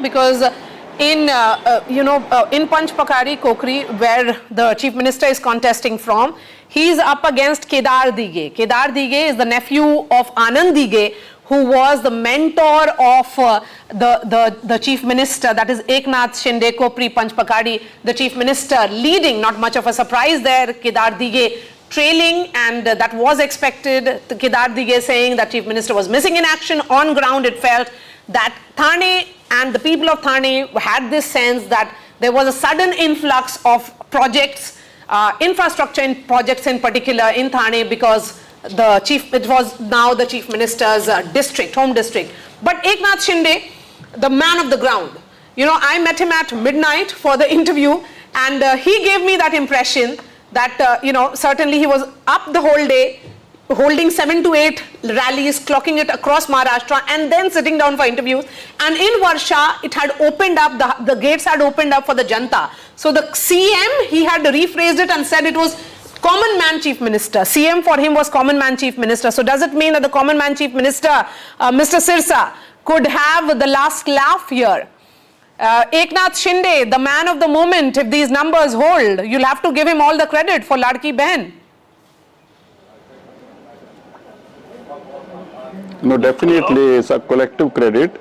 because in Panchpakari, Kokri, where the Chief Minister is contesting from, he's up against Kedar Dige. Kedar Dige is the nephew of Anand Dige, who was the mentor of the Chief Minister, that is Eknath Shinde, Kopri, Panchpakari, the Chief Minister leading, not much of a surprise there, Kedar Dige trailing, and that was expected. Kedar Dige saying that Chief Minister was missing in action. On ground, it felt that Thane and the people of Thane had this sense that there was a sudden influx of projects, infrastructure projects in particular in Thane, because it was now the Chief Minister's district, home district. But Eknath Shinde, the man of the ground, I met him at midnight for the interview, and he gave me that impression that, certainly he was up the whole day, holding 7 to 8 rallies, clocking it across Maharashtra, and then sitting down for interviews. And in Varsha, it had opened up, the gates had opened up for the Janta. So the CM, he had rephrased it and said it was common man Chief Minister. CM for him was common man Chief Minister. So does it mean that the common man Chief Minister, Mr. Sirsa, could have the last laugh here? Eknath Shinde, the man of the moment, if these numbers hold, you'll have to give him all the credit for Ladki Behan. No, definitely it's a collective credit,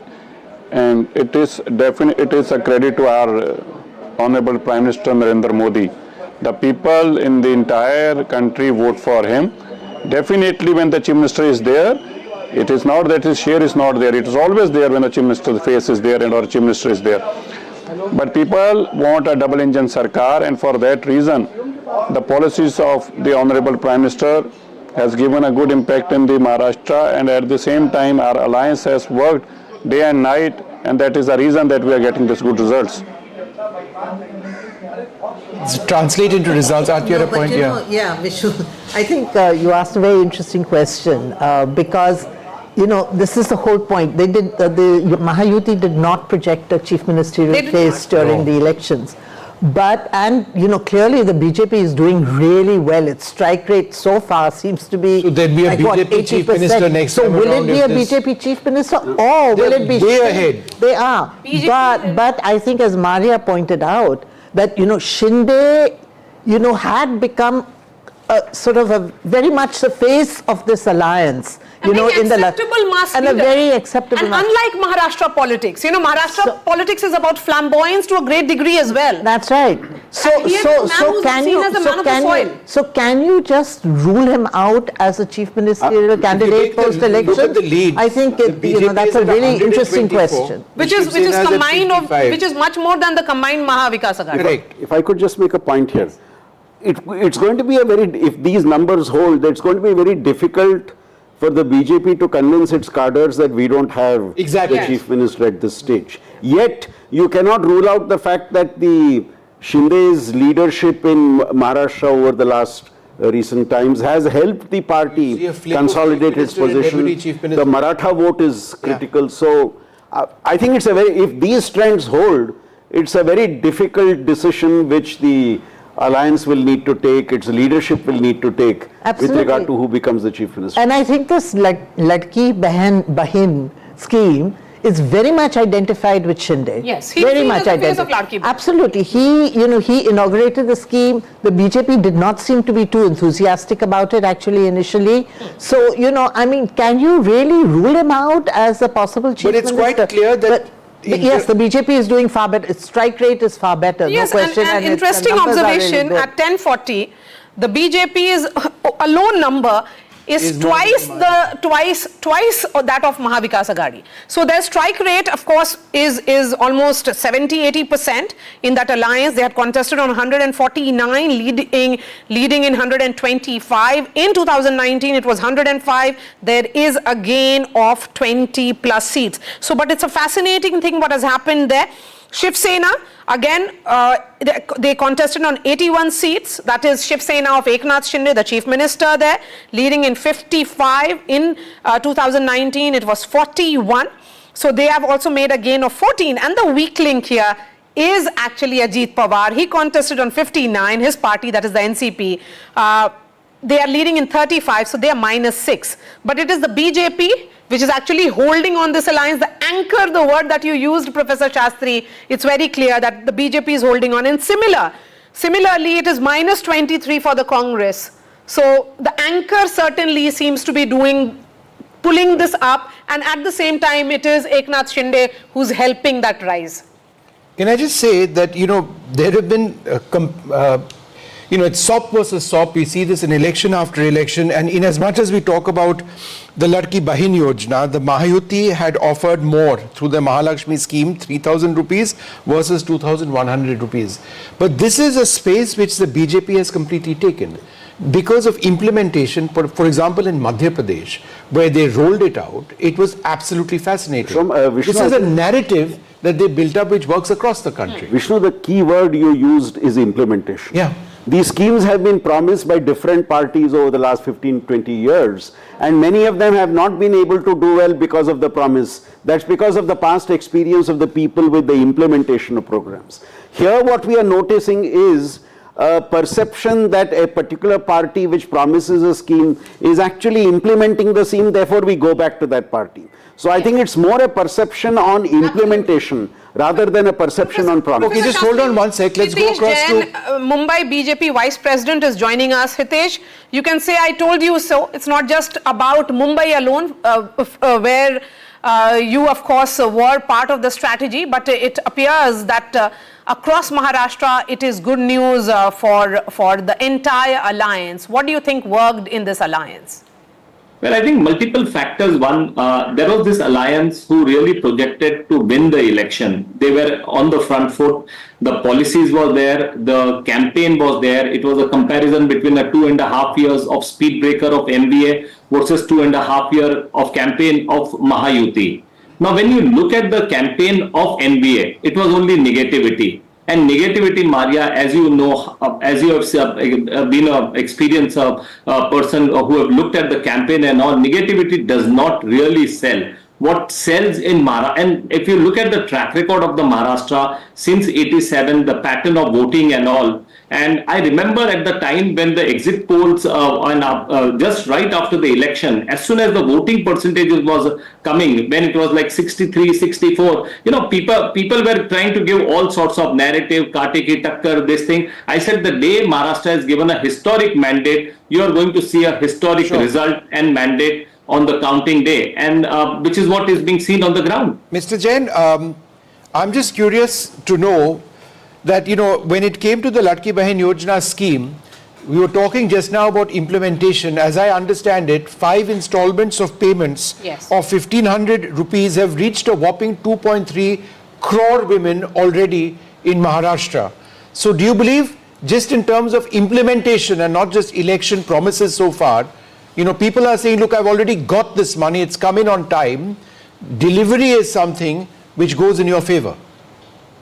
and it is a credit to our Honorable Prime Minister Narendra Modi. The people in the entire country vote for him. Definitely when the Chief Minister is there, it is not that his share is not there. It is always there when the Chief Minister's face is there and our Chief Minister is there. But people want a double engine Sarkar, and for that reason, the policies of the Honorable Prime Minister has given a good impact in the Maharashtra, and at the same time our alliance has worked day and night, and that is the reason that we are getting these good results. Translate into results. At your point here. Yeah, Vishu, I think you asked a very interesting question because this is the whole point. They did the Mahayuti did not project a chief ministerial face during the elections, but clearly the BJP is doing really well. Its strike rate so far seems to be so there'd be a BJP chief minister next time. So will it be a BJP chief minister, or will it be way ahead? They are, but I think, as Maria pointed out, that Shinde had become sort of very much the face of this alliance, in the mass and leader. A very acceptable. And unlike Maharashtra politics, Maharashtra politics is about flamboyance to a great degree as well. That's right. So can you just rule him out as a chief ministerial candidate post election? Look at the lead. I think that's a really interesting question. Which is much more than the combined Mahavikas Aghadi. Correct. If I could just make a point here, it's going to be if these numbers hold, it's going to be very difficult for the BJP to convince its cadres that we don't have the chief minister at this stage. Yet, you cannot rule out the fact that the Shinde's leadership in Maharashtra over the last recent times has helped the party consolidate its position. The Maratha vote is critical. So, I think if these trends hold, it's a very difficult decision which the alliance will need to take, its leadership will need to take with regard to who becomes the chief minister. And I think this Ladki Behan scheme is very much identified with Shinde. Yes, he very much identified. Absolutely. He inaugurated the scheme. The BJP did not seem to be too enthusiastic about it actually initially. So, can you really rule him out as a possible chief minister? But it's quite clear that yes, the BJP is doing far better. Its strike rate is far better. Yes, no question. and interesting observation, really at 10:40, the BJP is a lone number is twice that of Mahavikas Aghadi. So their strike rate, of course, is almost 70-80% in that alliance. They had contested on 149, leading in 125. In 2019, it was 105. There is a gain of 20 plus seats. So, but it's a fascinating thing what has happened there. Shiv Sena, again, they contested on 81 seats. That is Shiv Sena of Eknath Shinde, the chief minister there, leading in 55. In 2019, it was 41. So they have also made a gain of 14. And the weak link here is actually Ajit Pawar. He contested on 59, his party, that is the NCP. They are leading in 35, so they are -6. But it is the BJP which is actually holding on this alliance. The anchor, the word that you used, Professor Shastri, it's very clear that the BJP is holding on. And similarly, it is minus 23 for the Congress. So the anchor certainly seems to be pulling this up, and at the same time, it is Eknath Shinde who's helping that rise. Can I just say that, there have been, it's SOP versus SOP. We see this in election after election. And in as much as we talk about the Ladki Bahin Yojana, the Mahayuti had offered more through the Mahalakshmi scheme, 3,000 rupees versus 2,100 rupees. But this is a space which the BJP has completely taken. Because of implementation, for example, in Madhya Pradesh, where they rolled it out, it was absolutely fascinating. This is a narrative that they built up which works across the country. Vishnu, the key word you used is implementation. Yeah. These schemes have been promised by different parties over the last 15, 20 years, and many of them have not been able to do well because of the promise. That's because of the past experience of the people with the implementation of programs. Here what we are noticing is a perception that a particular party which promises a scheme is actually implementing the scheme, therefore we go back to that party. So I think it's more a perception on implementation rather than a perception on promise. Okay, just hold on one sec. Let's go across to Mumbai BJP Vice President is joining us. Hitesh, you can say I told you so. It's not just about Mumbai alone, where you of course were part of the strategy, but it appears that across Maharashtra it is good news for the entire alliance. What do you think worked in this alliance? Well, I think multiple factors. One, there was this alliance who really projected to win the election. They were on the front foot. The policies were there. The campaign was there. It was a comparison between the 2.5 years of speed breaker of NDA versus 2.5 years of campaign of Mahayuti. Now, when you look at the campaign of NDA, it was only negativity. And negativity, Maria, as you know, as you have been an experienced person who have looked at the campaign and all, negativity does not really sell. What sells in Maharashtra, and if you look at the track record of the Maharashtra since 87, the pattern of voting and all, and I remember at the time when the exit polls just right after the election, as soon as the voting percentages was coming, when it was like 63, 64, people were trying to give all sorts of narrative, kaate ki takkar, this thing. I said the day Maharashtra has given a historic mandate, you are going to see a historic result and mandate on the counting day, and which is what is being seen on the ground. Mr. Jain, I'm just curious to know that, when it came to the Ladki Bahin Yojana scheme, we were talking just now about implementation. As I understand it, 5 installments of payments of 1,500 rupees have reached a whopping 2.3 crore women already in Maharashtra. So do you believe, just in terms of implementation and not just election promises so far, people are saying, look, I've already got this money, it's come in on time. Delivery is something which goes in your favor.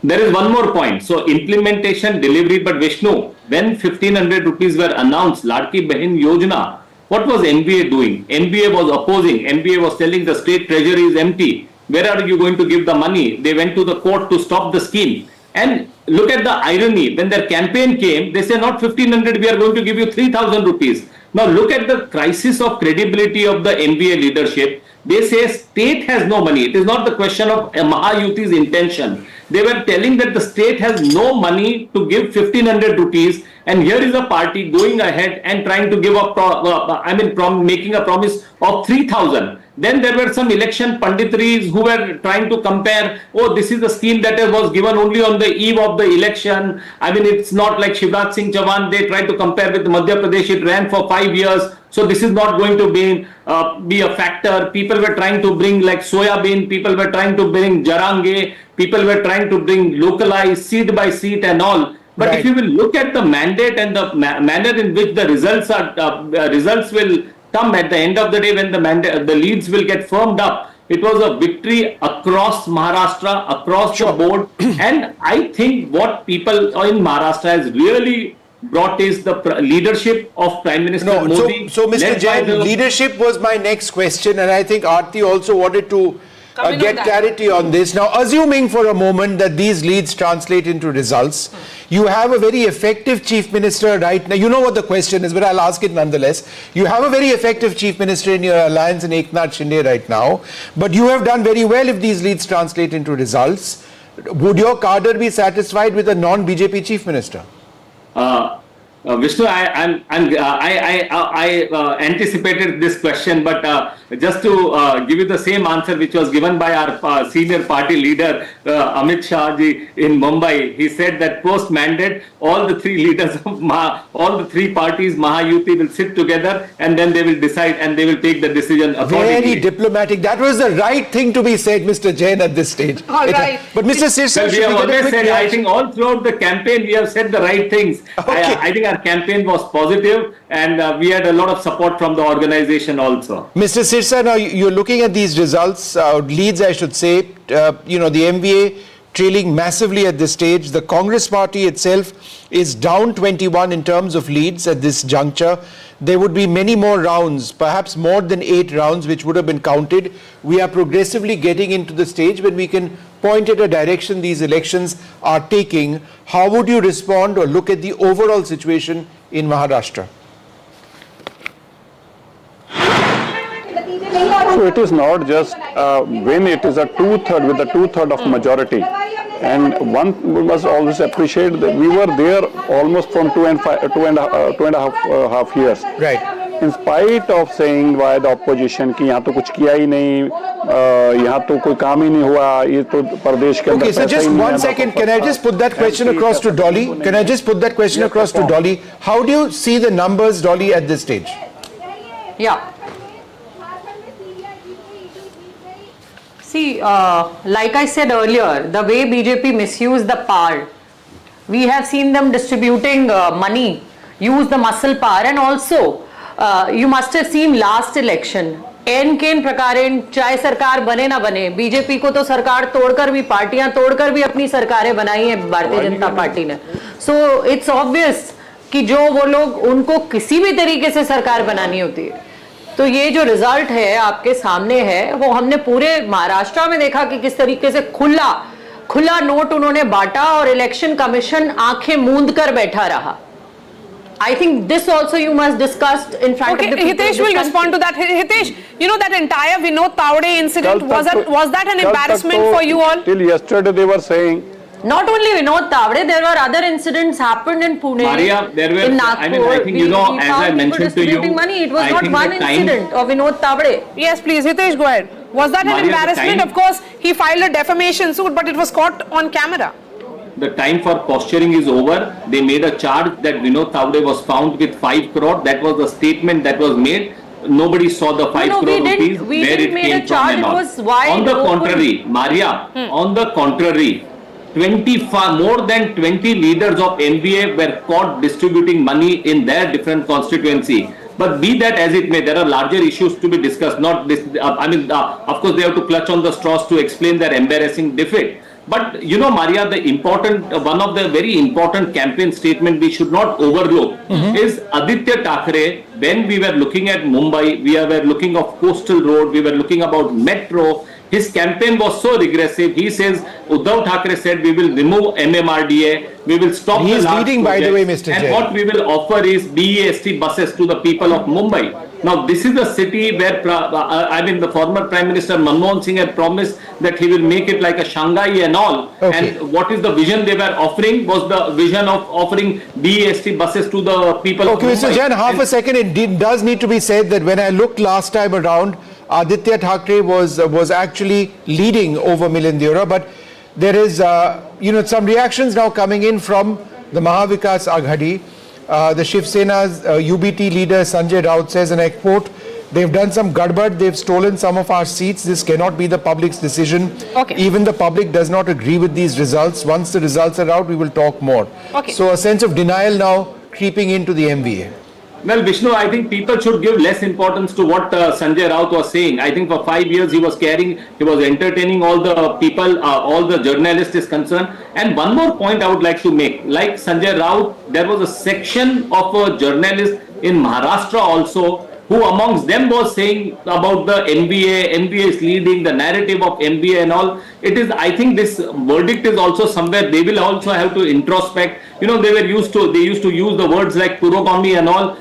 There is one more point. So implementation, delivery, but Vishnu, when 1,500 rupees were announced, Ladki Bahin Yojana, what was NDA doing? NDA was opposing. NDA was telling the state treasury is empty. Where are you going to give the money? They went to the court to stop the scheme. And look at the irony. When their campaign came, they say not 1,500, we are going to give you 3,000 rupees. Now look at the crisis of credibility of the NDA leadership. They say state has no money. It is not the question of Mahayuti's intention. They were telling that the state has no money to give 1,500 rupees, and here is a party going ahead and trying to give up, making a promise of 3,000. Then there were some election panditries who were trying to compare, oh, this is a scheme that was given only on the eve of the election. It's not like Shivraj Singh Chauhan. They tried to compare with Madhya Pradesh. It ran for 5 years. So this is not going to be a factor. People were trying to bring like soya bean. People were trying to bring jarange. People were trying to bring localized seat by seat and all. But if you will look at the mandate and the manner in which the results will come at the end of the day, when the leads will get firmed up, it was a victory across Maharashtra, across the board. And I think what people in Maharashtra has really brought is the leadership of Prime Minister Modi. So Mr. Jain, leadership was my next question, and I think Aarti also wanted to get clarity on this. Now, assuming for a moment that these leads translate into results, You have a very effective chief minister right now. You know what the question is, but I'll ask it nonetheless. You have a very effective chief minister in your alliance in Eknath Shinde right now, but you have done very well if these leads translate into results. Would your cadre be satisfied with a non-BJP chief minister? Vishnu, I anticipated this question, but just to give you the same answer which was given by our senior party leader Amit Shah ji in Mumbai. He said that post mandate, all the three leaders of all the three parties Mahayuti will sit together and then they will decide and they will take the decision accordingly. Very diplomatic. That was the right thing to be said, Mr. Jain, at this stage. All right. But Mr. Sirsa, Well, we have always said, I think all throughout the campaign we have said the right things. Okay. I think our campaign was positive and we had a lot of support from the organization also. Mr. Sirsa, now you're looking at these results, leads I should say, the MVA trailing massively at this stage. The Congress party itself is down 21 in terms of leads at this juncture. There would be many more rounds, perhaps more than 8 rounds which would have been counted. We are progressively getting into the stage when we can point at a direction these elections are taking. How would you respond or look at the overall situation in Maharashtra? So it is not just win, it is a two-third with a two-third of majority. And one must always appreciate that we were there almost from two and a half years. Right. In spite of saying by the opposition कि यहाँ तो कुछ किया ही नहीं, यहाँ तो कोई काम ही नहीं हुआ, ये तो प्रदेश के अंदर Okay, so just 1 second, can I just put that question across to Dolly? Can I just put that question across to Dolly? How do you see the numbers, Dolly, at this stage? Yeah. See, like I said earlier, the way BJP misused the power, we have seen them distributing money, use the muscle power, and also you must have seen last election. केन प्रकारेण चाहे सरकार बने ना बने, BJP को तो सरकार तोड़कर भी, पार्टियां तोड़कर भी अपनी सरकारें बनाई हैं भारतीय जनता पार्टी ने. सो इट्स ऑब्वियस कि जो वो लोग, उनको किसी भी तरीके से सरकार बनानी होती है. तो ये जो रिजल्ट है आपके सामने है, वो हमने पूरे महाराष्ट्र में देखा कि किस तरीके से खुला नोट उन्होंने बांटा और इलेक्शन कमीशन आंखें मूंद कर बैठा रहा. I think this also you must discuss in front of the people. Hitesh will respond to that. Hitesh, you know that entire Vinod Tawde incident, was that an embarrassment for you all? Till yesterday they were saying. Not only Vinod Tawde, there were other incidents happened in Pune, Maria, there were, in Nagpur. I think, you know, as I mentioned to you, money. It was I not think one the time- incident of Vinod Tawde. Yes, please, Hitesh, go ahead. Was that an Maria, the embarrassment? time- Of course, he filed a defamation suit, but it was caught on camera. The time for posturing is over. They made a charge that Vinod Tawde was found with 5 crore. That was the statement that was made. Nobody saw the 5 crore rupees, we where didn't it make came a from charge. and It all. was wide On the open. contrary, Maria, on the contrary, more than 20 leaders of NDA were caught distributing money in their different constituency. But be that as it may, there are larger issues to be discussed. Not this. Of course, they have to clutch on the straws to explain their embarrassing defeat. But you know, Maria, one of the very important campaign statement we should not overlook is Aditya Thackeray. When we were looking at Mumbai, we were looking of coastal road, we were looking about metro. His campaign was so regressive. He says, Uddhav Thackeray said, we will remove MMRDA, we will stop He the is large leading, by the way, projects, Mr. and Jain. what we will offer is BEST buses to the people of Mumbai. Now, this is the city where, the former Prime Minister Manmohan Singh had promised that he will make it like a Shanghai and all. Okay. And what is the vision they were offering was the vision of offering BEST buses to the people of Okay, Mumbai. Mr. Jain, half a second. It does need to be said that when I looked last time around, Aditya Thackeray was actually leading over Milind Deora, but there is, some reactions now coming in from the Mahavikas Aghadi. The Shiv Sena's UBT leader Sanjay Raut says, and I quote, they've done some gadbad, they've stolen some of our seats, this cannot be the public's decision. Okay. Even the public does not agree with these results. Once the results are out, we will talk more. Okay. So a sense of denial now creeping into the MVA. Well, Vishnu, I think people should give less importance to what Sanjay Raut was saying. I think for 5 years he was entertaining all the people, all the journalists is concerned. And one more point I would like to make. Like Sanjay Raut, there was a section of a journalist in Maharashtra also who amongst them was saying about the MBA is leading the narrative of MBA and all. It is, I think this verdict is also somewhere, they will also have to introspect. They used to use the words like Purogami and all,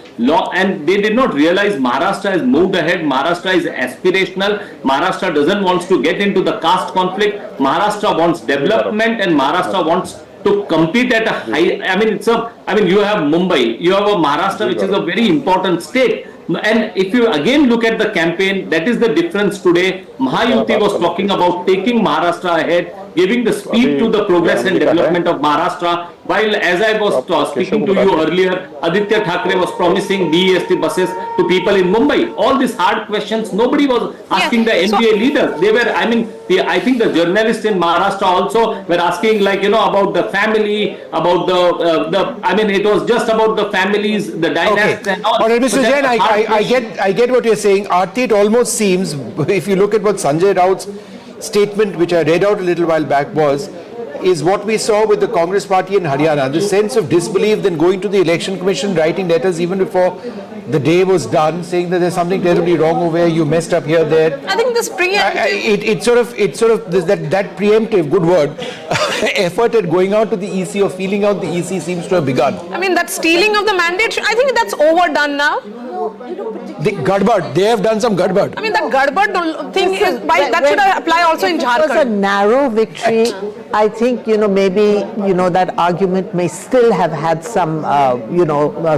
and they did not realize Maharashtra has moved ahead. Maharashtra is aspirational. Maharashtra doesn't want to get into the caste conflict. Maharashtra wants development, and Maharashtra wants to compete at a high. You have Mumbai, you have a Maharashtra, which is a very important state. And if you again look at the campaign, that is the difference today. Mahayuti was talking about taking Maharashtra ahead, giving the speed to the progress and development of Maharashtra. While, as I was speaking to you earlier, Aditya Thackeray was promising BEST buses to people in Mumbai. All these hard questions, nobody was asking the NDA leaders. They were, I think the journalists in Maharashtra also were asking, about the family, about it was just about the families, the dynasties and all. All right, Mr. Jain, I get what you're saying. Aarti, it almost seems, if you look at what Sanjay Raut's statement, which I read out a little while back, is what we saw with the Congress party in Haryana, the sense of disbelief, then going to the election commission, writing letters even before the day was done, saying that there's something terribly wrong over here, you messed up here, there. I think this preemptive... It's sort of that preemptive, good word, effort at going out to the EC or feeling out the EC seems to have begun. that stealing of the mandate, I think that's overdone now. The gadbad, they have done some gadbad. That gadbad thing is, that should apply also in Jharkhand. It was a narrow victory. I think, maybe, that argument may still have had some,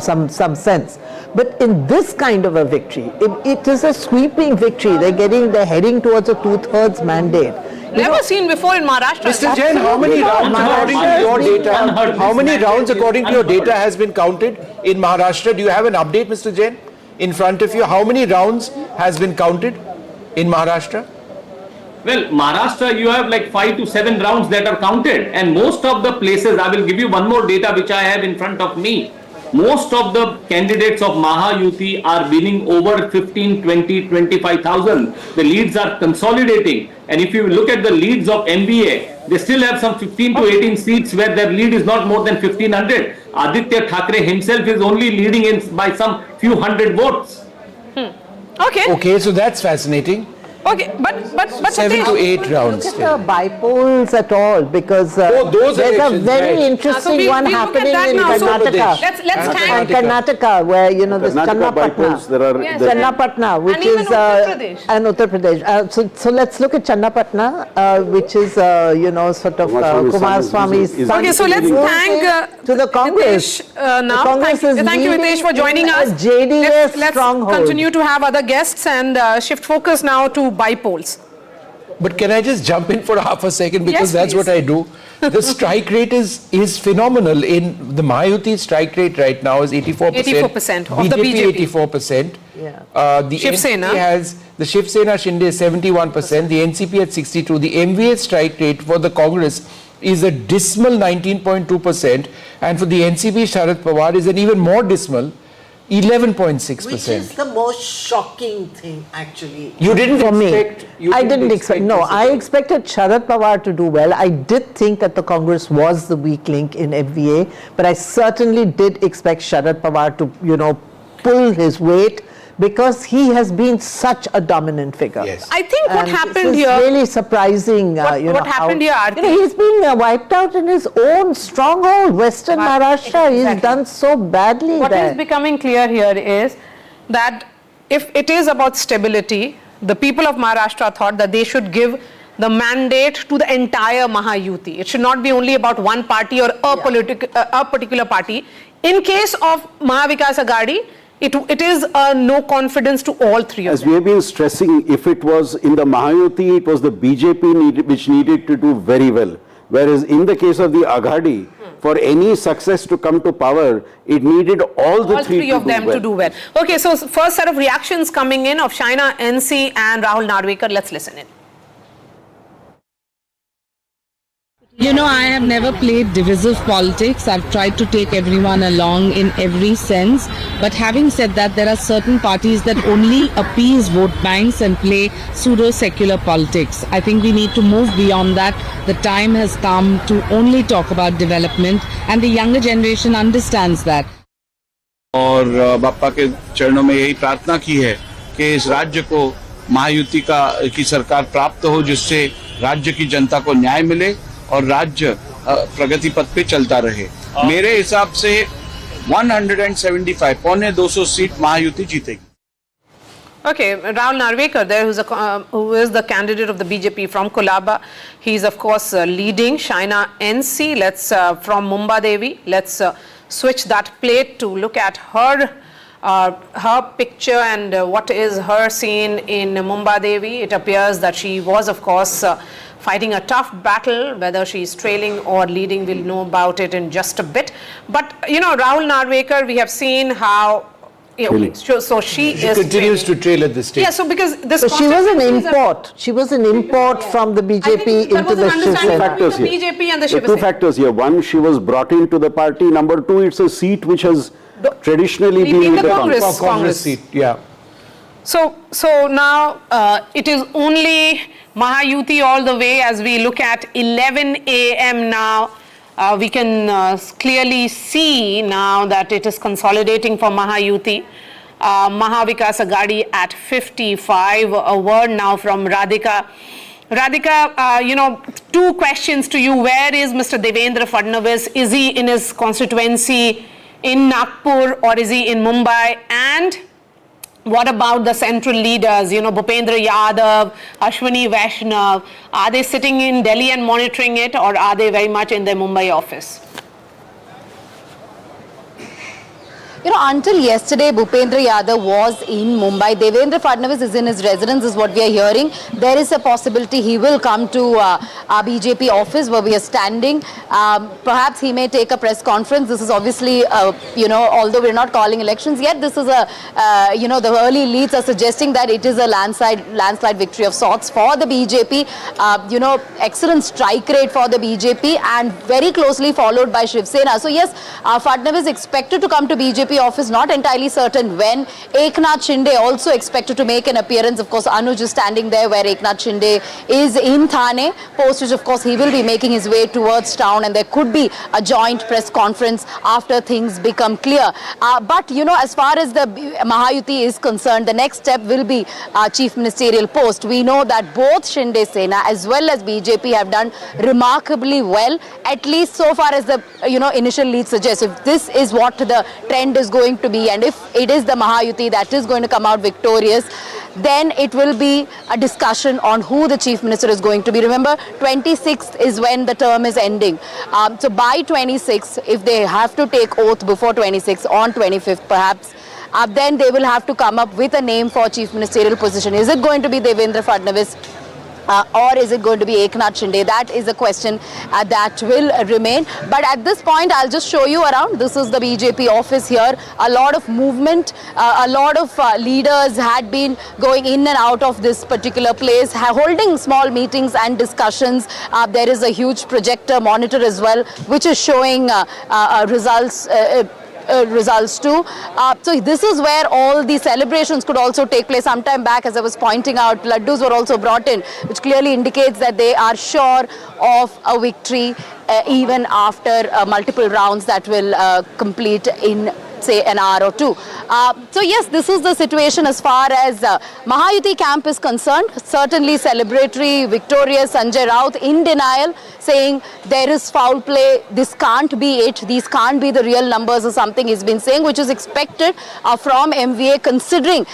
some sense. But in this kind of a victory, it is a sweeping victory. They're heading towards a 2/3 mandate. Never seen before in Maharashtra. Mr. Jain, how many rounds according to your data? How many rounds according to your data has been counted in Maharashtra? Do you have an update, Mr. Jain, in front of you? How many rounds has been counted in Maharashtra? Well, Maharashtra, you have like 5 to 7 rounds that are counted, and most of the places, I will give you one more data which I have in front of me. Most of the candidates of Mahayuti are winning over 15, 20, 25,000. The leads are consolidating. And if you look at the leads of MBA, they still have some 15 to 18 seats where their lead is not more than 1,500. Aditya Thackeray himself is only leading in by some few hundred votes. Okay, so that's fascinating. Okay, but 7 to 8 rounds. Look at the bypolls at all, because those there's a elections, very right. interesting we one look at happening that in now. So Karnataka. let's thank Karnataka, where this Karnataka bypolls, Channapatna. there are Channapatna, which and even is Uttar Pradesh. and Uttar Pradesh. So let's look at Channapatna, which is sort of Kumaraswamy's son. Okay, so let's thank to the Congress. Hitesh, now. Congress is Thank you, Hitesh, for joining leading us. a JDS Let's stronghold. continue to have other guests and shift focus now to bypolls. But can I just jump in for half a second, because Yes, that's please. what I do. The strike rate is phenomenal. In the Mahayuti strike rate right now is 84%. 84% of the BJP. 84%. Yeah. The Shiv Sena. NDA has the Shiv Sena Shinde 71%. The NCP at 62. The MVA strike rate for the Congress is a dismal 19.2%, and for the NCP Sharad Pawar is an even more dismal 11.6%. Which is the most shocking thing, actually. You didn't For me, expect. you I didn't expect. No, this I at all. expected Sharad Pawar to do well. I did think that the Congress was the weak link in MVA, but I certainly did expect Sharad Pawar to, pull his weight, because he has been such a dominant figure. Yes. I think what And happened this is here... really surprising. What happened here, Aarti? He's been wiped out in his own stronghold, Western Maharashtra. He's Exactly. done so badly What there. is becoming clear here is that if it is about stability, the people of Maharashtra thought that they should give the mandate to the entire Mahayuti. It should not be only about one party or a particular party. In case of Mahavikas Aghadi, it is a no confidence to all three of As them. we have been stressing, if it was in the Mahayuti, it was the BJP which needed to do very well. Whereas in the case of the Aghadi, for any success to come to power, it needed all three of them to do well. Okay, so first set of reactions coming in of Shaina, NC and Rahul Narwekar. Let's listen in. I have never played divisive politics. I've tried to take everyone along in every sense. But having said that, there are certain parties that only appease vote banks and play pseudo-secular politics. I think we need to move beyond that. The time has come to only talk about development, and the younger generation understands that. और बापा के चरणों में यही प्रार्थना की है कि इस राज्य को महायुति की सरकार प्राप्त हो, जिससे राज्य की जनता को न्याय मिले और राज्य प्रगति पथ पे चलता रहे। मेरे हिसाब से 175 पौने 200 सीट महायुति जीतेगी। Okay, Rahul Narvekar there, who is the candidate of the BJP from Kolaba. He's of course leading Shaina NC. Let's from Mumba Devi. Let's switch that plate to look at her picture and what is her scene in Mumba Devi. It appears that she was of course fighting a tough battle. Whether she's trailing or leading, we'll know about it in just a bit. But you know, Rahul Narvekar, we have seen how. So she continues to trail at this stage. Yeah, so because this. So she was an import. She was an import from the BJP into the Shiv Sena. BJP and the Shiv Sena. Two factors here. One, she was brought into the party. Number two, it's a seat which has traditionally been the Congress seat. Yeah. So now it is only Mahayuti all the way. As we look at 11 a.m. now. We can clearly see now that it is consolidating for Mahayuti. Mahavikas Agadi at 55. A word now from Radhika. Radhika, you know, two questions to you. Where is Mr. Devendra Fadnavis? Is he in his constituency in Nagpur or is he in Mumbai? And what about the central leaders, you know, Bhupendra Yadav, Ashwini Vaishnav? Are they sitting in Delhi and monitoring it, or are they very much in their Mumbai office? You know, until yesterday, Bhupendra Yadav was in Mumbai. Devendra Fadnavis is in his residence, is what we are hearing. There is a possibility he will come to our BJP office where we are standing. Perhaps he may take a press conference. This is obviously, you know, although we're not calling elections yet, this is a, you know, the early leads are suggesting that it is a landslide victory of sorts for the BJP. You know, excellent strike rate for the BJP and very closely followed by Shiv Sena. So yes, Fadnavis expected to come to BJP office, not entirely certain when. Eknath Shinde also expected to make an appearance. Of course, Anuj is standing there where Eknath Shinde is in Thane, post which of course he will be making his way towards town, and there could be a joint press conference after things become clear. But you know, as far as the Mahayuti is concerned, the next step will be chief ministerial post. We know that both Shinde Sena as well as BJP have done remarkably well, at least so far as the, you know, initial lead suggests. If this is what the trend is going to be, and if it is the Mahayuti that is going to come out victorious, then it will be a discussion on who the chief minister is going to be. Remember, 26th is when the term is ending. So by 26th, if they have to take oath before 26th, on 25th perhaps, then they will have to come up with a name for chief ministerial position. Is it going to be Devendra Fadnavis? Or is it going to be Eknath Shinde? That is a question that will remain. But at this point, I'll just show you around. This is the BJP office here. A lot of movement, a lot of leaders had been going in and out of this particular place, holding small meetings and discussions. There is a huge projector monitor as well, which is showing results too. So this is where all the celebrations could also take place. Some time back, as I was pointing out, laddus were also brought in, which clearly indicates that they are sure of a victory even after multiple rounds that will complete in, say, an hour or two. So yes, this is the situation as far as Mahayuti camp is concerned. Certainly celebratory, victorious. Sanjay Raut in denial, saying there is foul play, this can't be it, these can't be the real numbers or something he's been saying, which is expected from MVA considering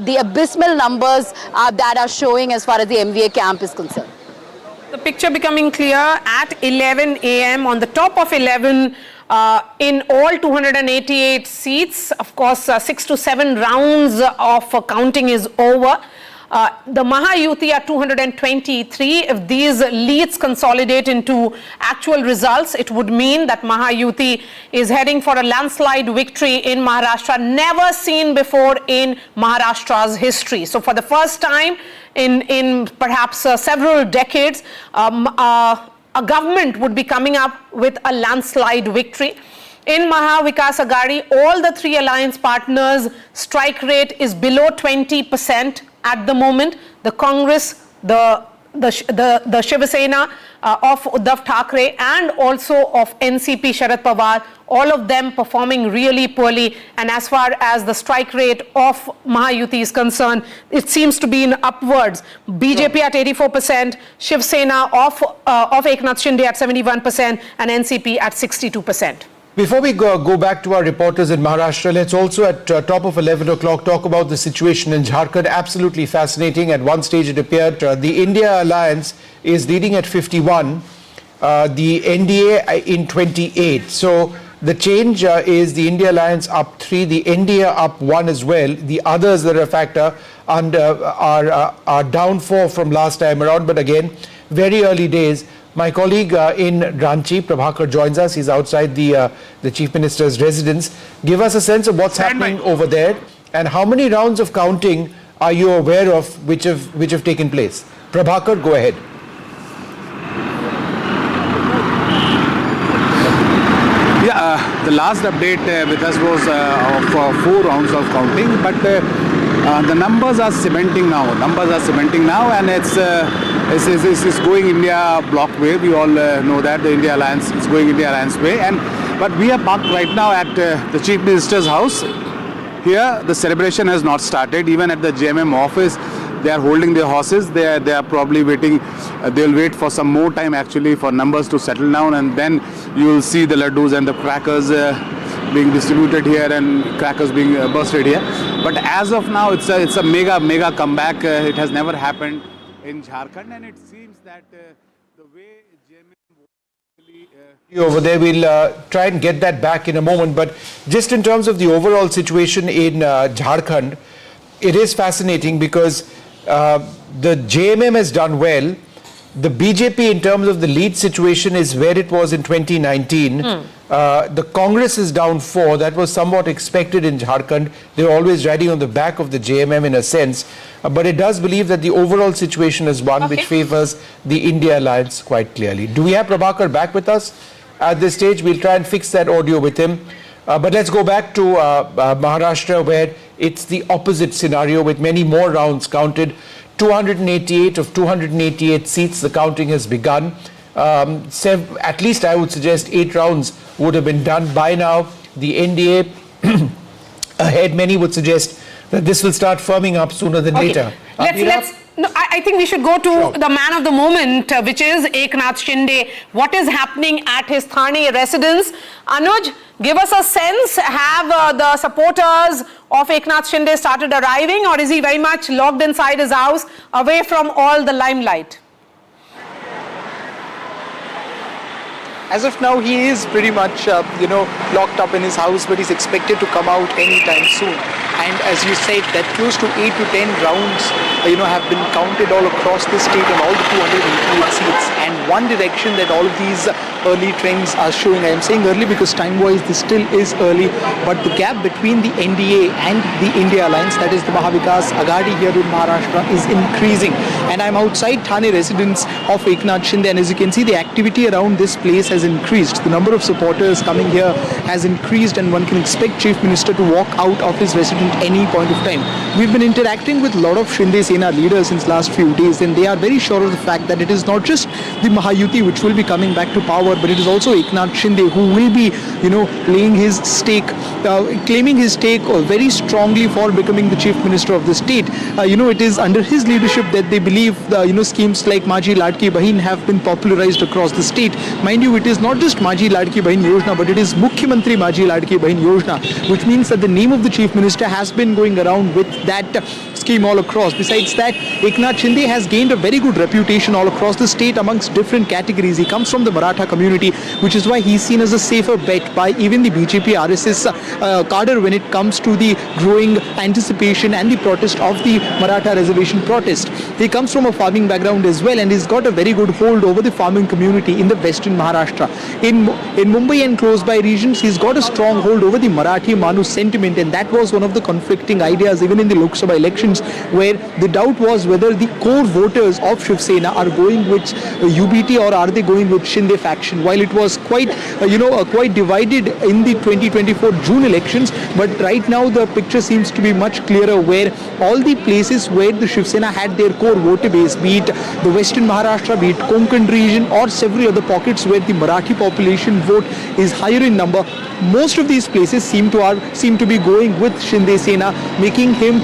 the abysmal numbers that are showing as far as the MVA camp is concerned. The picture becoming clear at 11 a.m. on the top of 11 in all 288 seats. Of course, 6 to 7 rounds of counting is over. The Mahayuti are 223. If these leads consolidate into actual results, it would mean that Mahayuti is heading for a landslide victory in Maharashtra, never seen before in Maharashtra's history. So for the first time in perhaps several decades, a government would be coming up with a landslide victory. In Mahavikas Agadi, all the three alliance partners' strike rate is below 20% at the moment. The Congress, the Shiv Sena, of Uddhav Thackeray and also of NCP Sharad Pawar, all of them performing really poorly. And as far as the strike rate of Mahayuti is concerned, it seems to be in upwards. BJP at 84%, Shiv Sena of Eknath Shinde at 71% and NCP at 62%. Before we go back to our reporters in Maharashtra, let's also at top of 11 o'clock talk about the situation in Jharkhand. Absolutely fascinating. At one stage it appeared the India alliance is leading at 51, the NDA in 28. So the change is the India alliance up 3, the NDA up 1 as well. The others that are a factor and are down 4 from last time around. But again, very early days. My colleague in Ranchi, Prabhakar, joins us. He's outside the Chief Minister's residence. Give us a sense of what's happening over there and how many rounds of counting are you aware of which have taken place? Prabhakar, go ahead. Yeah, the last update with us was of 4 rounds of counting, but the numbers are cementing now. And it's going India bloc way. We all know that the India Alliance is going India Alliance way. But we are parked right now at the Chief Minister's house. Here, the celebration has not started. Even at the JMM office, they are holding their horses. They are probably waiting. They'll wait for some more time actually for numbers to settle down, and then you will see the laddus and the crackers being distributed here and crackers being bursted here. But as of now, it's a mega comeback. It has never happened in Jharkhand, and it seems that the way over there, we'll try and get that back in a moment. But just in terms of the overall situation in Jharkhand, it is fascinating because the JMM has done well. The BJP in terms of the lead situation is where it was in 2019. The Congress is down 4. That was somewhat expected in Jharkhand. They're always riding on the back of the JMM in a sense. But it does believe that the overall situation is one which favors the India alliance quite clearly. Do we have Prabhakar back with us at this stage? We'll try and fix that audio with him. But let's go back to Maharashtra, where it's the opposite scenario with many more rounds counted. 288 of 288 seats, the counting has begun. At least I would suggest 8 rounds would have been done by now. The NDA ahead, many would suggest that this will start firming up sooner than later. I think we should go to the man of the moment, which is Eknath Shinde. What is happening at his Thane residence? Anuj, give us a sense. Have the supporters of Eknath Shinde started arriving, or is he very much locked inside his house, away from all the limelight? As of now, he is pretty much, locked up in his house, but he's expected to come out anytime soon. And as you said, that close to 8 to 10 rounds, have been counted all across the state on all the 288 seats. And one direction that all of these early trends are showing, I am saying early because time-wise this still is early, but the gap between the NDA and the India Alliance, that is the Mahavikas Aghadi here in Maharashtra, is increasing. And I'm outside Thane residence of Eknath Shinde, and as you can see, the activity around this place has increased. The number of supporters coming here has increased, and one can expect Chief Minister to walk out of his residence any point of time. We've been interacting with a lot of Shinde Sena leaders since last few days, and they are very sure of the fact that it is not just the Mahayuti which will be coming back to power, but it is also Eknath Shinde who will be, laying his stake, claiming his stake very strongly for becoming the Chief Minister of the state. It is under his leadership that they believe, schemes like Maji Ladki Bahin have been popularized across the state. Mind you, it is not just Maji Ladki Bahin Yojana, but it is Mukhyamantri Maji Ladki Bahin Yojana, which means that the name of the Chief Minister has been going around with that scheme all across. Besides that, Eknath Shinde has gained a very good reputation all across the state amongst different categories. He comes from the Maratha community, which is why he's seen as a safer bet by even the BJP RSS cadre when it comes to the growing anticipation and the protest of the Maratha reservation protest. He comes from a farming background as well, and he's got a very good hold over the farming community in the western Maharashtra. In Mumbai and close by regions, he's got a strong hold over the Marathi Manu sentiment, and that was one of the conflicting ideas even in the Lok Sabha elections polls where the doubt was whether the core voters of Shiv Sena are going with UBT or are they going with Shinde faction. While it was quite quite divided in the 2024 June elections, but right now the picture seems to be much clearer, where all the places where the Shiv Sena had their core voter base, be it the Western Maharashtra, be it Konkan region, or several other pockets where the Marathi population vote is higher in number, most of these places seem to be going with Shinde Sena, making him,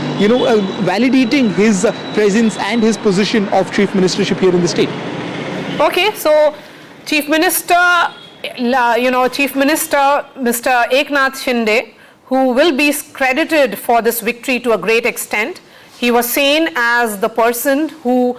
validating his presence and his position of chief ministership here in the state. Okay, so Chief Minister, Mr. Eknath Shinde, who will be credited for this victory to a great extent. He was seen as the person who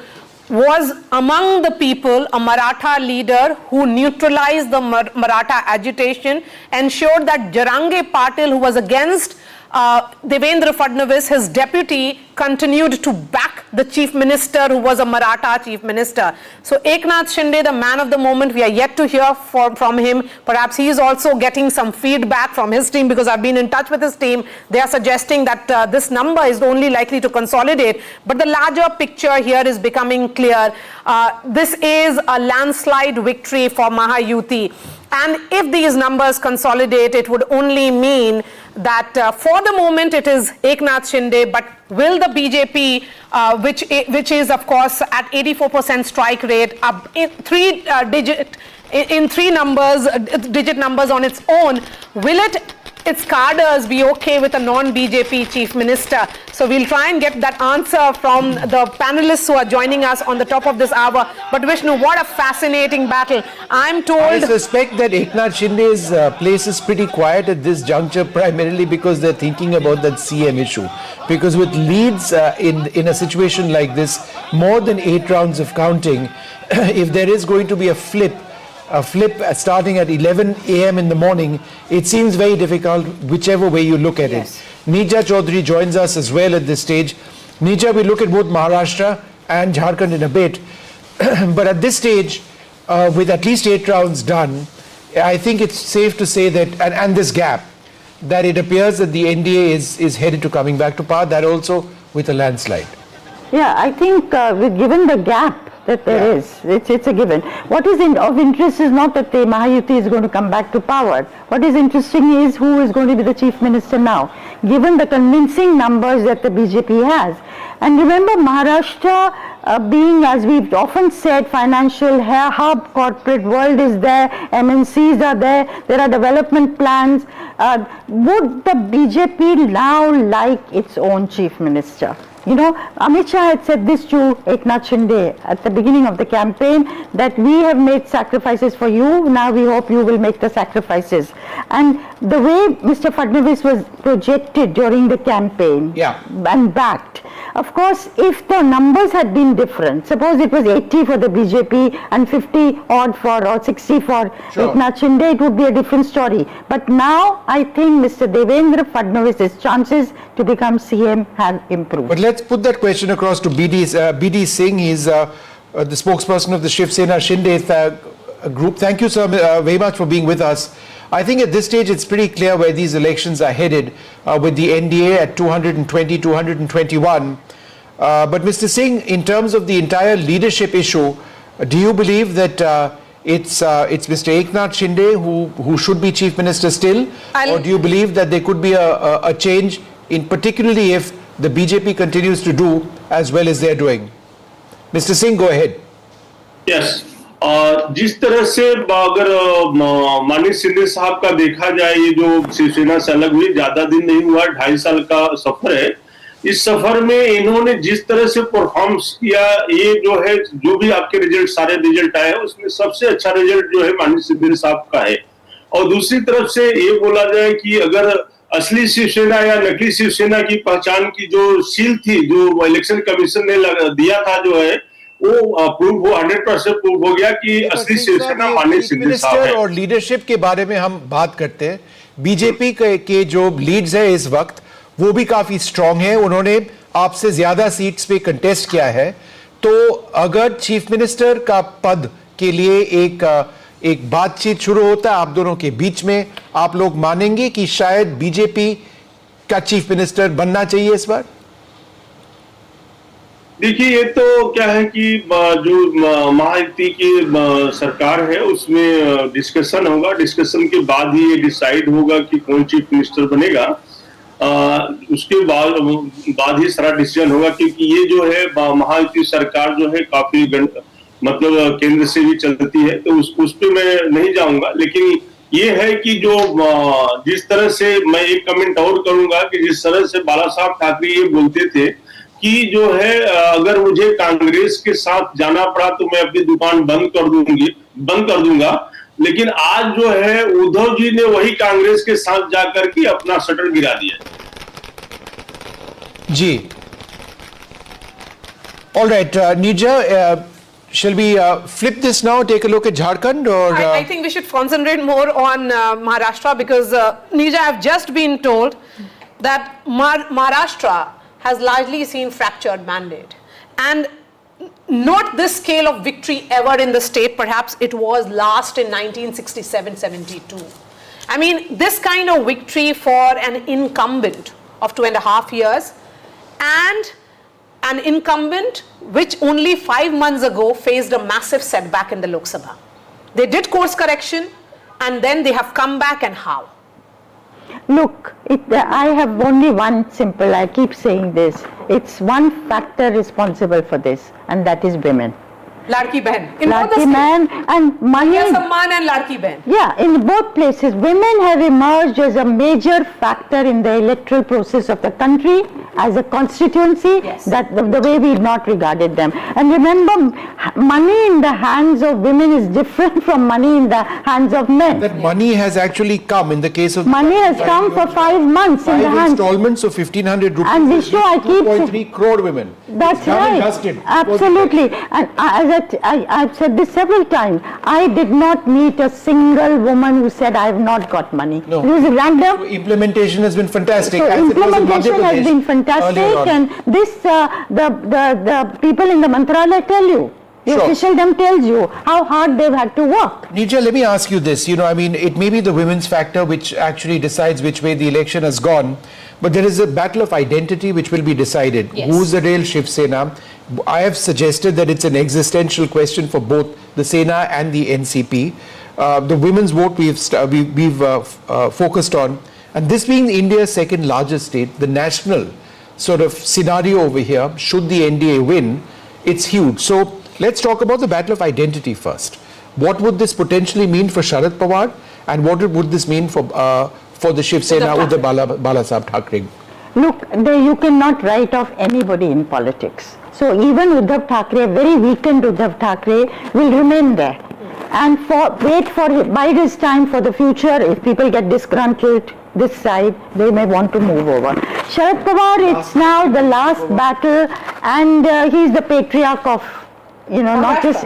was among the people, a Maratha leader who neutralized the Maratha agitation, ensured that Jarange Patil, who was against Devendra Fadnavis, his deputy, continued to back the chief minister who was a Maratha chief minister. So Eknath Shinde, the man of the moment, we are yet to hear from him. Perhaps he is also getting some feedback from his team, because I've been in touch with his team. They are suggesting that this number is only likely to consolidate. But the larger picture here is becoming clear. This is a landslide victory for Mahayuti. And if these numbers consolidate, it would only mean that for the moment it is Eknath Shinde, but will the BJP, which is of course at 84% strike rate, up in digit numbers on its own, will its cadres be okay with a non-BJP chief minister? So we'll try and get that answer from the panelists who are joining us on the top of this hour. But Vishnu, what a fascinating battle. I'm told... I suspect that Eknath Shinde's place is pretty quiet at this juncture, primarily because they're thinking about that CM issue. Because with leads in a situation like this, more than 8 rounds of counting, if there is going to be a flip starting at 11 a.m. in the morning, it seems very difficult whichever way you look at it. Neeja Chaudhary joins us as well at this stage. Neeja, we look at both Maharashtra and Jharkhand in a bit, but at this stage, with at least 8 rounds done, I think it's safe to say that, and this gap, that it appears that the NDA is headed to coming back to power, that also with a landslide. Yeah, I think given the gap that there is, it's a given. What is of interest is not that the Mahayuti is going to come back to power. What is interesting is who is going to be the chief minister now, given the convincing numbers that the BJP has. And remember, Maharashtra being, as we've often said, financial hub, corporate world is there, MNCs are there are development plans. Would the BJP now like its own chief minister? Amit Shah had said this to Eknath Shinde at the beginning of the campaign, that we have made sacrifices for you, now we hope you will make the sacrifices. And the way Mr. Fadnavis was projected during the campaign and backed, of course, if the numbers had been different, suppose it was 80 for the BJP and 50 odd or 60 for Eknath Shinde, it would be a different story. But now I think Mr. Devendra Fadnavis's chances to become CM have improved. But let's put that question across to BD Singh. He's the spokesperson of the Shiv Sena Shinde group. Thank you, sir, very much for being with us. I think at this stage it's pretty clear where these elections are headed, with the NDA at 220, 221. But Mr. Singh, in terms of the entire leadership issue, do you believe that it's Mr. Eknath Shinde who should be chief minister still, or do you believe that there could be a change, in particularly if the BJP continues to do as well as they're doing? Mr. Singh, go ahead. Yes. जिस तरह से अगर माननीय शिंदे साहब का देखा जाए, ये जो शिवसेना से अलग हुई ज्यादा दिन नहीं हुआ, 2.5 साल का सफर है। इस सफर में इन्होंने जिस तरह से परफॉर्मेंस किया, ये जो है, जो भी आपके रिजल्ट, सारे रिजल्ट आए, उसमें सबसे अच्छा रिजल्ट जो है माननीय शिंदे साहब का है। और दूसरी तरफ से ये बोला जाए कि अगर असली शिवसेना या नकली शिवसेना की पहचान की जो सील थी, जो इलेक्शन कमीशन ने दिया था, जो है वो प्रूव हो, 100% प्रूव हो गया कि असली शिवसेना माननीय शिंदे साहब है। और लीडरशिप के बारे में हम बात करते हैं, बीजेपी के जो लीड्स है इस वक्त वो भी काफी स्ट्रांग है, उन्होंने आपसे ज्यादा सीट्स पे कंटेस्ट किया है। तो अगर चीफ मिनिस्टर का पद के लिए एक बातचीत शुरू होता है आप दोनों के बीच में, आप लोग मानेंगे कि शायद बीजेपी का चीफ मिनिस्टर बनना चाहिए इस बार? देखिए, ये तो क्या है कि जो महायुति की सरकार है उसमें डिस्कशन होगा, डिस्कशन के बाद ही ये डिसाइड होगा कि कौन चीफ मिनिस्टर बनेगा। उसके बाद ही सारा डिसीजन होगा, क्योंकि ये जो है महायुति सरकार जो है काफी मतलब केंद्र से भी चलती है, तो उस पे मैं नहीं जाऊंगा। लेकिन ये है कि जो जिस तरह से, मैं एक कमेंट और करूंगा कि जिस तरह से बाला साहब ठाकरे ये बोलते थे कि जो है अगर मुझे कांग्रेस के साथ जाना पड़ा तो मैं अपनी दुकान बंद कर दूंगा, लेकिन आज जो है उद्धव जी ने वही कांग्रेस के साथ जाकर के अपना शटर गिरा दिया। जी, all right, Nija, shall we flip this now, take a look at Jharkhand, or I think we should concentrate more on Maharashtra, because Nija, I've just been told that Maharashtra has largely seen fractured mandate, and not this scale of victory ever in the state. Perhaps it was last in 1967-72. I mean, this kind of victory for an incumbent of 2.5 years, and an incumbent which only 5 months ago faced a massive setback in the Lok Sabha. They did course correction, and then they have come back, and how? Look, I have only one simple, I keep saying this, it's one factor responsible for this, and that is women. Ladki Behan. In both the Ladki Behan and money. Yes, Samman and Ladki Behan. Yeah, in both places, women have emerged as a major factor in the electoral process of the country, as a constituency, yes, that the way we not regarded them. And remember, money in the hands of women is different from money in the hands of men. that money has actually come in the case of... Money has come for 5 months in the 5 hands. installments of 1,500 rupees. And Vishnu, I keep 2.3 crore women. That's It's done and right. dusted. Absolutely. And I've said this several times. I did not meet a single woman who said I have not got money. No. It was random. Implementation has been fantastic. So as it was in Madhya implementation has Pradesh been fantastic, earlier on. and this the people in the Mantralaya tell you. The Sure. officialdom tells you how hard they've had to work. Nija, let me ask you this. I mean, it may be the women's factor which actually decides which way the election has gone, but there is a battle of identity which will be decided. Yes. Who's the real Shiv Sena? I have suggested that it's an existential question for both the Sena and the NCP. The women's vote we've focused on, and this being India's second largest state, the national sort of scenario over here, should the NDA win, it's huge. So let's talk about the battle of identity first. What would this potentially mean for Sharad Pawar, and what would this mean for the Shiv Sena or the Bala Saheb Thackeray? Look, you cannot write off anybody in politics. So even Uddhav Thackeray, very weakened Uddhav Thackeray, will remain there. And wait for by this time for the future, if people get disgruntled this side, they may want to move over. Sharad Pawar, it's now the last battle, and he's the patriarch of, not just,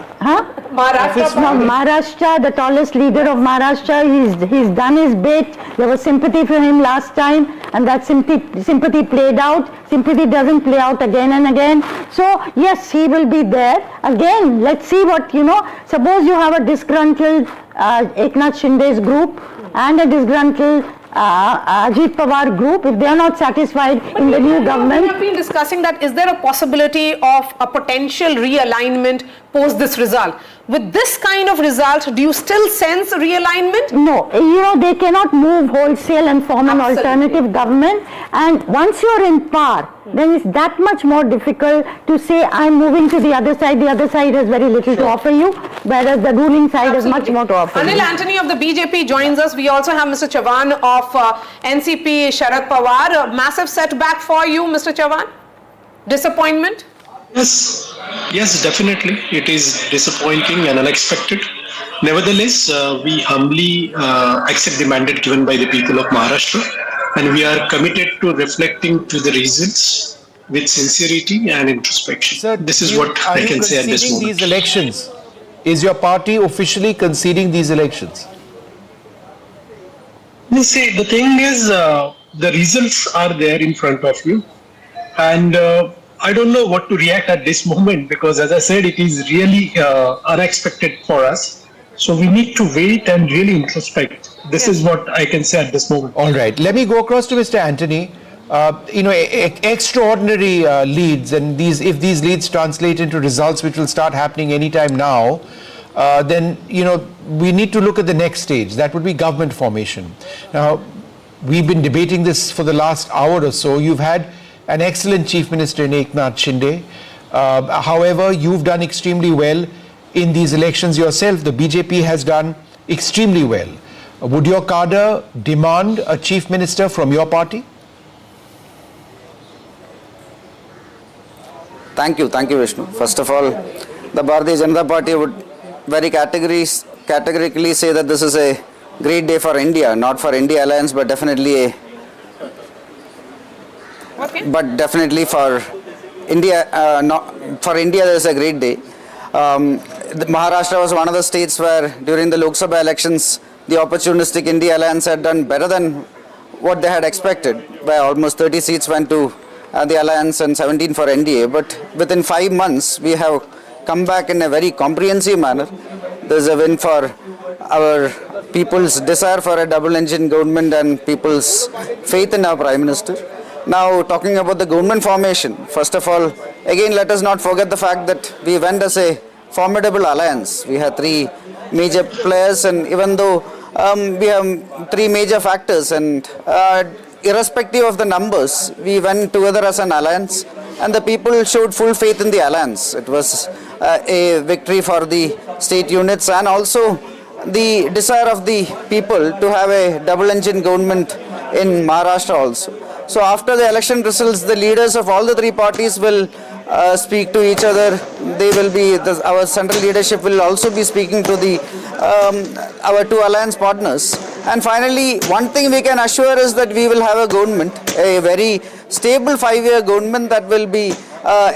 Maharashtra, the tallest leader of Maharashtra. He's done his bit. There was sympathy for him last time, and that sympathy played out. Sympathy doesn't play out again and again. So yes, he will be there. Again, let's see what, suppose you have a disgruntled Eknath Shinde's group and a disgruntled Ajit Pawar group. If they are not satisfied in the new government. We have been discussing that. Is there a possibility of a potential realignment post this result? With this kind of result, do you still sense realignment? No, they cannot move wholesale and form an alternative government. And once you're in power, then it's that much more difficult to say, I'm moving to the other side. The other side has very little to offer you, whereas the ruling side has much more to offer Anil you. Antony of the BJP joins us. We also have Mr. Chavan of NCP, Sharad Pawar. A massive setback for you, Mr. Chavan? Disappointment? Yes, definitely. It is disappointing and unexpected. Nevertheless, we humbly accept the mandate given by the people of Maharashtra, and we are committed to reflecting to the results with sincerity and introspection. Sir, this is what I can say at this moment. these elections? Is your party officially conceding these elections? You see, the thing is, the results are there in front of you, and I don't know what to react at this moment, because as I said, it is really unexpected for us. So we need to wait and really introspect. This is what I can say at this moment. All right. Let me go across to Mr. Antony. extraordinary leads, and if these leads translate into results which will start happening anytime now, then we need to look at the next stage. That would be government formation. Now, we've been debating this for the last hour or so. You've had an excellent Chief Minister in Eknath Shinde. However, you've done extremely well in these elections yourself. The BJP has done extremely well. Would your cadre demand a Chief Minister from your party? Thank you, Vishnu. First of all, the Bharatiya Janata Party would very categorically say that this is a great day for India, not for India Alliance, but definitely for India. For India, this is a great day. Maharashtra was one of the states where during the Lok Sabha elections, the opportunistic India Alliance had done better than what they had expected, where almost 30 seats went to the Alliance and 17 for NDA. But within 5 months, we have come back in a very comprehensive manner. There's a win for our people's desire for a double-engine government and people's faith in our Prime Minister. Now, talking about the government formation, first of all, again, let us not forget the fact that we went as a formidable alliance. We had 3 major players, and even though we have 3 major factors, and irrespective of the numbers, we went together as an alliance, and the people showed full faith in the alliance. It was a victory for the state units and also the desire of the people to have a double-engine government in Maharashtra also. So after the election results, the leaders of all the 3 parties will speak to each other. They will be, our central leadership will also be speaking to our 2 alliance partners. And finally, one thing we can assure is that we will have a government, a very stable 5-year government that will be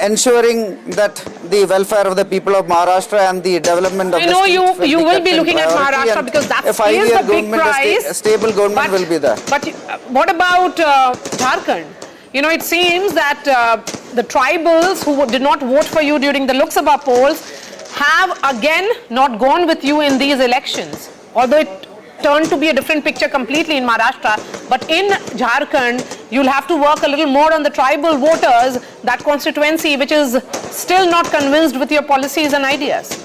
ensuring that the welfare of the people of Maharashtra and the development of the state you will be looking at Maharashtra because that is the big prize. A stable government will be there. But what about Jharkhand? It seems that the tribals who did not vote for you during the Lok Sabha polls have again not gone with you in these elections. Although it turned to be a different picture completely in Maharashtra, but in Jharkhand, you'll have to work a little more on the tribal voters, that constituency which is still not convinced with your policies and ideas.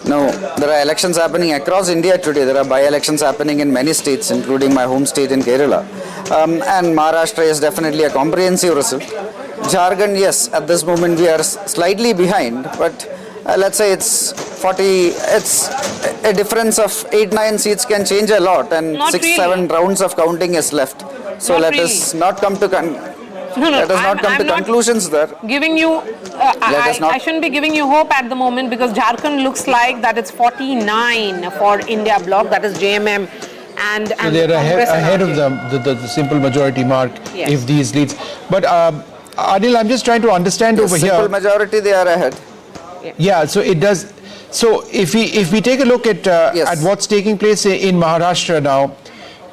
No, there are elections happening across India today. There are by-elections happening in many states, including my home state in Kerala. And Maharashtra is definitely a comprehensive result. Jharkhand, yes, at this moment we are slightly behind, but let's say it's a difference of 8-9 seats can change a lot, and 6-7 rounds of counting is left. So let us not come to conclusions there. Giving you, I shouldn't be giving you hope at the moment because Jharkhand looks like that it's 49 for India bloc, that is JMM. And so they're ahead of the simple majority mark if these leads. But Anil, I'm just trying to understand over here. Simple majority, they are ahead. Yeah, so it does. So if we take a look at what's taking place in Maharashtra now,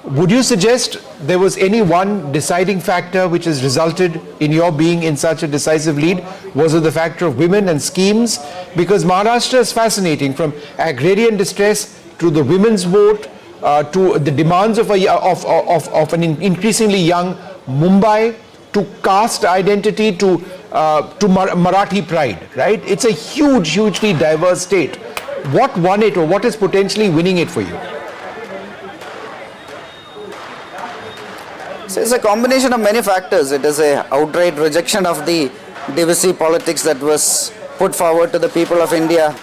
would you suggest there was any one deciding factor which has resulted in your being in such a decisive lead? Was it the factor of women and schemes? Because Maharashtra is fascinating, from agrarian distress to the women's vote to the demands of an increasingly young Mumbai, to caste identity, to Marathi pride, right? It's a hugely diverse state. What won it, or what is potentially winning it for you? So it's a combination of many factors. It is a outright rejection of the divisive politics that was put forward to the people of India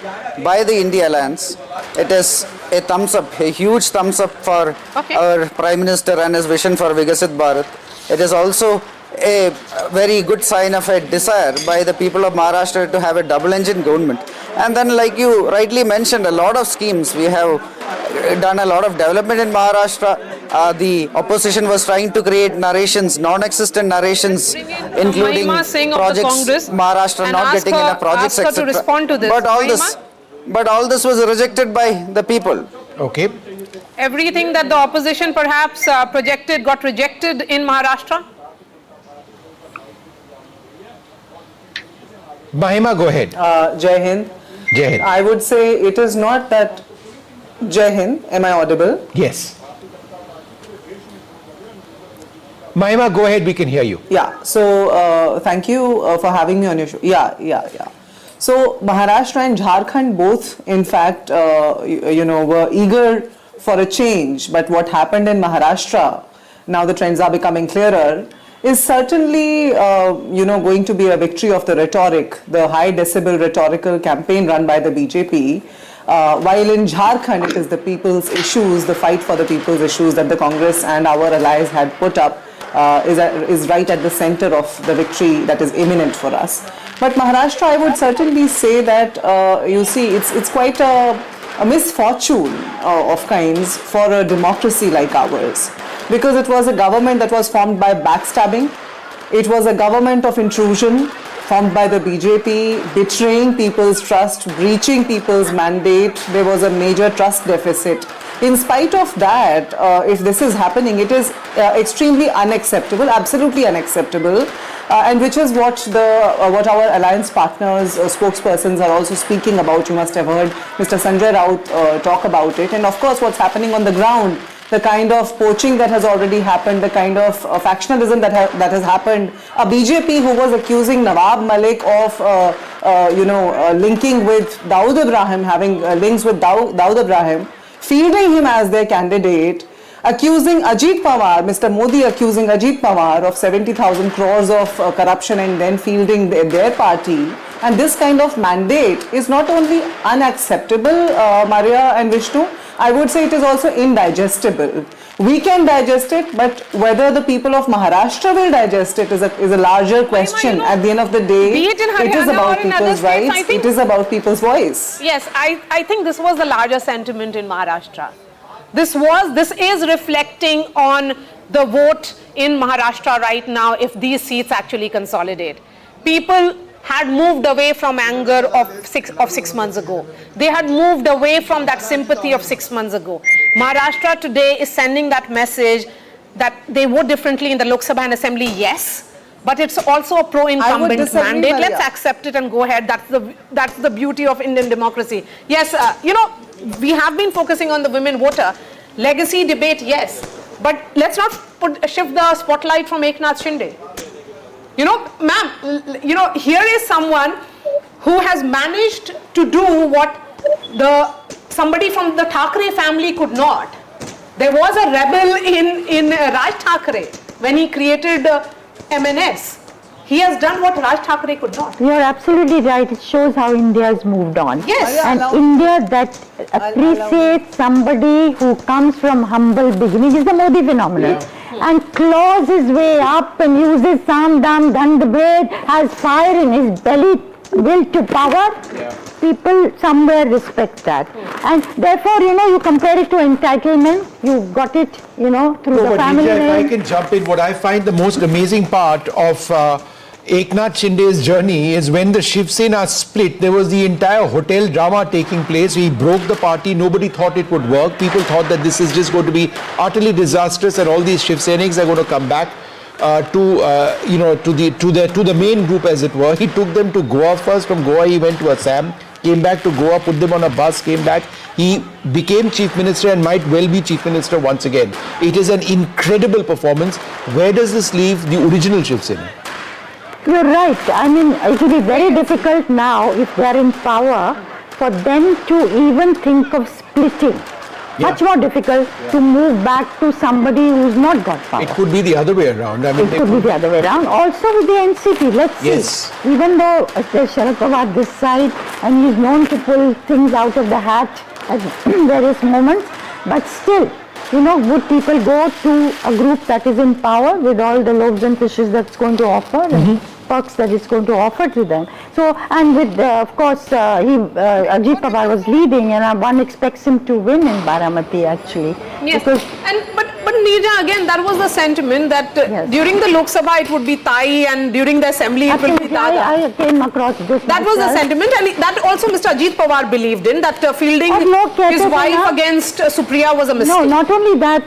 by the India Alliance. It is a thumbs up, a huge thumbs up for our Prime Minister and his vision for Vikasit Bharat. It is also a very good sign of a desire by the people of Maharashtra to have a double-engine government. And then, like you rightly mentioned, a lot of schemes. We have done a lot of development in Maharashtra. The opposition was trying to create narrations, non-existent narrations, including projects, Maharashtra not getting enough projects, etc. But all this was rejected by the people. Okay. Everything that the opposition perhaps projected got rejected in Maharashtra? Mahima, go ahead. Jai Hind. Jai Hind. I would say it is not that. Jai Hind, am I audible? Yes. Mahima, go ahead, we can hear you. Yeah, so thank you for having me on your show. Yeah. So Maharashtra and Jharkhand both, in fact, were eager for a change. But what happened in Maharashtra, now the trends are becoming clearer, is certainly, going to be a victory of the rhetoric, the high decibel rhetorical campaign run by the BJP. While in Jharkhand, it is the people's issues, the fight for the people's issues that the Congress and our allies had put up is right at the center of the victory that is imminent for us. But Maharashtra, I would certainly say that, it's quite a misfortune of kinds for a democracy like ours. Because it was a government that was formed by backstabbing. It was a government of intrusion formed by the BJP, betraying people's trust, breaching people's mandate. There was a major trust deficit. In spite of that, if this is happening, it is extremely unacceptable, absolutely unacceptable, and which is what our alliance partners, spokespersons are also speaking about. You must have heard Mr. Sanjay Raut talk about it. And of course, what's happening on the ground, the kind of poaching that has already happened, the kind of factionalism that has happened. A BJP who was accusing Nawab Malik of, linking with Dawood Ibrahim, having links with Dawood Ibrahim, fielding him as their candidate, accusing Ajit Pawar, Mr. Modi accusing Ajit Pawar of 70,000 crores of corruption and then fielding their party. And this kind of mandate is not only unacceptable, Maria and Vishnu, I would say it is also indigestible. We can digest it, but whether the people of Maharashtra will digest it is a larger question. At the end of the day, it is about people's rights, it is about people's voice. Yes, I think this was the larger sentiment in Maharashtra. This is reflecting on the vote in Maharashtra right now if these seats actually consolidate. People had moved away from anger of 6 months ago. They had moved away from that sympathy of 6 months ago. Maharashtra today is sending that message that they vote differently in the Lok Sabha and Assembly, yes, but it's also a pro-incumbent mandate. Let's accept it and go ahead. That's the beauty of Indian democracy. Yes, we have been focusing on the women voter. Legacy debate, yes, but let's not shift the spotlight from Eknath Shinde. Ma'am, here is someone who has managed to do what somebody from the Thackeray family could not. There was a rebel in Raj Thackeray when he created MNS. He has done what Raj Thackeray could not. You are absolutely right. It shows how India has moved on. Yes. And India that appreciates somebody who comes from humble beginnings is the Modi phenomenon. Yeah. And claws his way up and uses Samdam, Dandabhed, has fire in his belly, will to power. Yeah. People somewhere respect that. And therefore, you compare it to entitlement, you got it, through the family. If I can jump in, what I find the most amazing part of Eknath Shinde's journey is when the Shiv Sena split, there was the entire hotel drama taking place. He broke the party. Nobody thought it would work. People thought that this is just going to be utterly disastrous and all these Shiv Senics are going to come back to the main group, as it were. He took them to Goa first. From Goa, he went to Assam, came back to Goa, put them on a bus, came back. He became Chief Minister and might well be Chief Minister once again. It is an incredible performance. Where does this leave the original Shiv Sena? You're right. I mean, it will be very difficult now, if they are in power, for them to even think of splitting. Yeah. Much more difficult to move back to somebody who's not got power. It could be the other way around. It could be the other way around. Also with the NCP, let's see. Even though there's Sharad Pawar this side, and he's known to pull things out of the hat at various moments, but still, would people go to a group that is in power with all the loaves and fishes that's going to offer and perks that it's going to offer to them? So, and with, of course, Ajit Pawar was leading, and one expects him to win in Baramati, actually. Yes, but Neerja, again, that was the sentiment that during the Lok Sabha it would be Tai, and during the Assembly it would be Dada. I came across this. That was the sentiment, and that also Mr. Ajit Pawar believed in, that fielding his wife against Supriya was a mistake. No, not only that,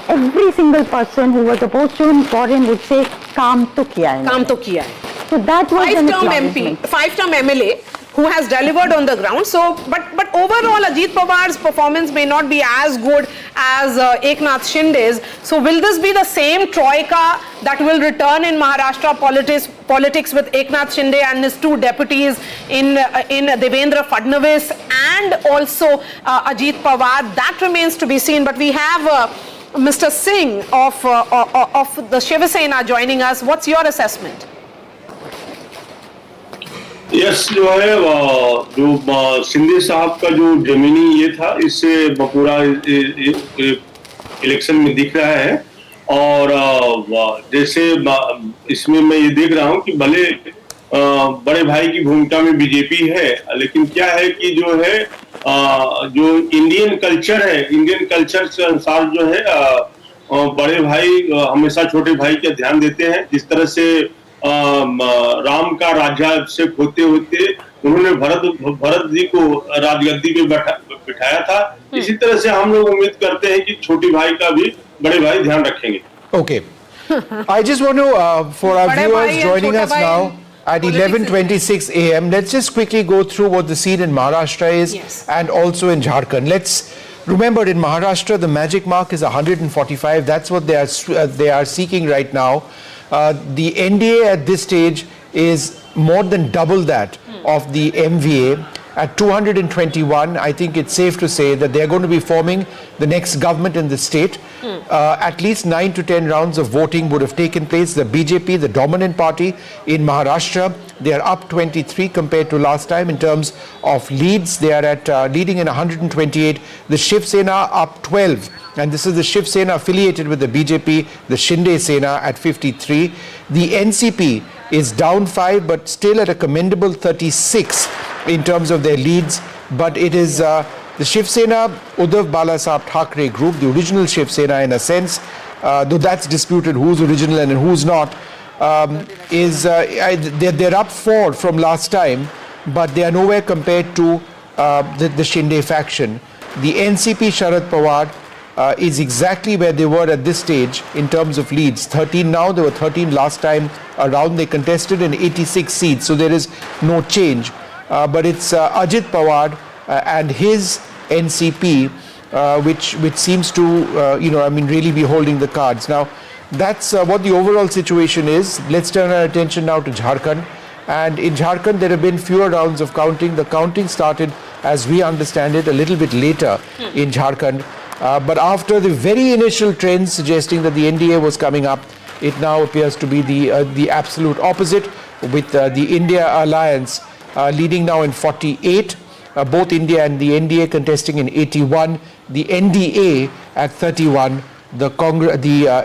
every single person who was opposed to him for him would say, Kaam to kiya hai. Kaam to kiya hai. So that was an five-term MP, five-term MLA who has delivered on the ground. So, but overall, Ajit Pawar's performance may not be as good as Eknath Shinde's. So will this be the same troika that will return in Maharashtra politics with Eknath Shinde and his two deputies in Devendra Fadnavis and also Ajit Pawar? That remains to be seen. But we have Mr. Singh of the Shiv Sena joining us. What's your assessment? Yes जो है जो शिंदे साहब का जो जमीनी ये था इससे पूरा इलेक्शन में दिख रहा है और जैसे इसमें मैं ये देख रहा हूँ कि भले बड़े भाई की भूमिका में बीजेपी है लेकिन क्या है कि जो है जो इंडियन कल्चर है इंडियन कल्चर के अनुसार जो है बड़े भाई हमेशा छोटे भाई का ध्यान देते हैं जिस तरह से राम का राज्याभिषेक होते होते उन्होंने भरत जी को राजगद्दी पे बिठाया था इसी तरह से हम लोग उम्मीद करते हैं कि छोटी भाई का भी बड़े भाई ध्यान रखेंगे Okay. I just want to, for our viewers joining us now at 11:26 a.m., let's just quickly go through what the scene in Maharashtra is and also in Jharkhand. Let's remember in Maharashtra the magic mark is 145. That's what they are seeking right now. The NDA at this stage is more than double that of the MVA. At 221, I think it's safe to say that they're going to be forming the next government in the state. At least 9 to 10 rounds of voting would have taken place. The BJP, the dominant party in Maharashtra, they are up 23 compared to last time in terms of leads. They are at leading in 128. The Shiv Sena up 12. And this is the Shiv Sena affiliated with the BJP, the Shinde Sena at 53. The NCP is down 5 but still at a commendable 36 in terms of their leads. But it is the Shiv Sena, Uddhav Balasaheb Thackeray group, the original Shiv Sena in a sense, though that's disputed who's original and who's not, they're up 4 from last time, but they are nowhere compared to the Shinde faction. The NCP Sharad Pawar is exactly where they were at this stage in terms of leads. 13 now, there were 13 last time around. They contested in 86 seats, so there is no change. But it's Ajit Pawar and his NCP which seems to really be holding the cards. Now that's what the overall situation is. Let's turn our attention now to Jharkhand. And in Jharkhand there have been fewer rounds of counting. The counting started, as we understand it, a little bit later in Jharkhand. But after the very initial trends suggesting that the NDA was coming up, it now appears to be the absolute opposite, with the India alliance leading now in 48, both India and the NDA contesting in 81, the NDA at 31, the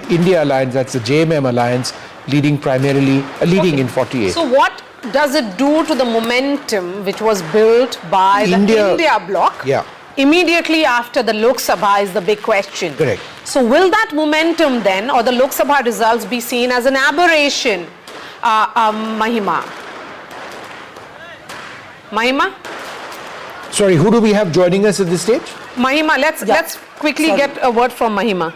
India alliance, that's the JMM alliance, leading in 48. So what does it do to the momentum which was built by the India bloc? Yeah. Immediately after the Lok Sabha is the big question. Correct. So will that momentum then, or the Lok Sabha results, be seen as an aberration, Mahima? Mahima? Sorry, who do we have joining us at this stage? Mahima, let's quickly get a word from Mahima.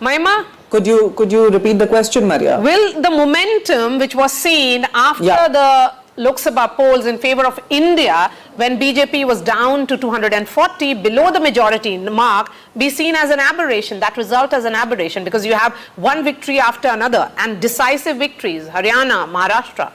Mahima? Could you repeat the question, Maria? Will the momentum which was seen after the Lok Sabha polls in favor of India, when BJP was down to 240, below the majority mark, be seen as an aberration, that result as an aberration, because you have one victory after another and decisive victories, Haryana, Maharashtra?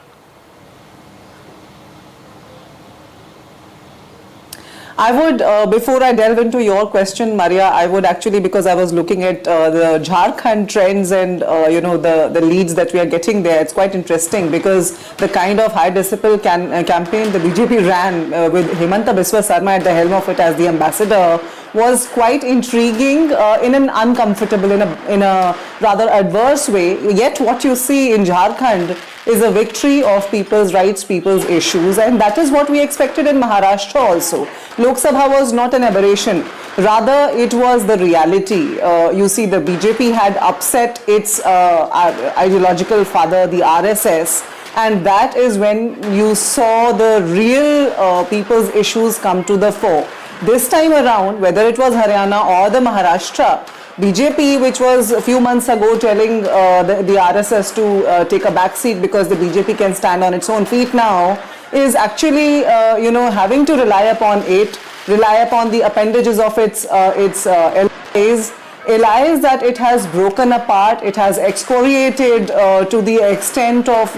I would, before I delve into your question, Maria, I would actually, because I was looking at the Jharkhand trends and, the leads that we are getting there, it's quite interesting because the kind of high decibel campaign the BJP ran with Himanta Biswa Sarma at the helm of it as the ambassador was quite intriguing in an uncomfortable, in a rather adverse way. Yet what you see in Jharkhand is a victory of people's rights, people's issues, and that is what we expected in Maharashtra also. Lok Sabha was not an aberration, rather it was the reality. You see, the BJP had upset its ideological father, the RSS, and that is when you saw the real people's issues come to the fore. This time around, whether it was Haryana or the Maharashtra, BJP, which was a few months ago telling the RSS to take a back seat because the BJP can stand on its own feet now, is actually, having to rely upon the appendages of its allies that it has broken apart, it has excoriated to the extent of,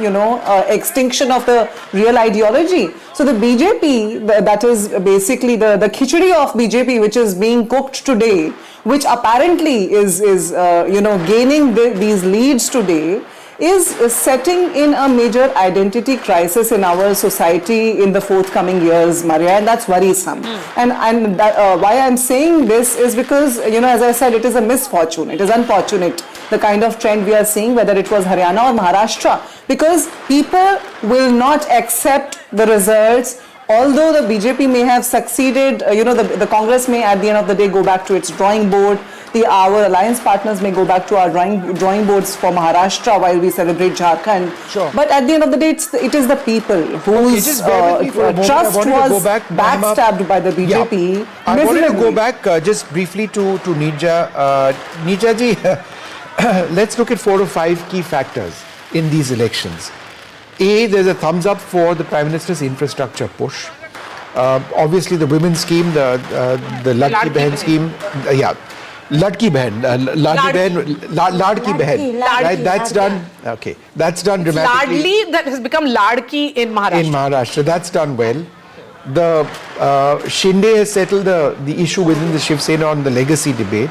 extinction of the real ideology. So the BJP, that is basically the khichdi of BJP, which is being cooked today, which apparently is gaining these leads today, is setting in a major identity crisis in our society in the forthcoming years, Maria, and that's worrisome. And why I'm saying this is because, as I said, it is a misfortune. It is unfortunate, the kind of trend we are seeing, whether it was Haryana or Maharashtra, because people will not accept the results. Although the BJP may have succeeded, the Congress may at the end of the day go back to its drawing board. Our alliance partners may go back to our drawing boards for Maharashtra while we celebrate Jharkhand. Sure. But at the end of the day, it is the people whose trust was backstabbed by the BJP. Yeah. I wanted to go back just briefly to Neerja. Neerja ji, let's look at 4 or 5 key factors in these elections. A, there's a thumbs up for the Prime Minister's infrastructure push. Obviously, the women's scheme, the Ladki Behan scheme, Ladki Behan, Ladki Behan, right? That's done. Okay, that's done dramatically. Ladli, that has become Ladki in Maharashtra. In Maharashtra, that's done well. The Shinde has settled the issue within the Shiv Sena on the legacy debate.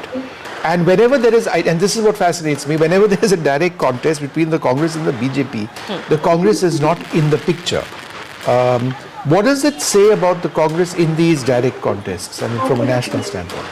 And whenever there is, and this is what fascinates me, whenever there is a direct contest between the Congress and the BJP, the Congress is not in the picture. What does it say about the Congress in these direct contests, I mean, from a national standpoint?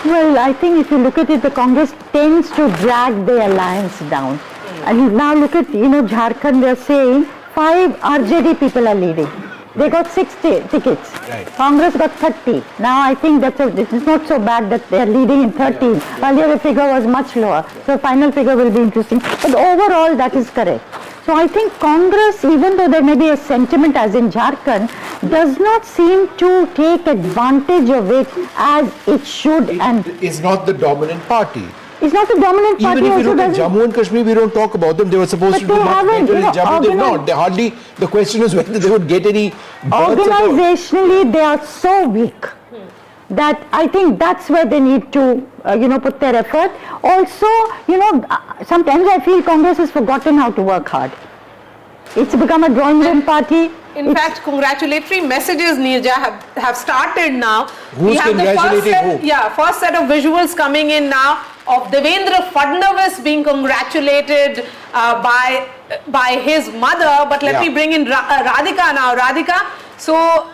Well, I think if you look at it, the Congress tends to drag the alliance down. And now look at, Jharkhand, they're saying 5 RJD people are leading. They got 60 tickets. Right. Congress got 30. Now I think it's not so bad that they're leading in 13. Earlier the figure was much lower. So final figure will be interesting. But overall that is correct. So I think Congress, even though there may be a sentiment as in Jharkhand, does not seem to take advantage of it as it should. And is not the dominant party. It's not the dominant party. Even if you look at Jammu and Kashmir, we don't talk about them. They were supposed to do much better in Jammu. They're not. They hardly. The question is whether they would get any. Organizationally, they are so weak that I think that's where they need to, put their effort. Also, sometimes I feel Congress has forgotten how to work hard. It's become a drawing room party. In fact, congratulatory messages, Neerja, have started now. Who's congratulating who? First set of visuals coming in now of Devendra Fadnavis being congratulated by his mother. But let me bring in Radhika now. Radhika, so,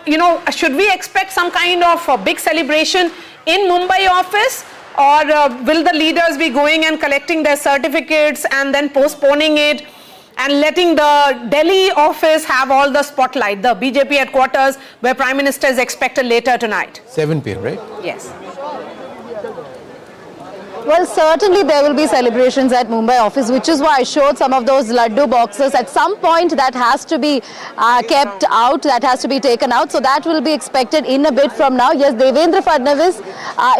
should we expect some kind of a big celebration in Mumbai office? Or will the leaders be going and collecting their certificates and then postponing it and letting the Delhi office have all the spotlight, the BJP headquarters where Prime Minister is expected later tonight? 7 p.m., right? Yes. Well, certainly there will be celebrations at Mumbai office, which is why I showed some of those laddu boxes. At some point that has to be kept out, that has to be taken out. So that will be expected in a bit from now. Yes, Devendra Fadnavis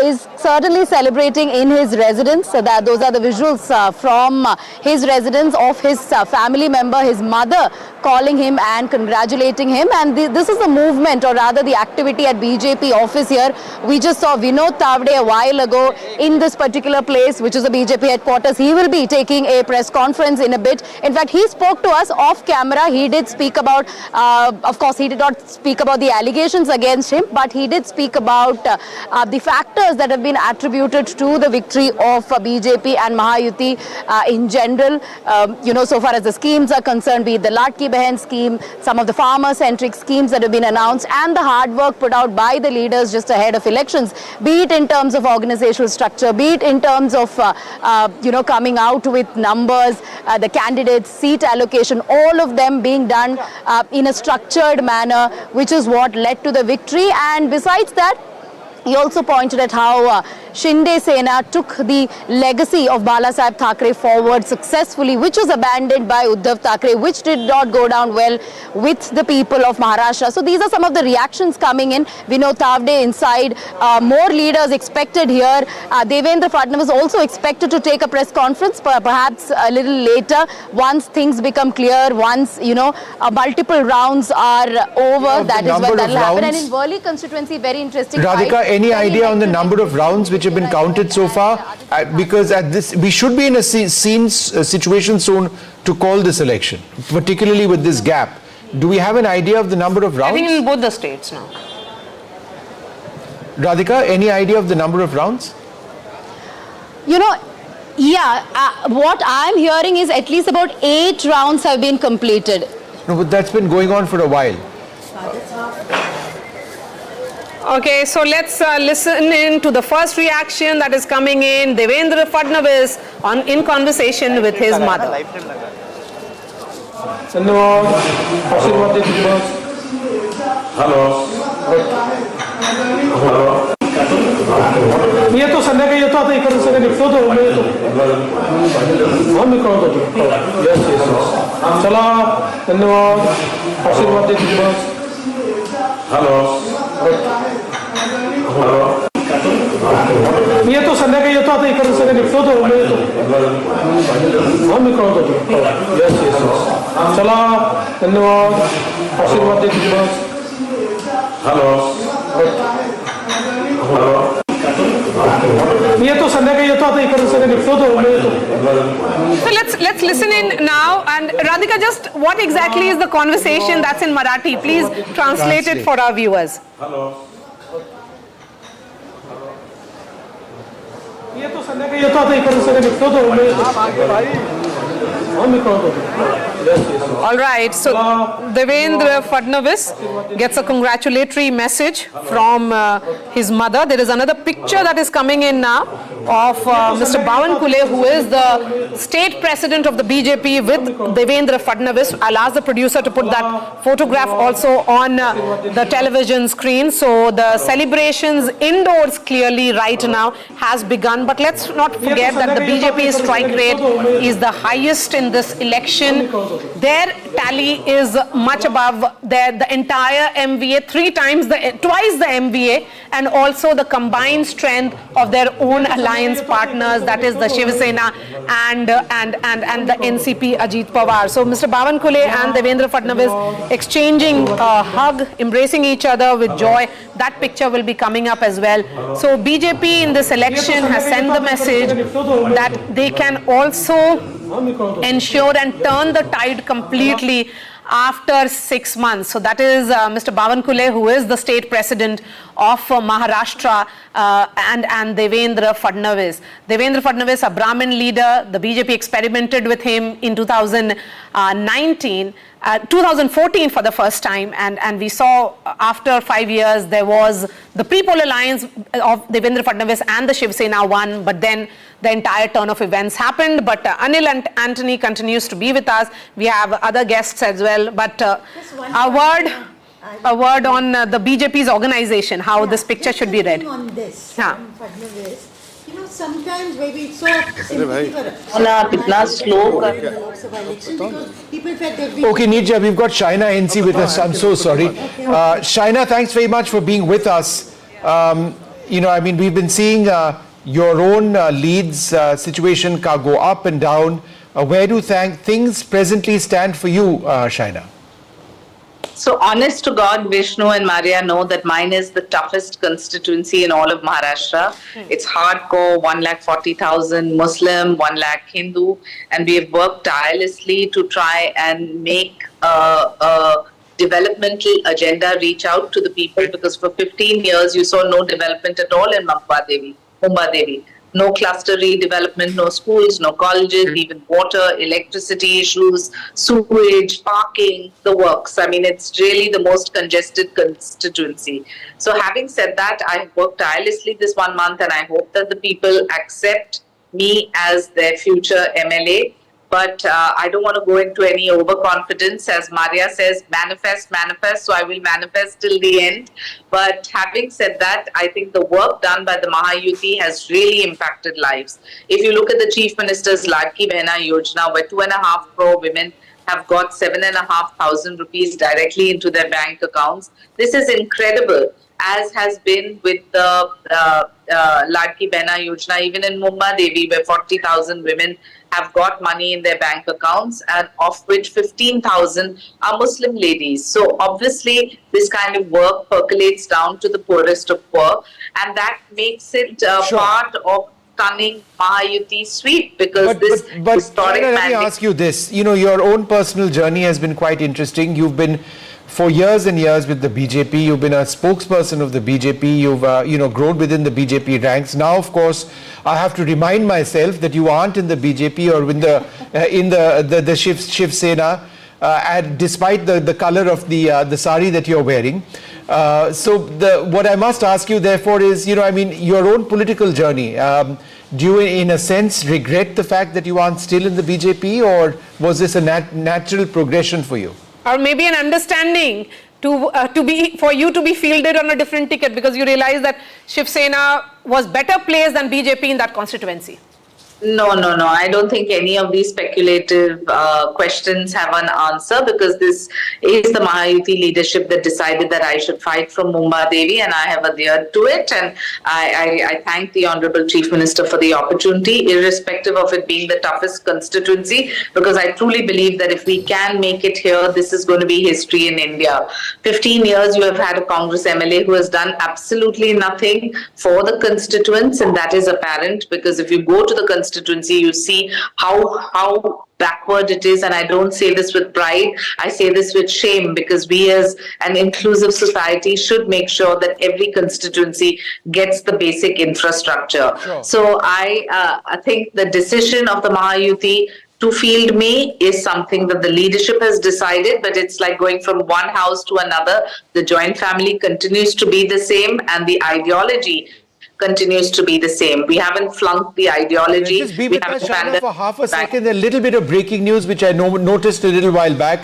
is certainly celebrating in his residence. So those are the visuals from his residence of his family member, his mother, calling him and congratulating him. And this is the movement, or rather the activity at BJP office here. We just saw Vinod Tavde a while ago in this particular place, which is the BJP headquarters. He will be taking a press conference in a bit. In fact, he spoke to us off camera. He did speak about, of course, he did not speak about the allegations against him, but he did speak about the factors that have been attributed to the victory of BJP and Mahayuti in general. So far as the schemes are concerned, be it the Ladki Behan scheme, some of the farmer-centric schemes that have been announced, and the hard work put out by the leaders just ahead of elections, be it in terms of organizational structure, be it in terms of, coming out with numbers, the candidates, seat allocation, all of them being done in a structured manner, which is what led to the victory. And besides that, He also pointed at how Shinde Sena took the legacy of Balasaheb Thackeray forward successfully, which was abandoned by Uddhav Thackeray, which did not go down well with the people of Maharashtra. So these are some of the reactions coming in. Vinod Thavde inside, more leaders expected here. Devendra Fadnavis also expected to take a press conference, perhaps a little later, once things become clear, once, multiple rounds are over. That is when that will happen. And in Worli constituency, very interesting. Radhika, any idea on the number of rounds which have been counted so far? Because at this, we should be in a situation soon to call this election, particularly with this gap. Do we have an idea of the number of rounds? I think in both the states now. Radhika, any idea of the number of rounds? What I'm hearing is at least about 8 rounds have been completed. No, but that's been going on for a while. Okay, so let's listen in to the first reaction that is coming in. Devendra Fadnavis in conversation with his mother. Hello. मी येतो संध्याकाळी येतो आता इकडे सगळं निघतो तो मी येतो मी कळतो चला धन्यवाद आशीर्वाद देतो हॅलो मी येतो संध्याकाळी येतो आता इकडे सगळं निघतो तो मी येतो मी कळतो चला धन्यवाद आशीर्वाद देतो hello So let's listen in now, and Radhika, just what exactly is the conversation that's in Marathi? Please translate it for our viewers. Hello. All right, so Devendra Fadnavis gets a congratulatory message from his mother. There is another picture that is coming in now of Mr. Bawankule, who is the state president of the BJP, with Devendra Fadnavis. I'll ask the producer to put that photograph also on the television screen. So the celebrations indoors clearly right now has begun, but let's not forget that the BJP's strike rate is the highest in this election. Their tally is much above the entire MVA, twice the MVA, and also the combined strength of their own alliance partners, that is the Shiv Sena and the NCP Ajit Pawar. So Mr. Bawankule and Devendra Fadnavis exchanging a hug, embracing each other with joy. That picture will be coming up as well. So BJP in this election has sent the message that they can also ensure and turn the tide completely after 6 months. So that is Mr. Bawankule, who is the state president of Maharashtra, and Devendra Fadnavis. Devendra Fadnavis, a Brahmin leader, the BJP experimented with him in 2014 for the first time, and we saw after 5 years there was the pre-poll alliance of Devendra Fadnavis and the Shiv Sena won, but then the entire turn of events happened. But Anil and Anthony continues to be with us. We have other guests as well, but a word on the BJP's organization, how this picture should be read. On this, Fadnavis, sometimes maybe it's so sympathy for people felt that Okay, Nirja, we've got Shaina NC with us. I'm so sorry. Shaina, thanks very much for being with us. We've been seeing your own Leeds situation go up and down. Where do things presently stand for you, Shaina? So honest to God, Vishnu and Maria know that mine is the toughest constituency in all of Maharashtra. It's hardcore, 140,000 Muslim, 1 lakh Hindu, and we have worked tirelessly to try and make a developmental agenda reach out to the people, because for 15 years you saw no development at all in Mumbai. No cluster redevelopment, no schools, no colleges, even water, electricity issues, sewage, parking, the works. It's really the most congested constituency. So having said that, I have worked tirelessly this 1 month, and I hope that the people accept me as their future MLA. but I don't want to go into any overconfidence. As Maria says, manifest, manifest, so I will manifest till the end. But having said that, I think the work done by the Mahayuti has really impacted lives. If you look at the Chief Minister's Ladki Behna Yojana, where 2.5 crore women have got 7,500 rupees directly into their bank accounts. This is incredible, as has been with the Ladki Behna Yojana, even in Mumbai Devi, where 40,000 women have got money in their bank accounts, and of which 15,000 are Muslim ladies. So obviously, this kind of work percolates down to the poorest of poor, and that makes it part of stunning Mahayuti sweep, because but historic let me ask you this. You know, your own personal journey has been quite interesting. You've been for years and years with the BJP. You've been a spokesperson of the BJP. You've grown within the BJP ranks. Now, of course, I have to remind myself that you aren't in the BJP or in the Shiv Sena, and despite the color of the sari that you're wearing. So what I must ask you, therefore, is, your own political journey. Do you, in a sense, regret the fact that you aren't still in the BJP, or was this a natural progression for you? Or maybe an understanding for you to be fielded on a different ticket, because you realize that Shiv Sena was better placed than BJP in that constituency? No. I don't think any of these speculative questions have an answer, because this is the Mahayuti leadership that decided that I should fight from Mumbai Devi, and I have adhered to it. And I thank the Honorable Chief Minister for the opportunity, irrespective of it being the toughest constituency, because I truly believe that if we can make it here, this is going to be history in India. 15 years you have had a Congress MLA who has done absolutely nothing for the constituents, and that is apparent, because if you go to the constituency, you see how backward it is. And I don't say this with pride, I say this with shame, because we as an inclusive society should make sure that every constituency gets the basic infrastructure. Sure. So I think the decision of the Mahayuti to field me is something that the leadership has decided, but it's like going from one house to another. The joint family continues to be the same, and the ideology continues to be the same. We haven't flunked the ideology. Just be with us, Shana, for half a second. A little bit of breaking news, which I noticed a little while back.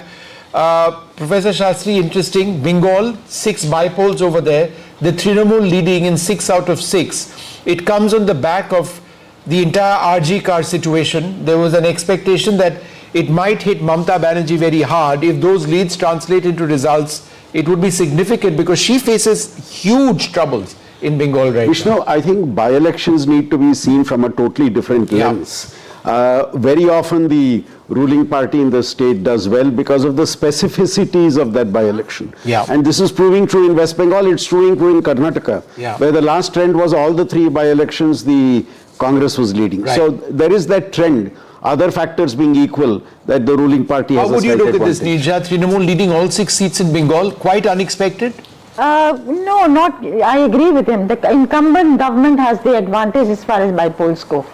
Professor Shastri, interesting. Bengal, 6 bypolls over there. The Trinamool leading in 6 out of 6. It comes on the back of the entire RG car situation. There was an expectation that it might hit Mamata Banerjee very hard. If those leads translate into results, it would be significant, because she faces huge troubles in Bengal right Vishnu, now. I think by-elections need to be seen from a totally different lens. Very often the ruling party in the state does well because of the specificities of that by-election. And this is proving true in West Bengal, it's proving true in Karnataka, where the last trend was all the 3 by-elections the Congress was leading. So there is that trend, other factors being equal, that the ruling party has a slight advantage. How would you look at this, Neerja? Trinamool leading all 6 seats in Bengal, quite unexpected? No, not. I agree with him. The incumbent government has the advantage as far as bypolls go.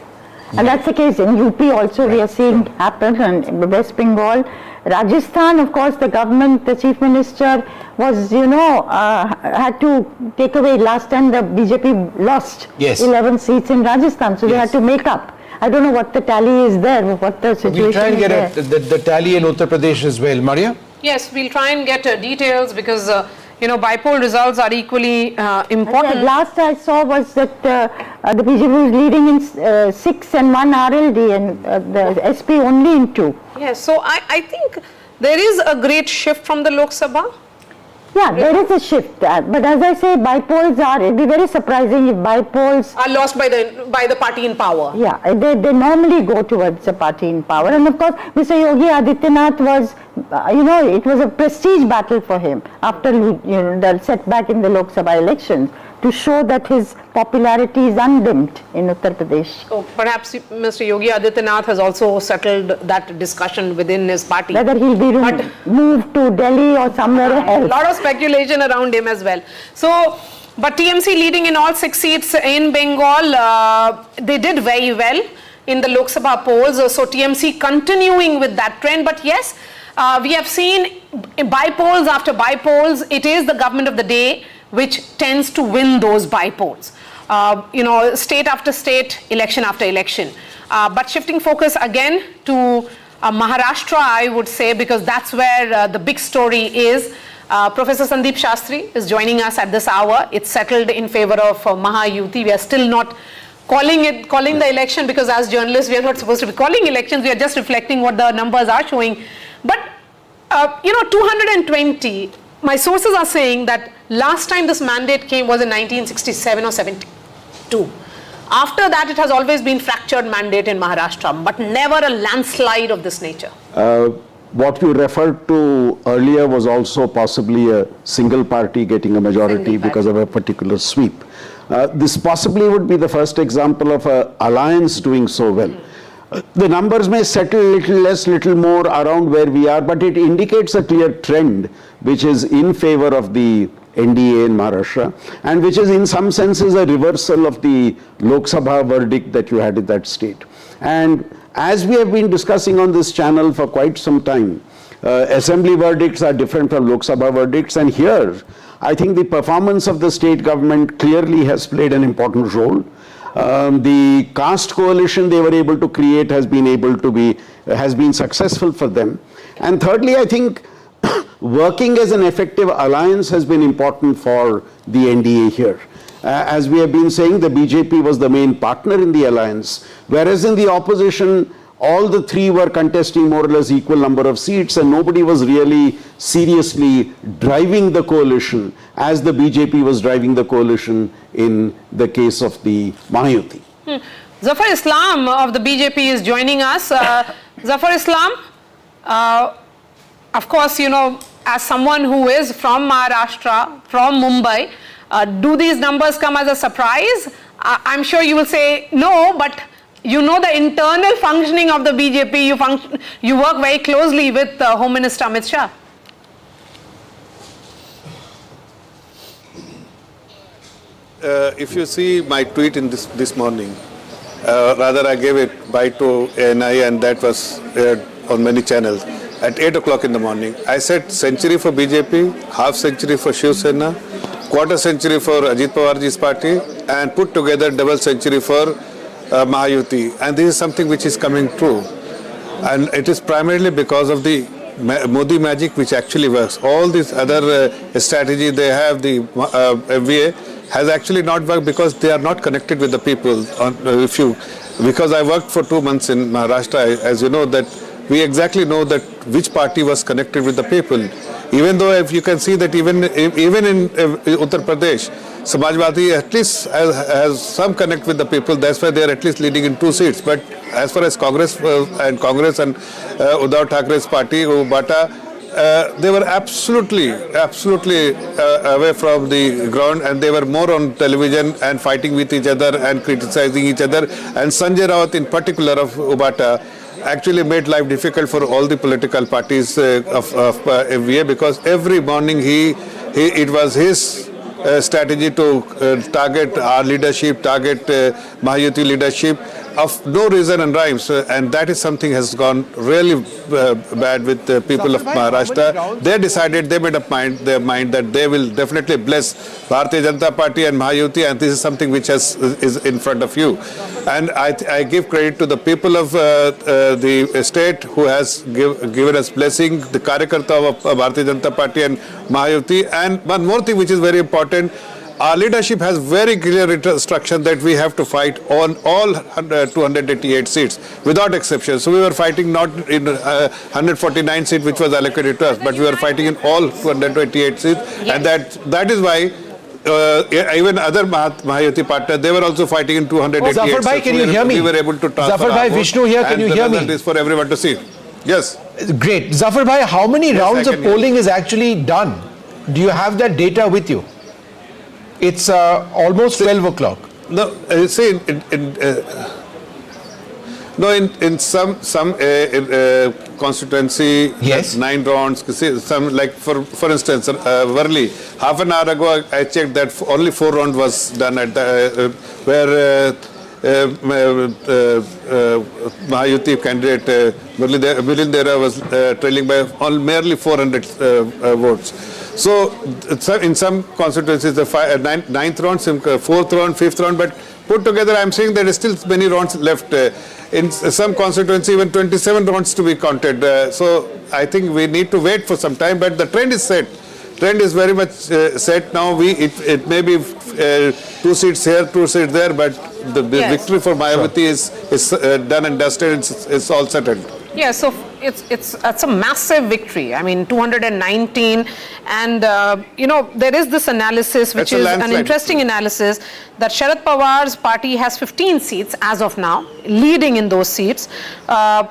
And that's the case in UP also. We are seeing happen, and in West Bengal. Rajasthan, of course, the government, the chief minister was, had to take away. Last time the BJP lost 11 seats in Rajasthan, so they had to make up. I don't know what the tally is there, what the situation is. We'll try and get the tally in Uttar Pradesh as well. Maria? Yes, we'll try and get details, because bypoll results are equally important. Last I saw was that the BJP was leading in 6 and 1 RLD, and the SP only in 2. Yes, so I think there is a great shift from the Lok Sabha. Yeah, there is a shift, but as I say, bypolls it'd be very surprising if bypolls are lost by the party in power. Yeah, they normally go towards the party in power, and of course, Mr. Yogi Adityanath was, it was a prestige battle for him after the setback in the Lok Sabha elections, to show that his popularity is undimmed in Uttar Pradesh. So perhaps Mr. Yogi Adityanath has also settled that discussion within his party. Whether he'll be moved to Delhi or somewhere else. A lot of speculation around him as well. So, but TMC leading in all 6 seats in Bengal, they did very well in the Lok Sabha polls. So TMC continuing with that trend. But yes, we have seen bypolls after bypolls, it is the government of the day which tends to win those bypolls. State after state, election after election. But shifting focus again to Maharashtra, I would say, because that's where the big story is. Professor Sandeep Shastri is joining us at this hour. It's settled in favor of Mahayuti. We are still not calling the election, because as journalists we are not supposed to be calling elections. We are just reflecting what the numbers are showing. But 220, my sources are saying that last time this mandate came was in 1967 or 72. After that, it has always been fractured mandate in Maharashtra, but never a landslide of this nature. What you referred to earlier was also possibly a single party getting a majority because of a particular sweep. This possibly would be the first example of an alliance doing so well. The numbers may settle little less, little more around where we are, but it indicates a clear trend which is in favor of the NDA in Maharashtra, and which is in some senses a reversal of the Lok Sabha verdict that you had in that state. And as we have been discussing on this channel for quite some time, assembly verdicts are different from Lok Sabha verdicts, and here I think the performance of the state government clearly has played an important role. The caste coalition they were able to create has been successful for them. And thirdly, I think working as an effective alliance has been important for the NDA here. As we have been saying, the BJP was the main partner in the alliance, whereas in the opposition, all the three were contesting more or less equal number of seats, and nobody was really seriously driving the coalition as the BJP was driving the coalition in the case of the Mahayuti. Zafar Islam of the BJP is joining us. Zafar Islam, of course, as someone who is from Maharashtra, from Mumbai, do these numbers come as a surprise? I'm sure you will say no, but you know the internal functioning of the BJP. You work very closely with Home Minister Amit Shah. If you see my tweet in this morning, rather I gave it by to ANI, and that was on many channels. At 8 o'clock in the morning, I said century for BJP, half century for Shiv Sena, quarter century for Ajit Pawarji's party, and put together double century for Mahayuti. And this is something which is coming true. And it is primarily because of the Modi magic which actually works. All these other strategy they have, the MVA, has actually not worked because they are not connected with the people. Because I worked for 2 months in Maharashtra, as you know, that we exactly know that which party was connected with the people. Even though if you can see that even in Uttar Pradesh, Samajwadi at least has some connect with the people. That's why they are at least leading in 2 seats. But as far as Congress and Uddhav Thackeray's party, Bata, they were absolutely away from the ground, and they were more on television and fighting with each other and criticizing each other. And Sanjay Raut in particular of Ubata actually made life difficult for all the political parties of MVA, because every morning it was his strategy to target our leadership, target Mahayuti leadership of no reason and rhymes, and that is something has gone really bad with the people of Maharashtra. They decided, they made up their mind that they will definitely bless Bharatiya Janata Party and Mahayuti, and this is something which is in front of you. And I give credit to the people of the state who has given us blessing, the Karyakarta of Bharatiya Janata Party and Mahayuti. And one more thing which is very important, our leadership has very clear instruction that we have to fight on all 288 seats without exception. So we were fighting not in 149 seats which was allocated to us, but we were fighting in all 288 seats. Yes. And that is why even other Mahayuti partners, they were also fighting in 288 seats. Zafar Bhai, can you hear me? We were able to transfer Zafar Bhai, Vishnu here, can you hear me? And the result is for everyone to see. Yes. Great. Zafar Bhai, how many rounds of polling is actually done? Do you have that data with you? It's almost 12 o'clock. No, see, in some constituency, yes, 9 rounds. Some, like for instance, Worli, half an hour ago I checked that only 4 rounds was done at the where Mahayuti candidate Muralidhara was trailing by merely 400 votes. So in some constituencies, the ninth round, fourth round, fifth round, but put together, I'm saying there is still many rounds left. In some constituency, even 27 rounds to be counted. So I think we need to wait for some time, but the trend is set. Trend is very much set now. It may be 2 seats here, 2 seats there, but the victory for Mayawati is done and dusted. It's all settled. Yeah, so it's a massive victory. I mean, 219, and there is this analysis, which is an interesting analysis, that Sharad Pawar's party has 15 seats as of now, leading in those seats.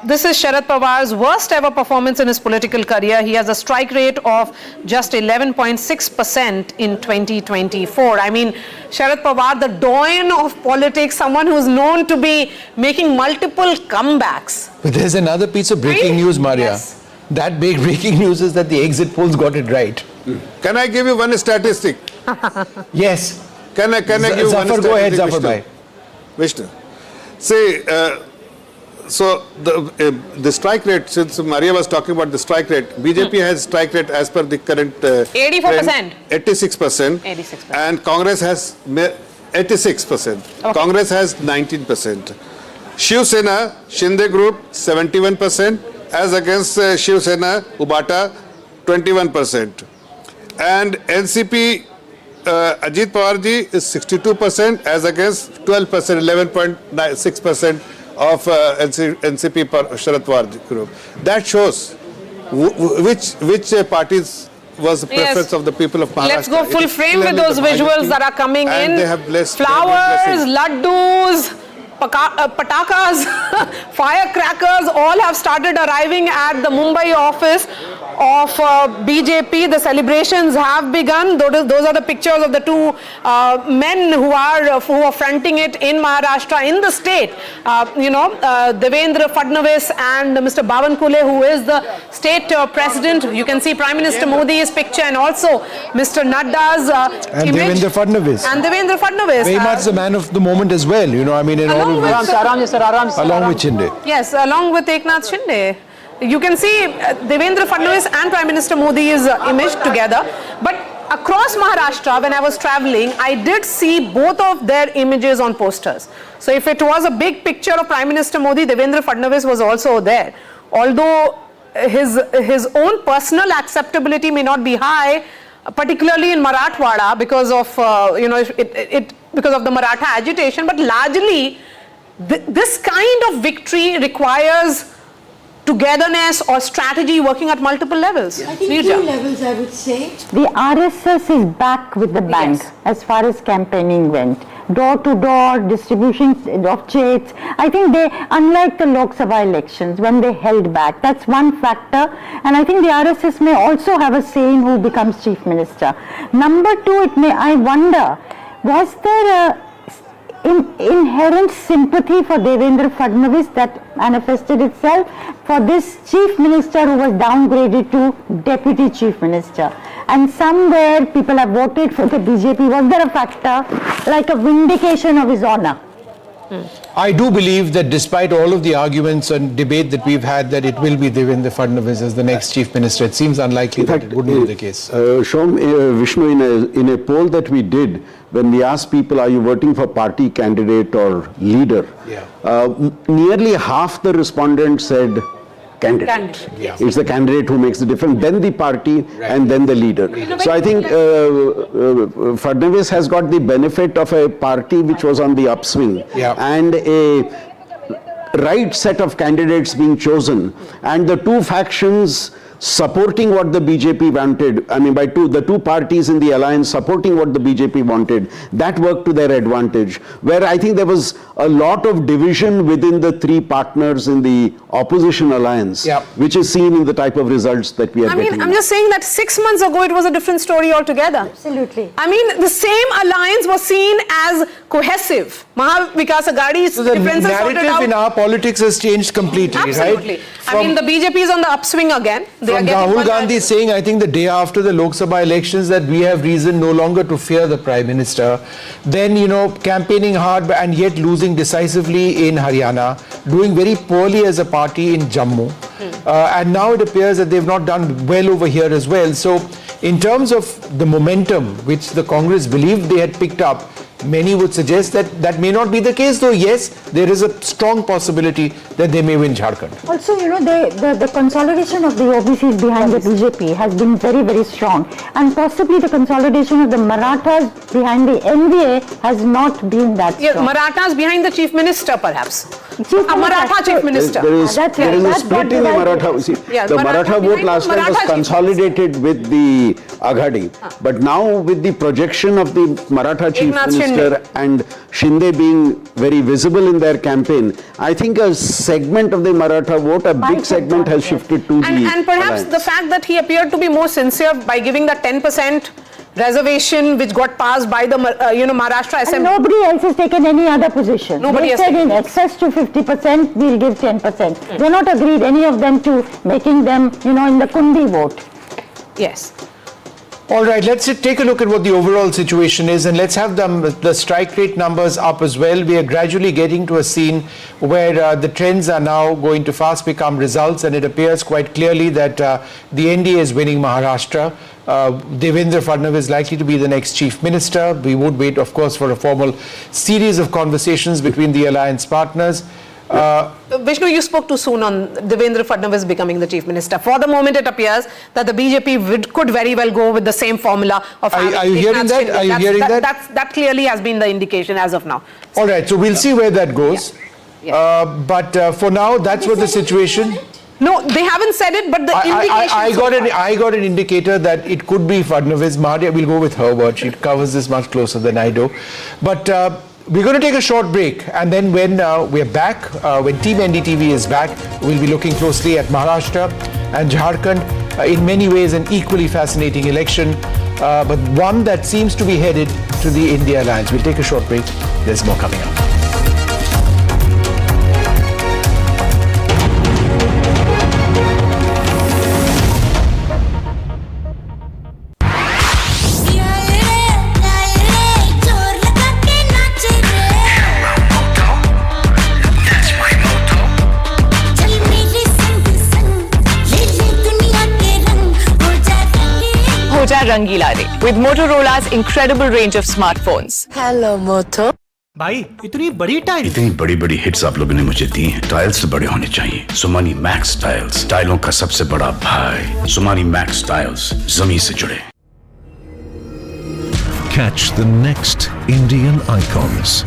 This is Sharad Pawar's worst ever performance in his political career. He has a strike rate of just 11.6% in 2024. I mean, Sharad Pawar, the doyen of politics, someone who's known to be making multiple comebacks. But there's another piece of breaking news, Maria. Yes. That big breaking news is that the exit polls got it right. Can I give you one statistic? Yes. Can I give one statistic? Go ahead, Zafar bhai. Vishnu. See, so the strike rate, since Maria was talking about the strike rate, BJP has strike rate as per the current 84%. 86%. 86%. And Congress has 86%. Okay. Congress has 19%. Shiv Sena, Shinde Group, 71%, as against Shiv Sena, Ubata, 21%. And NCP, Ajit Pawarji is 62%, as against 12%, 11.6% of NCP Sharad Pawar Group. That shows which parties was the preference of the people of Maharashtra. Let's go full frame with those visuals that are coming in. They have blessed, flowers, laddus, patakas, firecrackers, all have started arriving at the Mumbai office of BJP. The celebrations have begun. Those are the pictures of the two men who are fronting it in Maharashtra, in the state. Devendra Fadnavis and Mr. Bawankule, who is the state president. You can see Prime Minister Modi's picture and also Mr. Nadda's image. And Devendra Fadnavis. Very much the man of the moment as well, I mean, in all of this. Along with Shinde. Yes, along with Eknath Shinde. You can see Devendra Fadnavis and Prime Minister Modi's image together. But across Maharashtra, when I was traveling, I did see both of their images on posters. So if it was a big picture of Prime Minister Modi, Devendra Fadnavis was also there. Although his own personal acceptability may not be high, particularly in Marathwada because of because of the Maratha agitation, but largely this kind of victory requires togetherness or strategy working at multiple levels. I think 2 levels, I would say. The RSS is back with the bank as far as campaigning went. Door to door, distribution of checks. I think they, unlike the Lok Sabha elections, when they held back, that's one factor. And I think the RSS may also have a say in who becomes chief minister. Number 2, I wonder, was there a inherent sympathy for Devendra Fadnavis that manifested itself for this chief minister who was downgraded to deputy chief minister? And somewhere people have voted for the BJP. Was there a factor like a vindication of his honor? I do believe that despite all of the arguments and debate that we've had, that it will be Devendra Fadnavis as the next chief minister. It seems unlikely that it wouldn't be the case. Vishnu, in a poll that we did, when we asked people, are you voting for party candidate or leader? Nearly half the respondents said candidate. It's the candidate who makes the difference, then the party, and then the leader. So I think Fadnavis has got the benefit of a party which was on the upswing and a right set of candidates being chosen, and the two factions supporting what the BJP wanted. I mean, the two parties in the alliance supporting what the BJP wanted, that worked to their advantage. Where I think there was a lot of division within the 3 partners in the opposition alliance, which is seen in the type of results that we are getting. I'm just saying that 6 months ago it was a different story altogether. Absolutely. I mean, the same alliance was seen as cohesive. Mahavikas Aghadi's differences the narrative in our politics has changed completely, Absolutely. right? I mean, the BJP is on the upswing again. from Rahul Gandhi saying, I think the day after the Lok Sabha elections, that we have reason no longer to fear the Prime Minister. Then, campaigning hard and yet losing decisively in Haryana, doing very poorly as a party in Jammu. And now it appears that they've not done well over here as well. So, in terms of the momentum which the Congress believed they had picked up, many would suggest that that may not be the case, though yes, there is a strong possibility that they may win Jharkhand. Also, the consolidation of the OBCs behind the BJP has been very, very strong, and possibly the consolidation of the Marathas behind the NDA has not been that strong. Yeah, Marathas behind the Chief Minister, perhaps. Maratha Chief Minister. There is a split in the Maratha. See, the Maratha vote last time was consolidated with the Aghadi, but now with the projection of the Maratha Chief Minister and Shinde being very visible in their campaign, I think a segment of the Maratha vote, a big segment, has shifted to the And perhaps alliance. the fact that he appeared to be more sincere by giving the 10% reservation which got passed by the Maharashtra Assembly. And nobody else has taken any other position. They said in excess to 50%, we'll give 10%. They're not agreed, any of them, to making them, in the Kundi vote. Yes. All right, let's take a look at what the overall situation is, and let's have the strike rate numbers up as well. We are gradually getting to a scene where the trends are now going to fast become results, and it appears quite clearly that the NDA is winning Maharashtra. Devendra Fadnavis is likely to be the next Chief Minister. We would wait, of course, for a formal series of conversations between the alliance partners. Vishnu, you spoke too soon on Devendra Fadnavis becoming the Chief Minister. For the moment, it appears that the BJP could very well go with the same formula of. Are you hearing that? Are you hearing that? That clearly has been the indication as of now. All right, so we'll see where that goes. But for now, that's what the situation. No, they haven't said it, but the indication. I got an indicator that it could be Fadnavis. Maria, we'll go with her word. She covers this much closer than I do. But we're going to take a short break, and then when we're back, when Team NDTV is back, we'll be looking closely at Maharashtra and Jharkhand. In many ways, an equally fascinating election, but one that seems to be headed to the India alliance. We'll take a short break. There's more coming up. with Motorola's incredible range of smartphones. Hello, Moto. भाई इतनी बड़ी hits आप लोगों ने मुझे दी हैं। Tiles तो बड़े होने चाहिए। सुमानी मैक्स टाइल्स, टाइलों का सबसे बड़ा भाई। सुमानी मैक्स टाइल्स, जमीन से जुड़े। Catch the next Indian icons.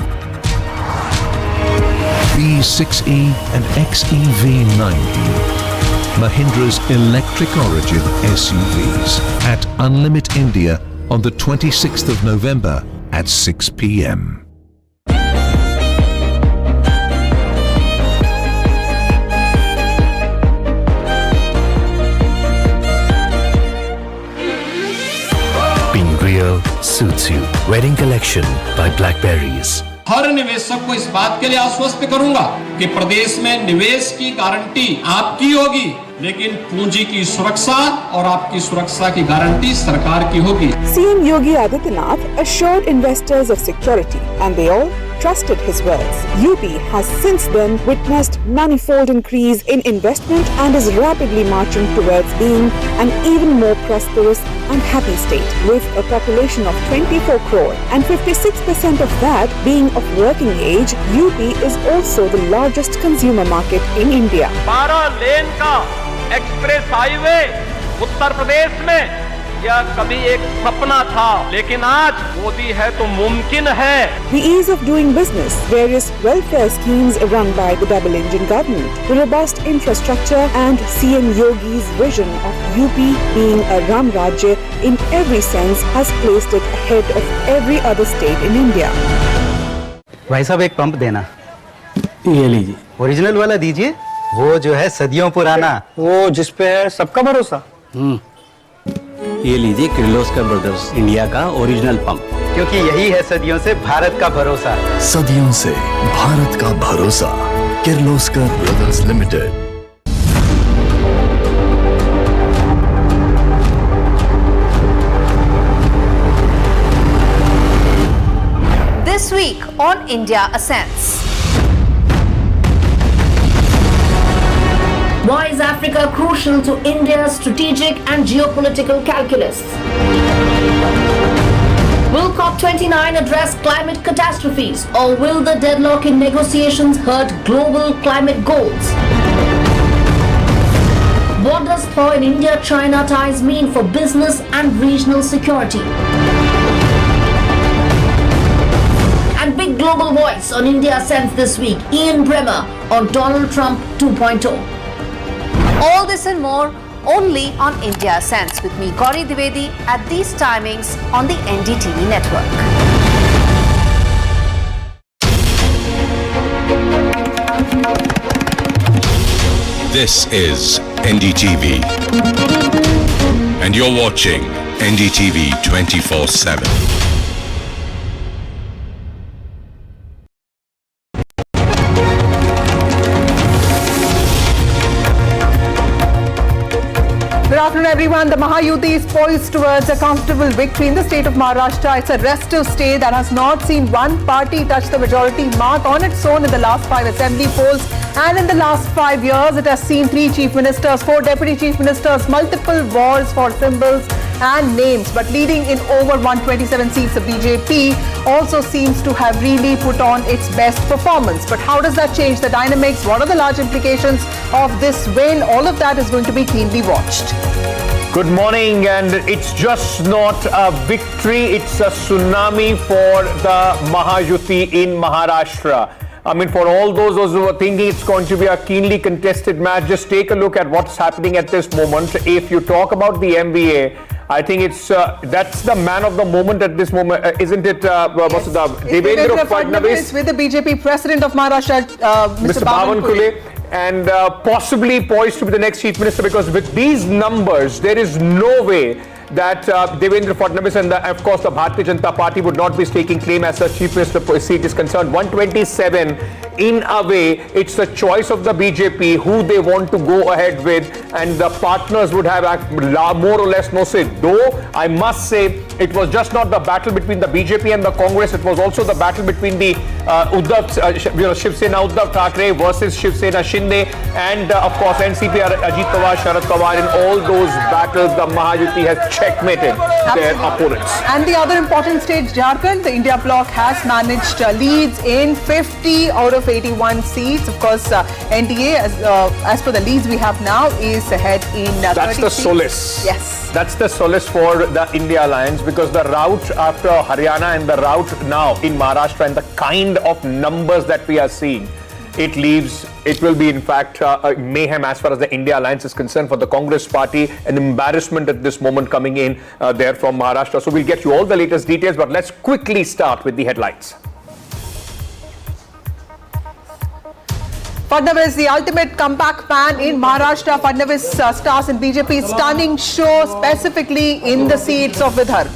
B6E and XEV9E. Mahindra's electric origin SUVs at Unlimit India on the 26th of November at 6 p.m. Being real suits you. Wedding collection by Blackberries. हर निवेशक को इस बात के लिए आश्वस्त करूंगा कि प्रदेश में निवेश की गारंटी आपकी होगी, लेकिन पूंजी की सुरक्षा और आपकी सुरक्षा की गारंटी सरकार की होगी। CM Yogi Adityanath assured investors of security, and they all trusted his words. UP has since then witnessed manifold increase in investment and is rapidly marching towards being an even more prosperous and happy state, with a population of 24 crore and 56% of that being of working age. UP is also the largest consumer market in India. 12 लेन का express highway Uttar Pradesh में यह कभी एक सपना था, लेकिन आज मोदी है तो मुमकिन है। The ease of doing business, various welfare schemes run by the double-engine government, the robust infrastructure, and CM Yogi's vision of UP being a Ram Rajya in every sense has placed it ahead of every other state in India. भाई साहब एक pump देना। ये लीजिए। Original वाला दीजिए, वो जो है सदियों पुराना, वो जिसपे है सबका भरोसा। ये लीजिए किर्लोस्कर ब्रदर्स इंडिया का ओरिजिनल पंप, क्योंकि यही है सदियों से भारत का भरोसा। सदियों से भारत का भरोसा, Kirloskar brothers limited. This week on India Ascends. Why is Africa crucial to India's strategic and geopolitical calculus? Will COP29 address climate catastrophes, or will the deadlock in negotiations hurt global climate goals? What does thaw in India-China ties mean for business and regional security? And big global voice on India Ascends this week, Ian Bremmer on Donald Trump 2.0. All this and more only on India Ascends with me, Gauri Dwivedi, at these timings on the NDTV network. This is NDTV, and you're watching NDTV 24/7. Good afternoon, everyone. The Mahayuti is poised towards a comfortable victory in the state of Maharashtra. It's a restive state that has not seen one party touch the majority mark on its own in the last 5 assembly polls. And in the last 5 years, it has seen 3 chief ministers, 4 deputy chief ministers, multiple wars for symbols and names. But leading in over 127 seats, the BJP also seems to have really put on its best performance. But how does that change the dynamics? What are the large implications of this win? All of that is going to be keenly watched. Good morning, and it's just not a victory, it's a tsunami for the Mahayuti in Maharashtra. I mean, for all those who are thinking it's going to be a keenly contested match, just take a look at what's happening at this moment. If you talk about the MBA, I think it's that's the man of the moment at this moment, isn't it? What's the Devendra Fadnavis with the BJP president of Maharashtra, Mr. Bawankule, and possibly poised to be the next chief minister, because with these numbers, there is no way that Devendra Fadnavis and of course the Bharatiya Janata Party would not be staking claim as a chief minister seat is concerned. 127, in a way, it's the choice of the BJP who they want to go ahead with, and the partners would have more or less no say. Though I must say, it was just not the battle between the BJP and the Congress, it was also the battle between the Shiv Sena Uddhav Thackeray versus Shiv Sena Shinde, and of course NCP Ajit Pawar, Sharad Pawar. In all those battles, the Mahayuti has checkmated their opponents. And the other important state, Jharkhand, the India bloc has managed leads in 50 out of 81 seats. Of course, NDA, as per the leads we have now, is ahead in 30 That's the seats. solace. Yes. That's the solace for the India Alliance, because the route after Haryana and the route now in Maharashtra and the kind of numbers that we are seeing, it will be in fact a mayhem as far as the India Alliance is concerned for the Congress party, an embarrassment at this moment coming in there from Maharashtra. So we'll get you all the latest details, but let's quickly start with the headlines. Fadnavis, the ultimate comeback man in Maharashtra. Fadnavis stars in BJP's stunning show, specifically in the seats of Vidarbha.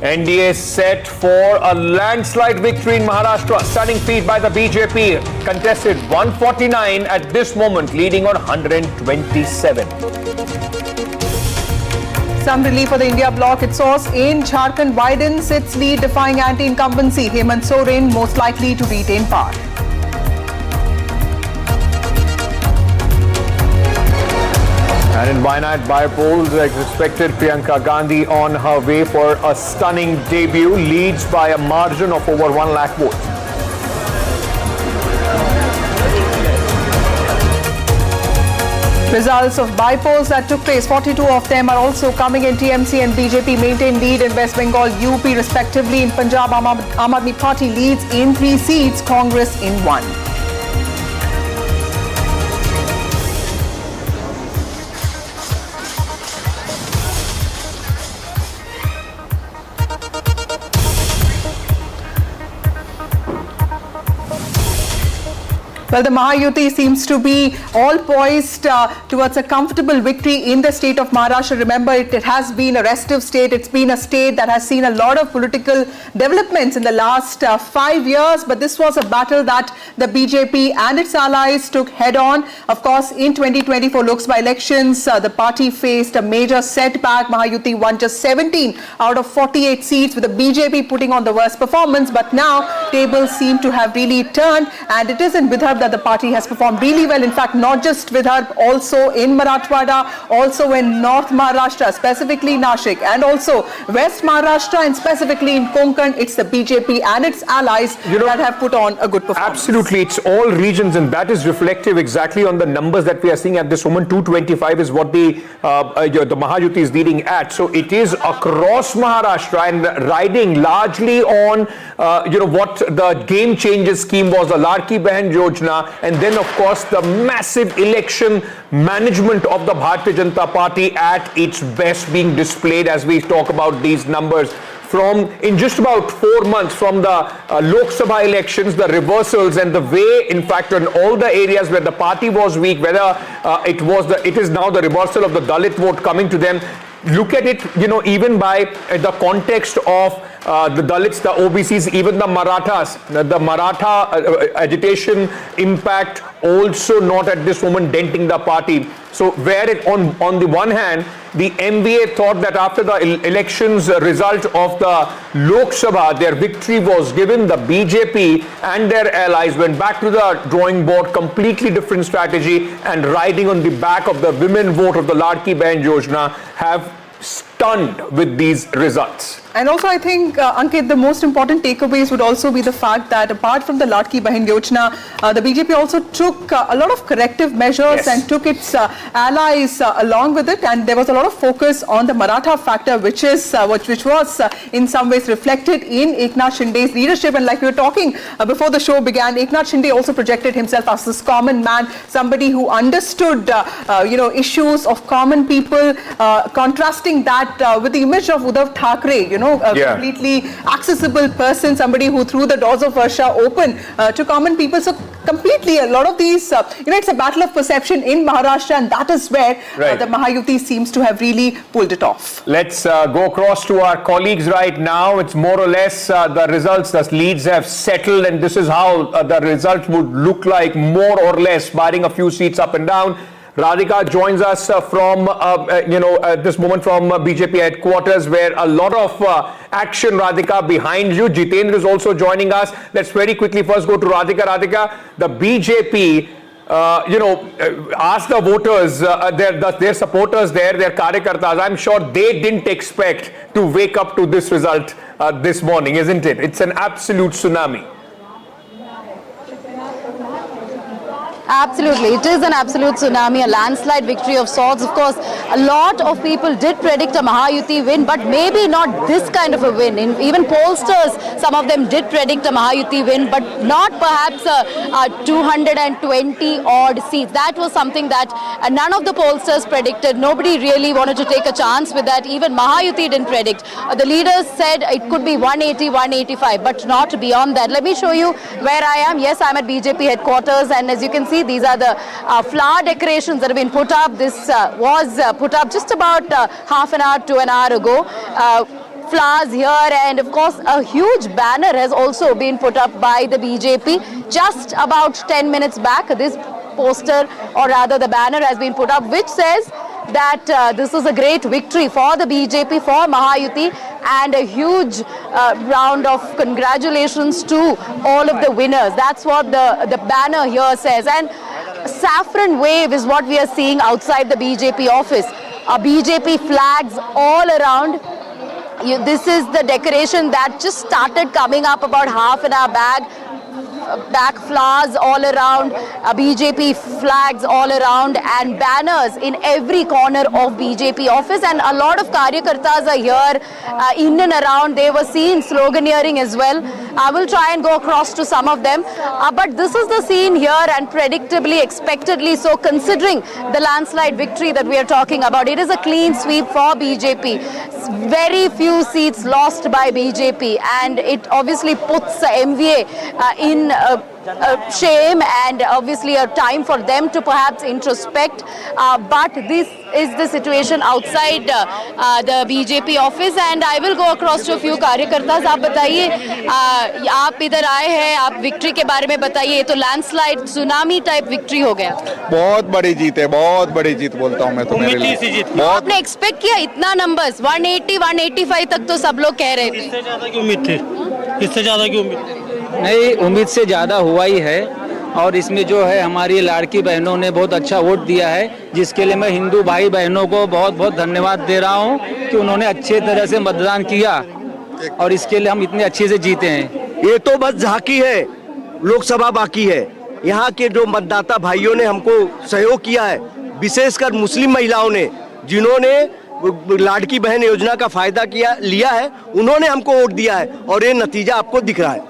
NDA set for a landslide victory in Maharashtra. Stunning feat by the BJP. Contested 149 at this moment, leading on 127. Some relief for the India bloc. Its source in Jharkhand widens its lead, defying anti-incumbency. Hemant Soren most likely to retain power. And in Wayanad bypolls, as expected, Priyanka Gandhi on her way for a stunning debut, leads by a margin of over 1 lakh votes. Results of bypolls that took place, 42 of them are also coming in. TMC and BJP maintain lead in West Bengal, UP respectively. In Punjab, Aam Aadmi Party leads in 3 seats, Congress in 1. Well, the Mahayuti seems to be all poised towards a comfortable victory in the state of Maharashtra. Remember, it has been a restive state. It's been a state that has seen a lot of political developments in the last 5 years. But this was a battle that the BJP and its allies took head on. Of course, in 2024 Lok Sabha elections, the party faced a major setback. Mahayuti won just 17 out of 48 seats, with the BJP putting on the worst performance. But now tables seem to have really turned, and it is in Vidarbha that the party has performed really well. In fact, not just Vidarbha, also in Marathwada, also in North Maharashtra, specifically Nashik, and also West Maharashtra, and specifically in Konkan. It's the BJP and its allies that have put on a good performance. Absolutely, it's all regions, and that is reflective exactly on the numbers that we are seeing at this moment. 225 is what the Mahayuti is leading at. So it is across Maharashtra and riding largely on what the game changer scheme was, the Ladki Bahan Yojana, and then of course the massive election management of the Bharatiya Janata Party at its best being displayed as we talk about these numbers. In just about 4 months from the Lok Sabha elections, the reversals and the way, in fact, in all the areas where the party was weak, whether it is now the reversal of the Dalit vote coming to them. Look at it, even by the context of the Dalits, the OBCs, even the Marathas, the Maratha agitation impact also not at this moment denting the party. So where on the one hand, the MVA thought that after the elections result of the Lok Sabha, their victory was given, the BJP and their allies went back to the drawing board, completely different strategy, and riding on the back of the women vote of the Ladki Bahan Yojana have stunned with these results. And also, I think, Ankit, the most important takeaways would also be the fact that apart from the Ladki Bahan Yojana, the BJP also took a lot of corrective measures and took its allies along with it. And there was a lot of focus on the Maratha factor, which was in some ways reflected in Eknath Shinde's leadership. And like we were talking before the show began, Eknath Shinde also projected himself as this common man, somebody who understood, issues of common people, contrasting that with the image of Uddhav Thackeray, completely accessible person, somebody who threw the doors of Varsha open to common people. So completely, a lot of these, it's a battle of perception in Maharashtra, and that is where the Mahayuti seems to have really pulled it off. Let's go across to our colleagues right now. It's more or less the results, the leads have settled, and this is how the result would look like, more or less, barring a few seats up and down. Radhika joins us from, at this moment from BJP headquarters, where a lot of action, Radhika, behind you. Jitendra is also joining us. Let's very quickly first go to Radhika. Radhika, the BJP, asked the voters, their supporters there, their karyakartas, I'm sure they didn't expect to wake up to this result this morning, isn't it? It's an absolute tsunami. Absolutely, it is an absolute tsunami, a landslide victory of sorts. Of course, a lot of people did predict a Mahayuti win, but maybe not this kind of a win. Even pollsters, some of them did predict a Mahayuti win, but not perhaps 220 odd seats. That was something that none of the pollsters predicted. Nobody really wanted to take a chance with that. Even Mahayuti didn't predict. The leaders said it could be 180, 185, but not beyond that. Let me show you where I am. Yes, I'm at BJP headquarters, and as you can see, these are the flower decorations that have been put up. This was put up just about half an hour to an hour ago. Flowers here, and of course a huge banner has also been put up by the BJP just about 10 minutes back. This poster, or rather the banner, has been put up, which says that this is a great victory for the BJP, for Mahayuti, and a huge round of congratulations to all of the winners. That's what the banner here says. And saffron wave is what we are seeing outside the BJP office. BJP flags all around. This is the decoration that just started coming up about half an hour back, flowers all around, BJP flags all around, and banners in every corner of BJP office. And a lot of karyakartas are here in and around. They were seen sloganeering as well. I will try and go across to some of them. But this is the scene here, and predictably, expectedly so, considering the landslide victory that we are talking about. It is a clean sweep for BJP. Very few seats lost by BJP, and it obviously puts MVA in shame and obviously a time for them to perhaps introspect. But this is the situation outside the BJP office, and I will go across to a few कार्यकर्तास. आप बताइए, आप इधर आए हैं, आप victory के बारे में बताइए. ये तो लैंडस्लाइड सुनामी टाइप विक्ट्री हो गया. बहुत बड़ी जीत है, बहुत बड़ी जीत बोलता हूँ मैं तो. आपने एक्सपेक्ट किया इतना नंबर्स? 180 185 तक तो सब लोग कह रहे थे. इससे ज्यादा की उम्मीद थी, इससे ज्यादा की उम्मीद नहीं, उम्मीद से ज्यादा हुआ ही है. और इसमें जो है हमारी लाड़की बहनों ने बहुत अच्छा वोट दिया है, जिसके लिए मैं हिंदू भाई बहनों को बहुत बहुत धन्यवाद दे रहा हूं कि उन्होंने अच्छे तरह से मतदान किया और इसके लिए हम इतने अच्छे से जीते हैं. ये तो बस झांकी है, लोकसभा बाकी है. यहाँ के जो मतदाता भाइयों ने हमको सहयोग किया है, विशेषकर मुस्लिम महिलाओं ने, जिन्होंने लाड़की बहन योजना का फायदा लिया है, उन्होंने हमको वोट दिया है और ये नतीजा आपको दिख रहा है.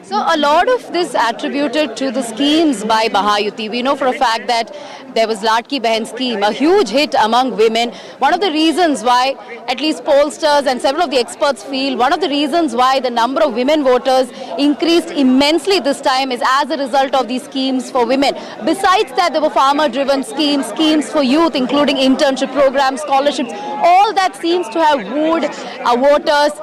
So a lot of this attributed to the schemes by Mahayuti. We know for a fact that there was Ladki Behan scheme, a huge hit among women. One of the reasons why, at least pollsters and several of the experts feel, one of the reasons why the number of women voters increased immensely this time is as a result of these schemes for women. Besides that, there were farmer-driven schemes, schemes for youth, including internship programs, scholarships. All that seems to have wooed voters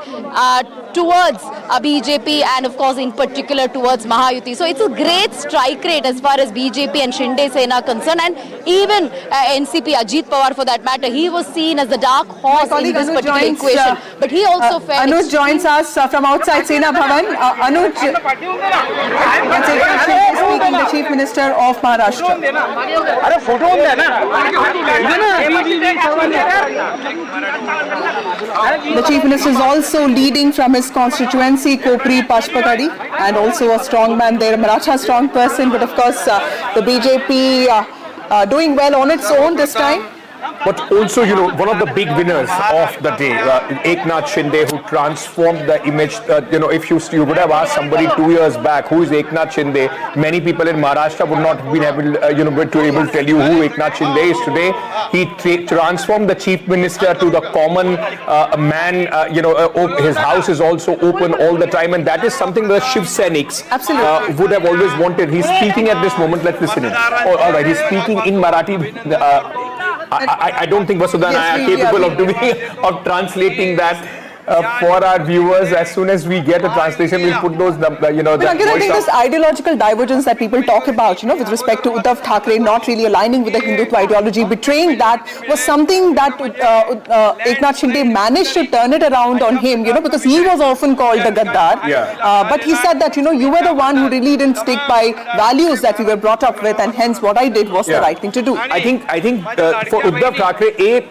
towards BJP and of course in particular towards Mahayuti. So it's a great strike rate as far as BJP and Shinde Sena are concerned, and even NCP, Ajit Pawar for that matter, he was seen as the dark horse in this particular equation. But he also felt... Anuj joins us from outside Sena Bhavan. Anuj, speaking, the Chief Minister of Maharashtra. The Chief Minister is also leading from his constituency, Kopri Pashpakadi, and also a strong man there, Maratha strong person, but of course the BJP doing well on its own this time. But also, you know, one of the big winners of the day, Eknath Shinde, who transformed the image. If you would have asked somebody 2 years back, who is Eknath Shinde, many people in Maharashtra would not have been able to tell you who Eknath Shinde is today. He transformed the chief minister to the common man. His house is also open all the time, and that is something the Shiv Sainiks would have always wanted. He's speaking at this moment. Let's listen in. All right, he's speaking in Marathi. I don't think Vasudha and I are capable of translating that for our viewers. As soon as we get a translation, we'll put those, But again, I think this ideological divergence that people talk about, with respect to Uddhav Thackeray not really aligning with the Hindutva ideology, betraying that, was something that Eknath Shinde managed to turn it around on him, because he was often called the Gaddar. But he said that, you were the one who really didn't stick by values that we were brought up with, and hence what I did was the right thing to do. I think for Uddhav Thackeray,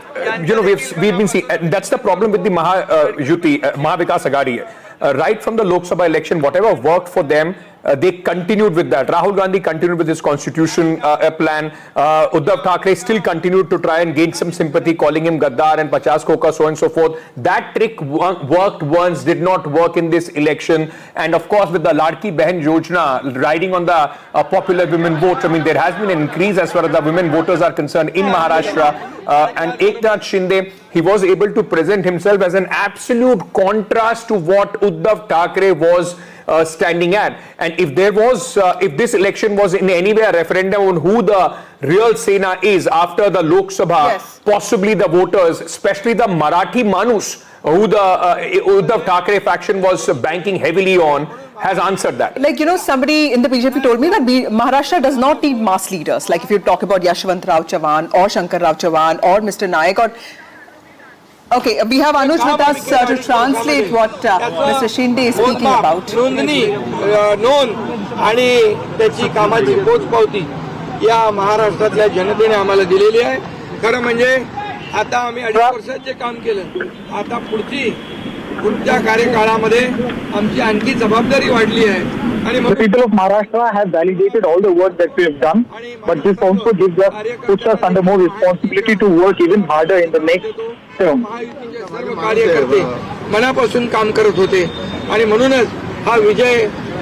we've been seeing, that's the problem with the Mahavikas Aghadi. Right from the Lok Sabha election, whatever worked for them, they continued with that. Rahul Gandhi continued with his constitution plan. Uddhav Thackeray still continued to try and gain some sympathy, calling him Gaddar and Pachas Koka, so on and so forth. That trick worked once, did not work in this election. And of course, with the Ladki Behan Yojana riding on the popular women vote, there has been an increase as far as the women voters are concerned in Maharashtra. And Eknath Shinde, he was able to present himself as an absolute contrast to what Uddhav Thackeray was standing at. And if this election was in any way a referendum on who the real Sena is after the Lok Sabha, possibly the voters, especially the Marathi Manus, who the Uddhav Thackeray faction was banking heavily on, has answered that. Somebody in the BJP told me that Maharashtra does not need mass leaders. Like if you talk about Yashwant Rao Chavan or Shankar Rao Chavan or Mr. Nayak or... Okay, we have Anuj with us to translate what Mr. Shinde is speaking about. नोंद आणि त्याची कामाची पोचपावती या महाराष्ट्रातल्या जनतेने आम्हाला दिलेली आहे. खरं म्हणजे आता आम्ही 2.5 वर्षात जे काम केलं, आता पुढच्या कार्यकाळामध्ये आमची आणखी जबाबदारी वाढली आहे. The people of Maharashtra have validated all the work that we have done, but this also puts us under more responsibility to work even harder in the next term. सर्व कार्यकर्ते मनापासून काम करत होते आणि म्हणूनच हा विजय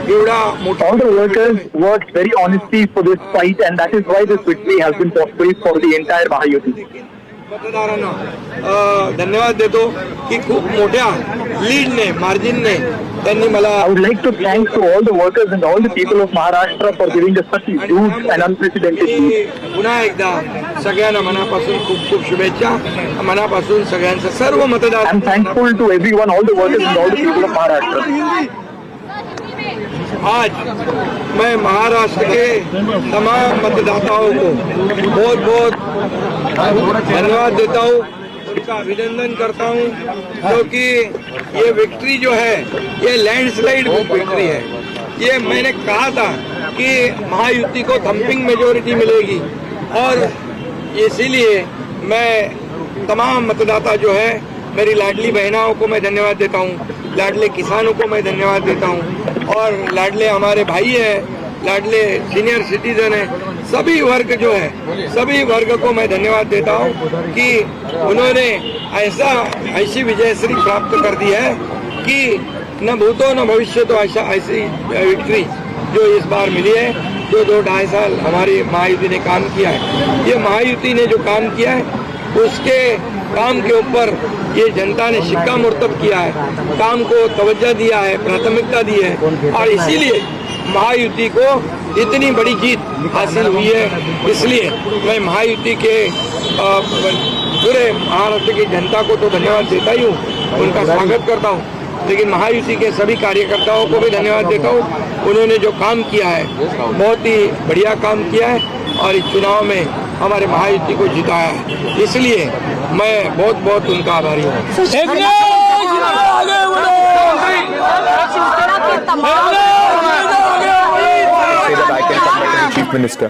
एवढा मोठा. All the workers worked very honestly for this fight, and that is why this victory has been possible for the entire Mahayuti. मतदारांना धन्यवाद देतो की खूप मोठ्या लीडने मार्जिनने त्यांनी मला I would like to thank to all the workers and all the people of Maharashtra for giving us such a huge and unprecedented lead. पुन्हा एकदा सगळ्यांना मनापासून खूप खूप शुभेच्छा मनापासून सगळ्यांचं सर्व मतदार I'm thankful to everyone, all the workers and all the people of Maharashtra. आज मैं महाराष्ट्र के तमाम मतदाताओं को बहुत बहुत धन्यवाद देता हूँ उनका अभिनंदन करता हूँ क्योंकि ये विक्ट्री जो है ये लैंडस्लाइड विक्ट्री है। ये मैंने कहा था कि महायुति को थम्पिंग मेजोरिटी मिलेगी और इसीलिए मैं तमाम मतदाता जो है मेरी लाडली बहनाओं को मैं धन्यवाद देता हूँ, लाडले किसानों को मैं धन्यवाद देता हूँ और लाडले हमारे भाई हैं, लाडले सीनियर सिटीजन हैं, सभी वर्ग जो है सभी वर्ग को मैं धन्यवाद देता हूँ कि उन्होंने ऐसी विजयश्री प्राप्त कर दी है कि न भूतो न भविष्य तो ऐसी विक्ट्री जो इस बार मिली है, जो 2-2.5 साल हमारी महायुति ने काम किया है। ये महायुति ने जो काम किया है उसके काम के ऊपर ये जनता ने शिक्का मुर्तब किया है, काम को तवज्जो दिया है, प्राथमिकता दी है और इसीलिए महायुति को इतनी बड़ी जीत हासिल हुई है। इसलिए मैं महायुति के पूरे महाराष्ट्र की जनता को तो धन्यवाद देता ही हूँ, उनका स्वागत करता हूँ, लेकिन महायुति के सभी कार्यकर्ताओं को भी धन्यवाद देता हूँ। उन्होंने जो काम किया है बहुत ही बढ़िया काम किया है और इस चुनाव में हमारे महायुति को जिताया है, इसलिए मैं बहुत बहुत उनका आभारी हूँ। Chief minister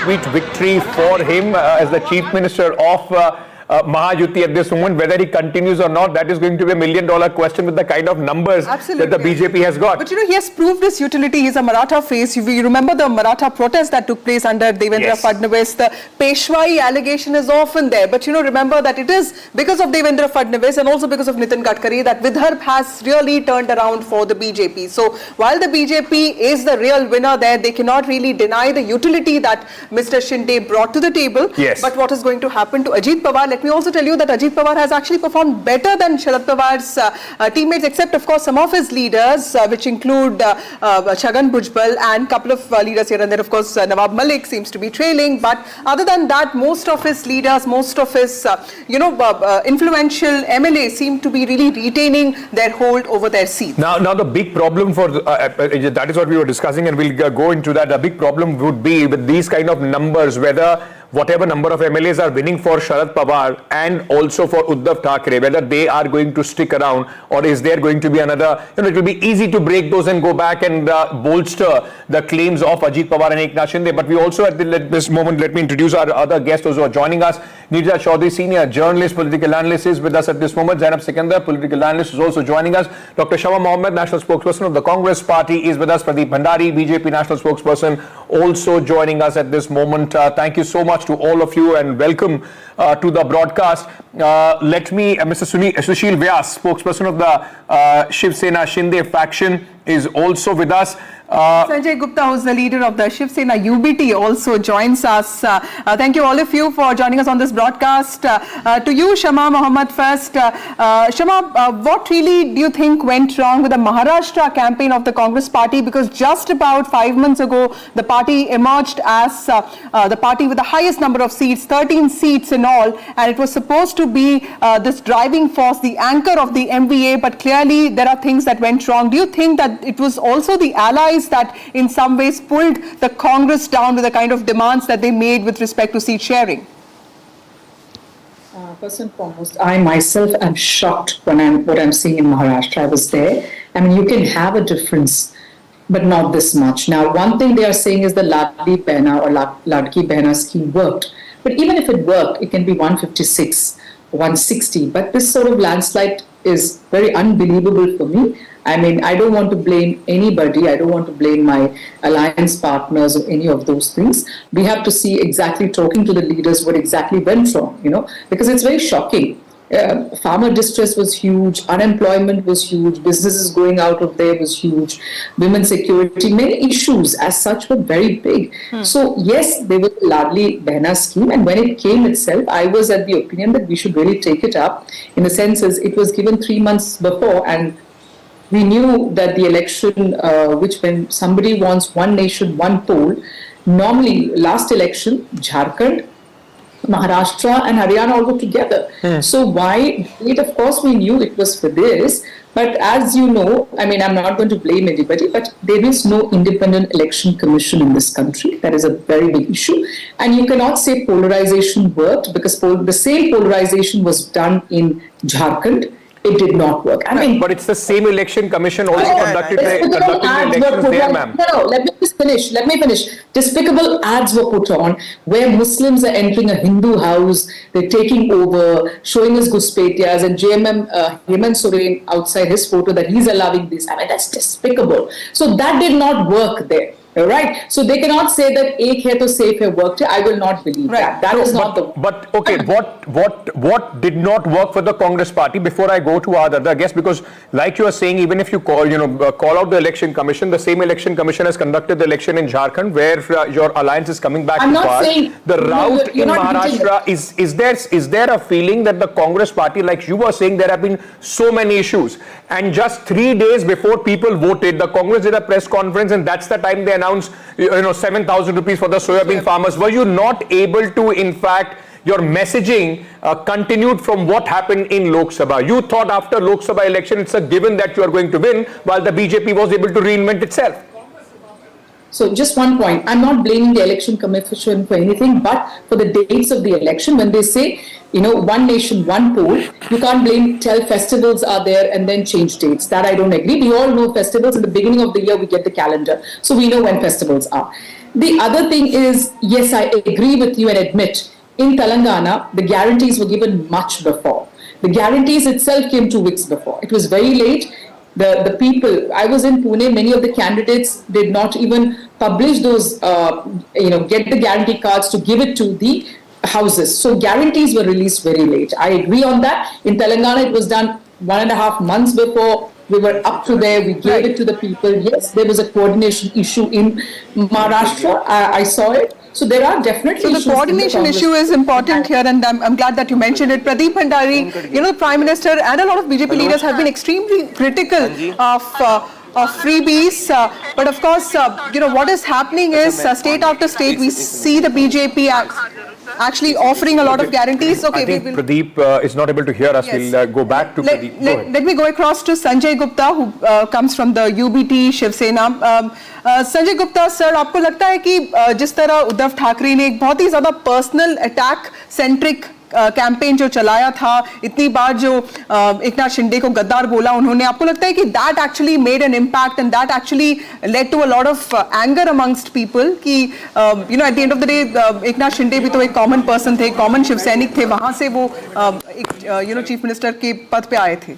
sweet victory for him as the chief minister of Mahayuti at this moment. Whether he continues or not, that is going to be $1 million question with the kind of numbers that the BJP has got. But you know, he has proved his utility. He's a Maratha face. We remember the Maratha protest that took place under Devendra Fadnavis. The Peshwai allegation is often there. But you know, remember that it is because of Devendra Fadnavis and also because of Nitin Gadkari that Vidarbha has really turned around for the BJP. So while the BJP is the real winner there, they cannot really deny the utility that Mr. Shinde brought to the table. Yes. But what is going to happen to Ajit Pawar? Let me also tell you that Ajit Pawar has actually performed better than Sharad Pawar's teammates, except of course some of his leaders, which include Chhagan Bhujbal and couple of leaders here and there. Of course, Nawab Malik seems to be trailing, but other than that, most of his leaders, most of his influential MLAs seem to be really retaining their hold over their seats. Now the big problem for that is what we were discussing, and we'll go into that. A big problem would be with these kind of numbers, whether whatever number of MLAs are winning for Sharad Pawar and also for Uddhav Thackeray, whether they are going to stick around or is there going to be another, it will be easy to break those and go back and bolster the claims of Ajit Pawar and Eknath Shinde. But we also at this moment, let me introduce our other guests who are joining us. Nirja Chaudhary, senior journalist, political analyst, is with us at this moment. Zainab Sikandar, political analyst, is also joining us. Dr. Shama Mohammed, national spokesperson of the Congress party, is with us. Pradeep Bhandari, BJP national spokesperson, also joining us at this moment. Thank you so much to all of you and welcome to the broadcast. Let me, Mr. Sushil Vyas, spokesperson of the Shiv Sena Shinde faction, is also with us. Sanjay Gupta, who's the leader of the Shiv Sena UBT, also joins us. Thank you all of you for joining us on this broadcast. To you, Shama Mohammed first. Shama, what really do you think went wrong with the Maharashtra campaign of the Congress party? Because just about 5 months ago, the party emerged as the party with the highest number of seats, 13 seats in all, and it was supposed to be this driving force, the anchor of the MVA, but clearly there are things that went wrong. Do you think that it was also the allies that in some ways pulled the Congress down with the kind of demands that they made with respect to seat sharing? First and foremost, I myself am shocked when what I'm seeing in Maharashtra. I was there. I mean, you can have a difference, but not this much. Now, one thing they are saying is the Ladli Behna or Ladki Behna scheme worked. But even if it worked, it can be 156, 160. But this sort of landslide is very unbelievable for me. I mean, I don't want to blame anybody. I don't want to blame my alliance partners or any of those things. We have to see exactly, talking to the leaders, what exactly went wrong, because it's very shocking. Farmer distress was huge, unemployment was huge, businesses going out of there was huge, women's security, many issues as such were very big. So yes, there was a Ladli Behna scheme, and when it came itself, I was at the opinion that we should really take it up, in the sense as it was given 3 months before, and we knew that the election, which when somebody wants one nation, one poll, normally last election, Jharkhand, Maharashtra and Haryana all go together. So why? Of course, we knew it was for this, but as you know, I mean, I'm not going to blame anybody, but there is no independent election commission in this country. That is a very big issue, and you cannot say polarization worked, because the same polarization was done in Jharkhand. It did not work. I mean, but it's the same election commission also conducting the elections there, ma'am. No, let me finish. Despicable ads were put on where Muslims are entering a Hindu house, they're taking over, showing us Guspetias, and JMM Hemant Soren outside his photo that he's allowing this. I mean, that's despicable. So that did not work there. Right, so they cannot say that "ek hai to safe hai" worked. I will not believe that. That is not the. But okay, what did not work for the Congress party? Before I go to our other guests, because like you are saying, even if you call out the election commission, the same election commission has conducted the election in Jharkhand, where your alliance is coming back to power. The route in Maharashtra is there a feeling that the Congress party, like you were saying, there have been so many issues, and just 3 days before people voted, the Congress did a press conference, and that's the time they announced 7,000 rupees for the soybean farmers. Were you not able to, in fact, your messaging continued from what happened in Lok Sabha? You thought after Lok Sabha election it's a given that you are going to win, while the BJP was able to reinvent itself. So just one point, I'm not blaming the election commission for anything, but for the dates of the election, when they say, one nation, one poll, you can't tell festivals are there and then change dates. That I don't agree. We all know festivals in the beginning of the year, we get the calendar. So we know when festivals are. The other thing is, yes, I agree with you and admit, in Telangana, the guarantees were given much before. The guarantees itself came 2 weeks before. It was very late. The people, I was in Pune, many of the candidates did not even publish those, get the guarantee cards to give it to the houses. So guarantees were released very late. I agree on that. In Telangana, it was done 1.5 months before. We were up to there. We gave it to the people. Yes, there was a coordination issue in Maharashtra. I saw it. So there are definitely issues. So the coordination issue is important here, and I'm glad that you mentioned it. Pradeep Bhandari, Prime Minister and a lot of BJP leaders have been extremely critical of freebies, but of course, what is happening is state after state we see the BJP actually offering a lot of guarantees. Okay, I think Pradeep is not able to hear us. Yes. We'll go back to Pradeep. Let me go across to Sanjay Gupta, who comes from the UBT Shiv Sena. Sanjay Gupta sir, आपको लगता है कि जिस तरह उद्धव ठाकरे ने एक बहुत ही ज्यादा पर्सनल अटैक सेंट्रिक कैंपेन जो चलाया था, इतनी बार जो एकनाथ शिंदे को गद्दार बोला उन्होंने, आपको लगता है कि that actually made an impact and that actually led to a lot of anger amongst people कि at the end of the day Eknath Shinde भी तो एक कॉमन पर्सन थे, कॉमन शिव सैनिक थे, वहां से वो एक चीफ मिनिस्टर के पद पे आए थे.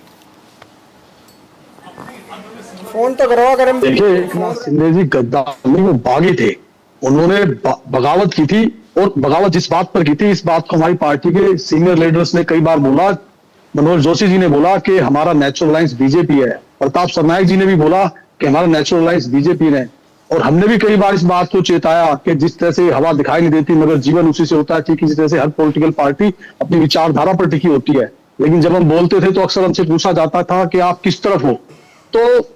फोन तो करवा करें. देखिए, एकनाथ शिंदे जी गद्दार नहीं, वो बागी थे. उन्होंने बगावत की थी, और बगावत जिस बात पर की थी, इस बात को हमारी पार्टी के सीनियर लीडर्स ने कई बार बोला. मनोज जोशी जी ने बोला कि हमारा नेचुरल अलायंस बीजेपी है. प्रताप सरनायक जी ने भी बोला कि हमारा नेचुरल अलायंस बीजेपी है. और हमने भी कई बार इस बात को चेताया कि जिस तरह से हवा दिखाई नहीं देती मगर जीवन उसी से होता है, कि जिस तरह से हर पॉलिटिकल पार्टी अपनी विचारधारा पर टिकी होती है. लेकिन जब हम बोलते थे तो अक्सर हमसे पूछा जाता था कि आप किस तरफ हो. तो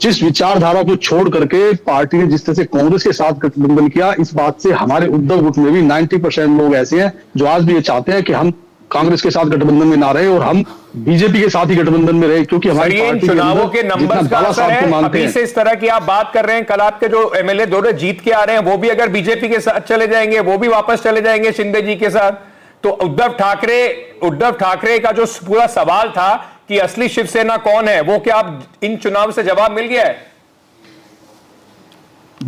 जिस विचारधारा को छोड़ करके पार्टी ने जिस तरह से कांग्रेस के साथ गठबंधन किया, इस बात से हमारे उद्धव गुट में भी 90% लोग ऐसे हैं जो आज भी ये चाहते हैं कि हम कांग्रेस के साथ गठबंधन में ना रहे और हम बीजेपी के साथ ही गठबंधन में रहे, क्योंकि हमारी पार्टी चुनावों के नंबर्स का असर है. अभी से इस तरह की आप बात कर रहे हैं, कल आपके जो एमएलए दोनों जीत के आ रहे हैं वो भी अगर बीजेपी के साथ चले जाएंगे, वो भी वापस चले जाएंगे शिंदे जी के साथ. तो उद्धव ठाकरे का जो पूरा सवाल था कि असली शिवसेना कौन है, वो क्या आप इन चुनाव से जवाब मिल गया है?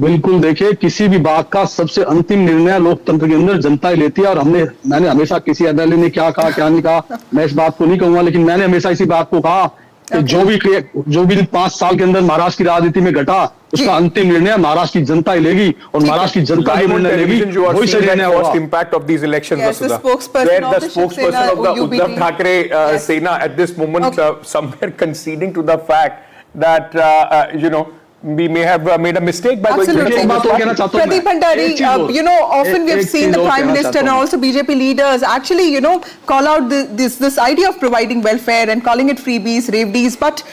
बिल्कुल, देखिए किसी भी बात का सबसे अंतिम निर्णय लोकतंत्र के अंदर जनता ही लेती है। और मैंने हमेशा, किसी एमएलए ने क्या कहा क्या नहीं कहा, मैं इस बात को नहीं कहूंगा, लेकिन मैंने हमेशा इसी बात को कहा कि जो भी 5 साल के अंदर महाराष्ट्र की राजनीति में घटा, उसका अंतिम निर्णय महाराष्ट्र की जनता ही लेगी, और महाराष्ट्र की जनता जो निर्णय लेगी वही सही निर्णय होगा। Impact of these elections, Vasudha, where the spokesperson of the Uddhav Thackeray Sena at this moment somewhere conceding to the fact that we may have made a mistake by going to Pradeep Bhandari, often we have seen the Prime Minister and also BJP leaders actually, call out this idea of providing welfare and calling it freebies, revdies, but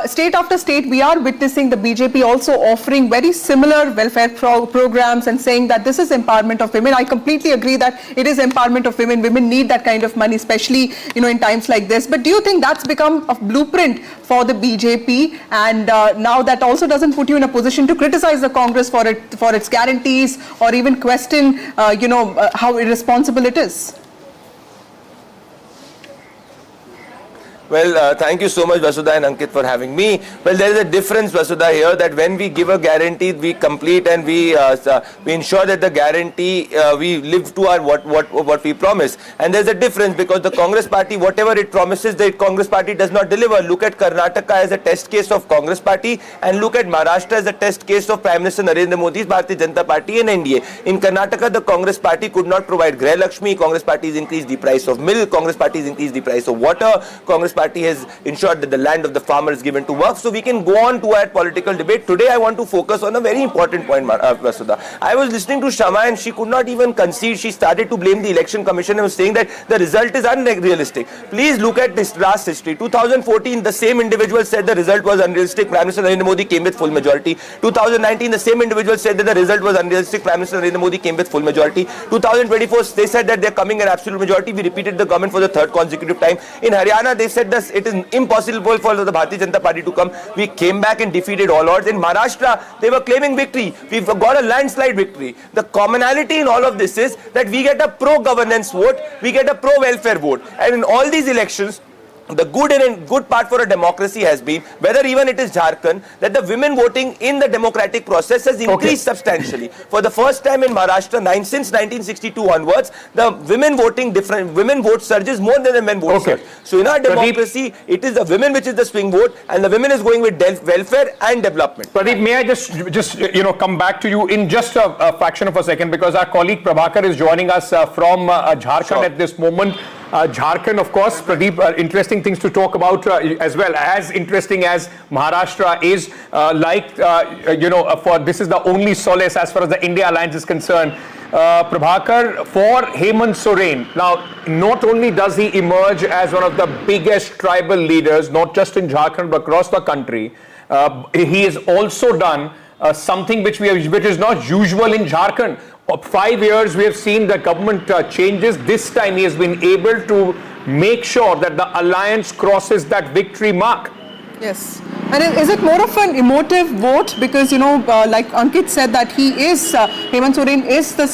state after state we are witnessing the BJP also offering very similar welfare programs and saying that this is empowerment of women. I completely agree that it is empowerment of women. Women need that kind of money, especially, in times like this. But do you think that's become a blueprint for the BJP, and now that also doesn't put you in a position to criticize the Congress for its guarantees, or even question how irresponsible it is? Well, thank you so much, Vasudha and Ankit, for having me. Well, there is a difference, Vasudha, here, that when we give a guarantee, we complete and we ensure that the guarantee, we live to our what we promise. And there's a difference because the Congress party, whatever it promises, the Congress party does not deliver. Look at Karnataka as a test case of Congress party, and look at Maharashtra as a test case of Prime Minister Narendra Modi's Bharatiya Janata Party and NDA. In Karnataka, the Congress party could not provide Greh Lakshmi. Congress party has increased the price of milk. Congress party has increased the price of water. Congress party has ensured that the land of the farmer is given to work. So we can go on to our political debate. Today I want to focus on a very important point, Vasudha. I was listening to Shama and she could not even concede. She started to blame the election commission and was saying that the result is unrealistic. Please look at this last history. 2014, the same individual said the result was unrealistic. Prime Minister Narendra Modi came with full majority. 2019, the same individual said that the result was unrealistic. Prime Minister Narendra Modi came with full majority. 2024, they said that they are coming an absolute majority. We repeated the government for the third consecutive time. In Haryana, they said that it is impossible for the Bharatiya Janata Party to come. We came back and defeated all odds. In Maharashtra, they were claiming victory. We've got a landslide victory. The commonality in all of this is that we get a pro-governance vote, we get a pro-welfare vote. And in all these elections, the good part for a democracy has been, whether even it is Jharkhand, that the women voting in the democratic process has increased substantially. For the first time in Maharashtra, since 1962 onwards, the women vote surges more than the men vote surge. So in our democracy, it is the women which is the swing vote, and the women is going with welfare and development. Pradeep, may I just come back to you in just a fraction of a second, because our colleague Prabhakar is joining us from Jharkhand at this moment. Jharkhand, of course, Pradeep, interesting things to talk about as well. As interesting as Maharashtra is, for this is the only solace as far as the India alliance is concerned. Prabhakar, for Hemant Soren, now not only does he emerge as one of the biggest tribal leaders, not just in Jharkhand but across the country, he has also done something which is not usual in Jharkhand. 5 years we have seen the government changes. This time he has been able to make sure that the alliance crosses that victory mark. Yes. And is it more of an emotive vote? Because, like Ankit said, that he is, Hemant Soren is the,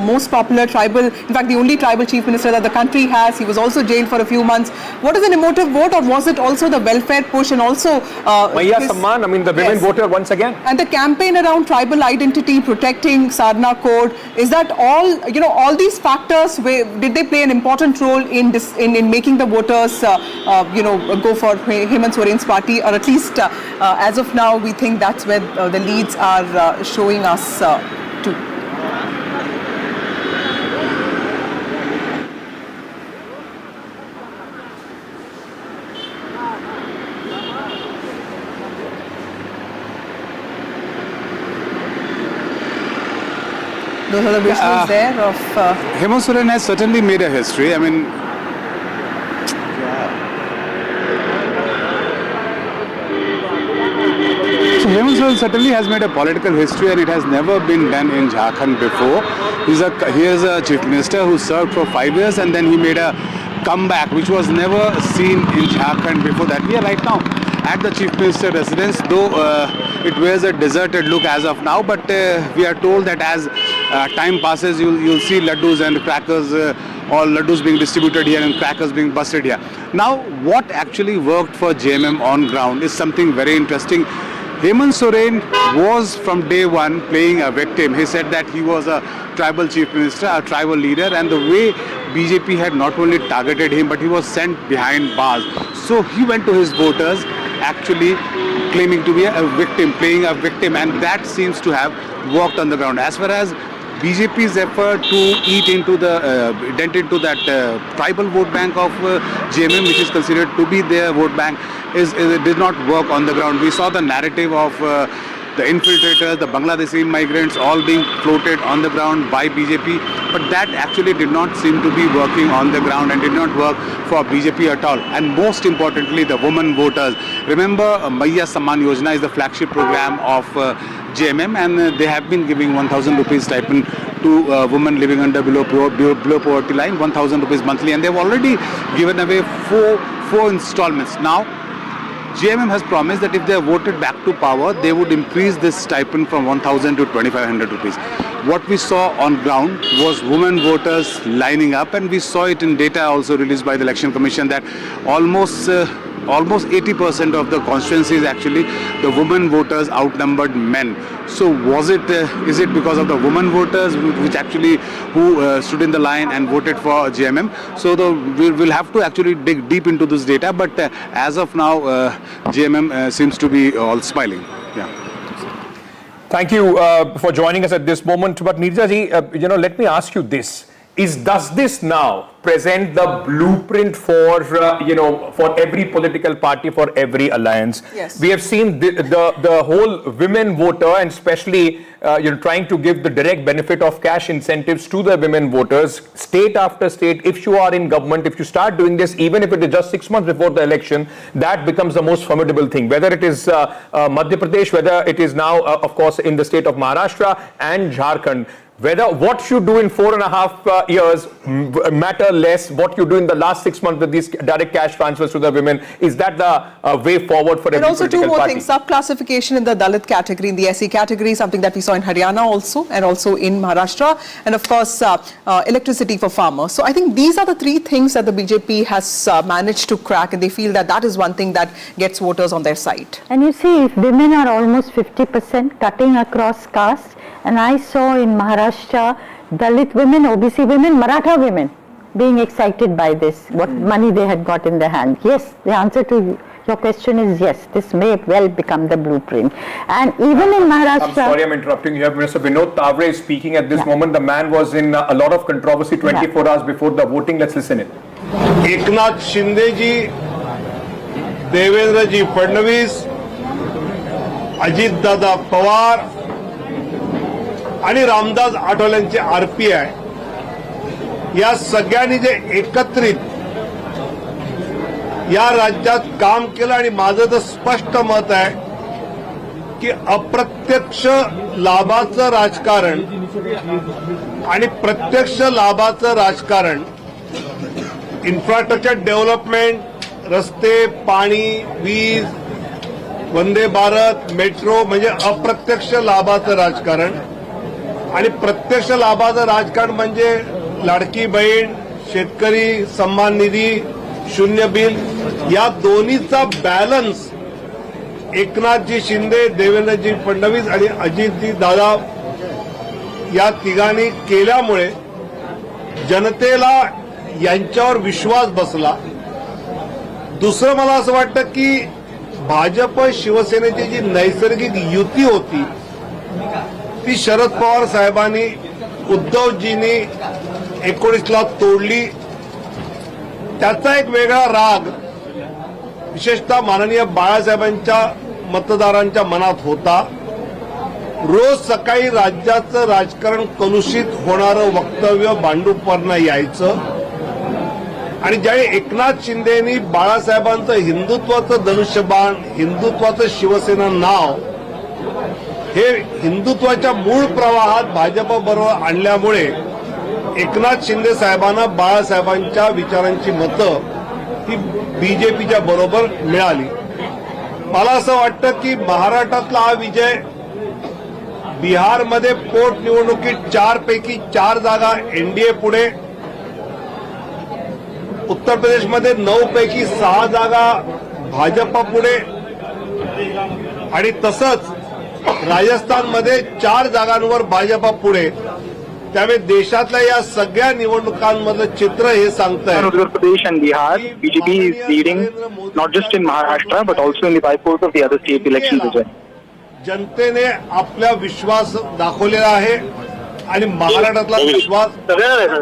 most popular tribal, in fact, the only tribal chief minister that the country has. He was also jailed for a few months. What is an emotive vote, or was it also the welfare push and also... Maya Samman, I mean, the women voted once again. And the campaign around tribal identity, protecting Sarna Code, is that all, all these factors, did they play an important role in this, in making the voters, go for Hemant Soren's party, or at least as of now we think that's where the leads are showing us to. Those are the visuals there of... Hemant Soren has certainly made a history. I mean, Hemant Soren certainly has made a political history, and it has never been done in Jharkhand before. He is a chief minister who served for 5 years, and then he made a comeback which was never seen in Jharkhand before that. We are right now at the chief minister residence, though it wears a deserted look as of now, but we are told that as time passes, you'll see laddus and crackers, all laddus being distributed here and crackers being busted here. Now, what actually worked for JMM on ground is something very interesting. Hemant Soren was from day one playing a victim. He said that he was a tribal chief minister, a tribal leader, and the way BJP had not only targeted him, but he was sent behind bars. So he went to his voters actually claiming to be a victim, playing a victim, and that seems to have worked on the ground. As far as BJP's effort to eat into the dent into that tribal vote bank of JMM, which is considered to be their vote bank, did not work on the ground. We saw the narrative of the infiltrators, the Bangladeshi migrants, all being floated on the ground by BJP, but that actually did not seem to be working on the ground and did not work for BJP at all. And most importantly, the women voters. Remember, Maiya Samman Yojana is the flagship program of JMM, and they have been giving 1,000 rupees stipend to women living under below poverty line, 1,000 rupees monthly, and they've already given away four installments. Now, JMM has promised that if they are voted back to power, they would increase this stipend from 1,000 to 2,500 rupees. What we saw on ground was women voters lining up, and we saw it in data also released by the Election Commission that almost 80% of the constituencies actually the women voters outnumbered men. So is it because of the women voters which actually who stood in the line and voted for JMM? So we'll have to actually dig deep into this data, but as of now JMM seems to be all smiling. Yeah. Thank you for joining us at this moment. But Neerja ji, let me ask you this. Does this now present the blueprint for for every political party, for every alliance? Yes. We have seen the whole women voter, and especially trying to give the direct benefit of cash incentives to the women voters, state after state. If you are in government, if you start doing this, even if it is just 6 months before the election, that becomes the most formidable thing. Whether it is Madhya Pradesh, whether it is now, of course, in the state of Maharashtra and Jharkhand. Whether what you do in 4.5 years matter less, what you do in the last 6 months with these direct cash transfers to the women, is that the way forward for every political party? And also two more things, sub-classification in the Dalit category, in the SC category, something that we saw in Haryana also, and also in Maharashtra, and of course electricity for farmers. So I think these are the three things that the BJP has managed to crack, and they feel that that is one thing that gets voters on their side. And you see, if women are almost 50% cutting across caste, and I saw in Maharashtra Dalit women, OBC women, Maratha women being excited by this, what money they had got in their hand. Yes, the answer to your question is yes, this may well become the blueprint. And even in Maharashtra... I'm sorry I'm interrupting you. Mr. Vinod Tavre is speaking at this moment. The man was in a lot of controversy 24 hours before the voting. Let's listen in. Eknath Shinde ji, Devendra ji Fadnavis, Ajit Dada Pawar, आणि Ramdas आठवलेंचे RPI या सगळ्यांनी जे एकत्रित या राज्यात काम केलं, आणि माझं तर स्पष्ट मत आहे की अप्रत्यक्ष लाभाचं राजकारण आणि प्रत्यक्ष लाभाचं राजकारण, इन्फ्रास्ट्रक्चर डेव्हलपमेंट, रस्ते, पाणी, वीज, वंदे भारत, मेट्रो, म्हणजे अप्रत्यक्ष लाभाचं राजकारण, आणि प्रत्यक्ष लाभाचं राजकारण म्हणजे लाडकी बहीण, शेतकरी सन्मान निधी, शून्य बिल, या दोन्हीचा बॅलन्स एकनाथजी शिंदे, देवेंद्रजी फडणवीस आणि अजितजी दादा या तिघांनी केल्यामुळे जनतेला यांच्यावर विश्वास बसला. दुसरं मला असं वाटतं की भाजप शिवसेनेची जी नैसर्गिक युती होती ती शरद पवार साहेबांनी, उद्धवजींनी 19ला तोडली. त्याचा एक वेगळा राग विशेषतः माननीय बाळासाहेबांच्या मतदारांच्या मनात होता. रोज सकाळी राज्याचं राजकारण कलुषित होणारं वक्तव्य भांडूपवरनं यायचं, आणि ज्यावेळी एकनाथ शिंदेनी बाळासाहेबांचं हिंदुत्वाचं धनुष्यबाण, हिंदुत्वाचं शिवसेना नाव हे हिंदुत्वाच्या मूळ प्रवाहात भाजपबरोबर आणल्यामुळे एकनाथ शिंदे साहेबांना बाळासाहेबांच्या विचारांची मतं ही बीजेपीच्या बरोबर मिळाली. मला असं वाटतं की महाराष्ट्रातला हा विजय, बिहारमध्ये पोटनिवडणुकीत 4 पैकी 4 जागा एनडीए पुढे, उत्तर प्रदेशमध्ये 9 पैकी 6 जागा भाजपा पुढे, आणि तसंच राजस्थानमध्ये 4 जागांवर भाजपा पुढे. त्यामुळे देशातल्या या सगळ्या निवडणुकांमधलं चित्र हे सांगतंय. Uttar Pradesh and Bihar, BJP is leading not just in Maharashtra but also in the bypolls of the other state elections as well. जनतेने आपला विश्वास दाखवलेला आहे आणि महाराष्ट्रातला विश्वास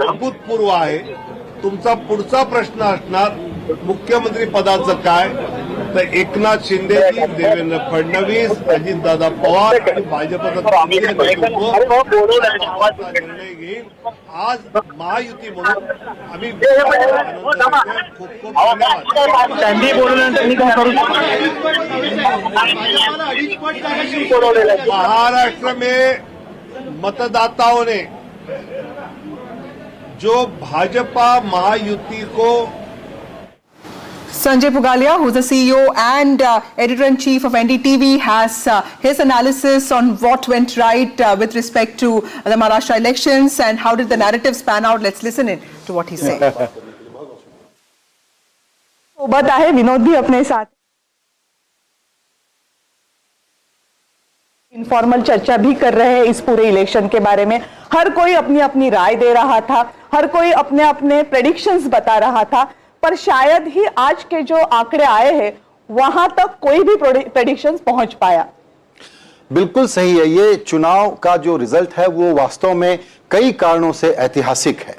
अभूतपूर्व आहे. तुमचा पुढचा प्रश्न असणार मुख्यमंत्री पदाचं काय, तर एकनाथ शिंदे, देवेंद्र फडणवीस, अजितदादा पवार आणि भाजपचा निर्णय घेईल. आज महायुती म्हणून आम्ही खूप खूप धन्यवाद. महाराष्ट्र में मतदाताओं ने जो भाजपा महायुति को Sanjay Pugalia, who's the CEO and editor-in-chief of NDTV, has his analysis on what went right with respect to the Maharashtra elections and how did the narratives pan out. Let's listen in to what he's saying. सोबत आहे विनोद भी अपने साथ. Informal चर्चा भी कर रहे हैं इस पूरे इलेक्शन के बारे में. हर कोई अपनी अपनी राय दे रहा था, हर कोई अपने अपने प्रेडिक्शंस बता रहा था, पर शायद ही आज के जो आंकड़े आए हैं वहां तक कोई भी प्रेडिक्शंस पहुंच पाया. बिल्कुल सही है. ये चुनाव का जो रिजल्ट है वो वास्तव में कई कारणों से ऐतिहासिक है.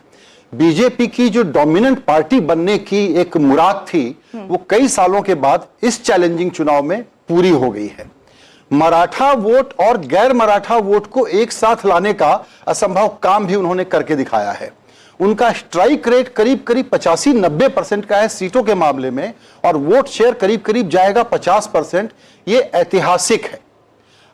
बीजेपी की जो डोमिनेंट पार्टी बनने की एक मुराद थी वो कई सालों के बाद इस चैलेंजिंग चुनाव में पूरी हो गई है. मराठा वोट और गैर मराठा वोट को एक साथ लाने का असंभव काम भी उन्होंने करके दिखाया है. उनका स्ट्राइक रेट करीब करीब 85-90% का है सीटों के मामले में और वोट शेयर करीब करीब जाएगा 50%. ये ऐतिहासिक है.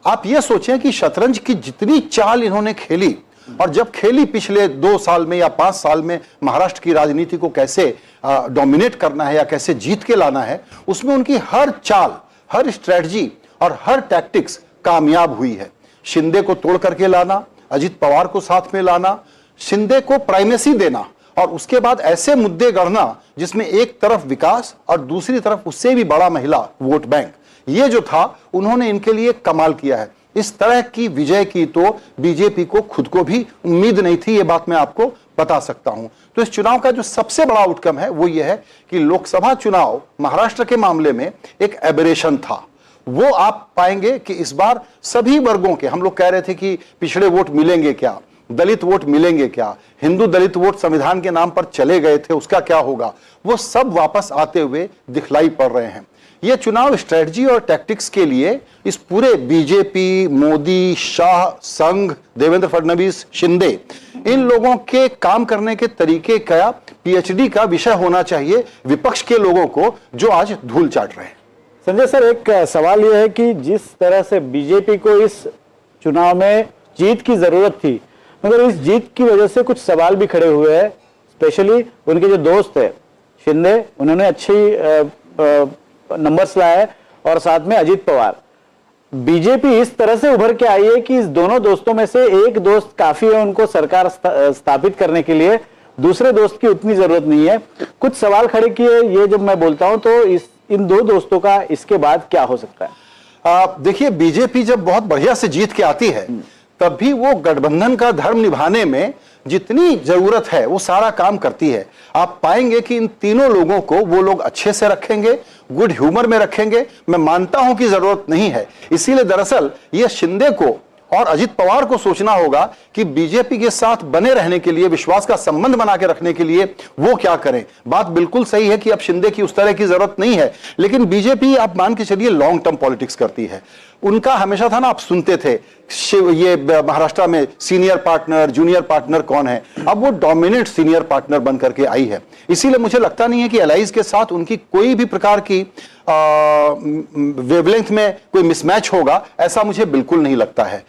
आप ये सोचें कि शतरंज की जितनी चाल इन्होंने खेली और जब खेली पिछले 2 साल में या 5 साल में महाराष्ट्र की राजनीति को कैसे डोमिनेट करना है या कैसे जीत के लाना है, उसमें उनकी हर चाल, हर स्ट्रेटजी और हर टैक्टिक्स कामयाब हुई है. शिंदे को तोड़ करके लाना, अजित पवार को साथ में लाना, शिंदे को प्राइमेसी देना और उसके बाद ऐसे मुद्दे गढ़ना जिसमें एक तरफ विकास और दूसरी तरफ उससे भी बड़ा महिला वोट बैंक, ये जो था उन्होंने इनके लिए कमाल किया है. इस तरह की विजय की तो बीजेपी को खुद को भी उम्मीद नहीं थी. ये बात मैं आपको बता सकता हूं. तो इस चुनाव का जो सबसे बड़ा आउटकम है वो ये है कि लोकसभा चुनाव महाराष्ट्र के मामले में एक एबरेशन था. वो आप पाएंगे कि इस बार सभी वर्गों के, हम लोग कह रहे थे कि पिछड़े वोट मिलेंगे क्या, दलित वोट मिलेंगे क्या, हिंदू दलित वोट संविधान के नाम पर चले गए थे उसका क्या होगा, वो सब वापस आते हुए दिखलाई पड़ रहे हैं. ये चुनाव स्ट्रेटजी और टैक्टिक्स के लिए इस पूरे बीजेपी, मोदी, शाह, संघ, देवेंद्र फडणवीस, शिंदे, इन लोगों के काम करने के तरीके का पीएचडी का विषय होना चाहिए विपक्ष के लोगों को जो आज धूल चाट रहे हैं. संजय सर, एक सवाल यह है कि जिस तरह से बीजेपी को इस चुनाव में जीत की जरूरत थी, मगर इस जीत की वजह से कुछ सवाल भी खड़े हुए हैं. स्पेशली उनके जो दोस्त है शिंदे, उन्होंने अच्छी नंबर्स लाए और साथ में अजित पवार. बीजेपी इस तरह से उभर के आई है कि इस दोनों दोस्तों में से एक दोस्त काफी है उनको सरकार स्थापित करने के लिए, दूसरे दोस्त की उतनी जरूरत नहीं है. कुछ सवाल खड़े किए, ये जब मैं बोलता हूं तो इन 2 दोस्तों का इसके बाद क्या हो सकता है? देखिए, बीजेपी जब बहुत बढ़िया से जीत के आती है तब भी वो गठबंधन का धर्म निभाने में जितनी जरूरत है वो सारा काम करती है. आप पाएंगे कि इन तीनों लोगों को वो लोग अच्छे से रखेंगे, गुड ह्यूमर में रखेंगे. मैं मानता हूं कि जरूरत नहीं है. इसीलिए दरअसल ये शिंदे को और अजित पवार को सोचना होगा कि बीजेपी के साथ बने रहने के लिए, विश्वास का संबंध बना के रखने के लिए वो क्या करें. बात बिल्कुल सही है कि अब शिंदे की उस तरह की जरूरत नहीं है, लेकिन बीजेपी आप मान के चलिए लॉन्ग टर्म पॉलिटिक्स करती है. उनका हमेशा था ना, आप सुनते थे ये महाराष्ट्र में सीनियर पार्टनर, जूनियर पार्टनर कौन है. अब वो डोमिनेंट सीनियर पार्टनर बन करके आई है. इसीलिए मुझे लगता नहीं है कि एलाइज के साथ उनकी कोई भी प्रकार की वेवलेंथ में कोई मिसमैच होगा, ऐसा मुझे बिल्कुल नहीं लगता है.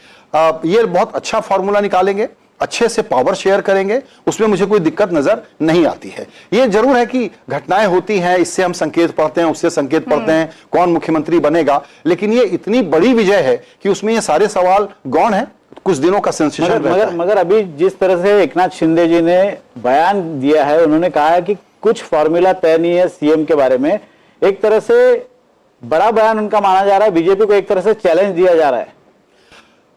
ये बहुत अच्छा फॉर्मूला निकालेंगे, अच्छे से पावर शेयर करेंगे, उसमें मुझे कोई दिक्कत नजर नहीं आती है. ये जरूर है कि घटनाएं होती हैं, इससे हम संकेत पढ़ते हैं, उससे संकेत पढ़ते हैं, कौन मुख्यमंत्री बनेगा, लेकिन ये इतनी बड़ी विजय है कि उसमें ये सारे सवाल गौण है. कुछ दिनों का सेंसेशन मगर अभी जिस तरह से एकनाथ शिंदे जी ने बयान दिया है, उन्होंने कहा है कि कुछ फॉर्मूला तय नहीं है सीएम के बारे में. एक तरह से बड़ा बयान उनका माना जा रहा है, बीजेपी को एक तरह से चैलेंज दिया जा रहा है।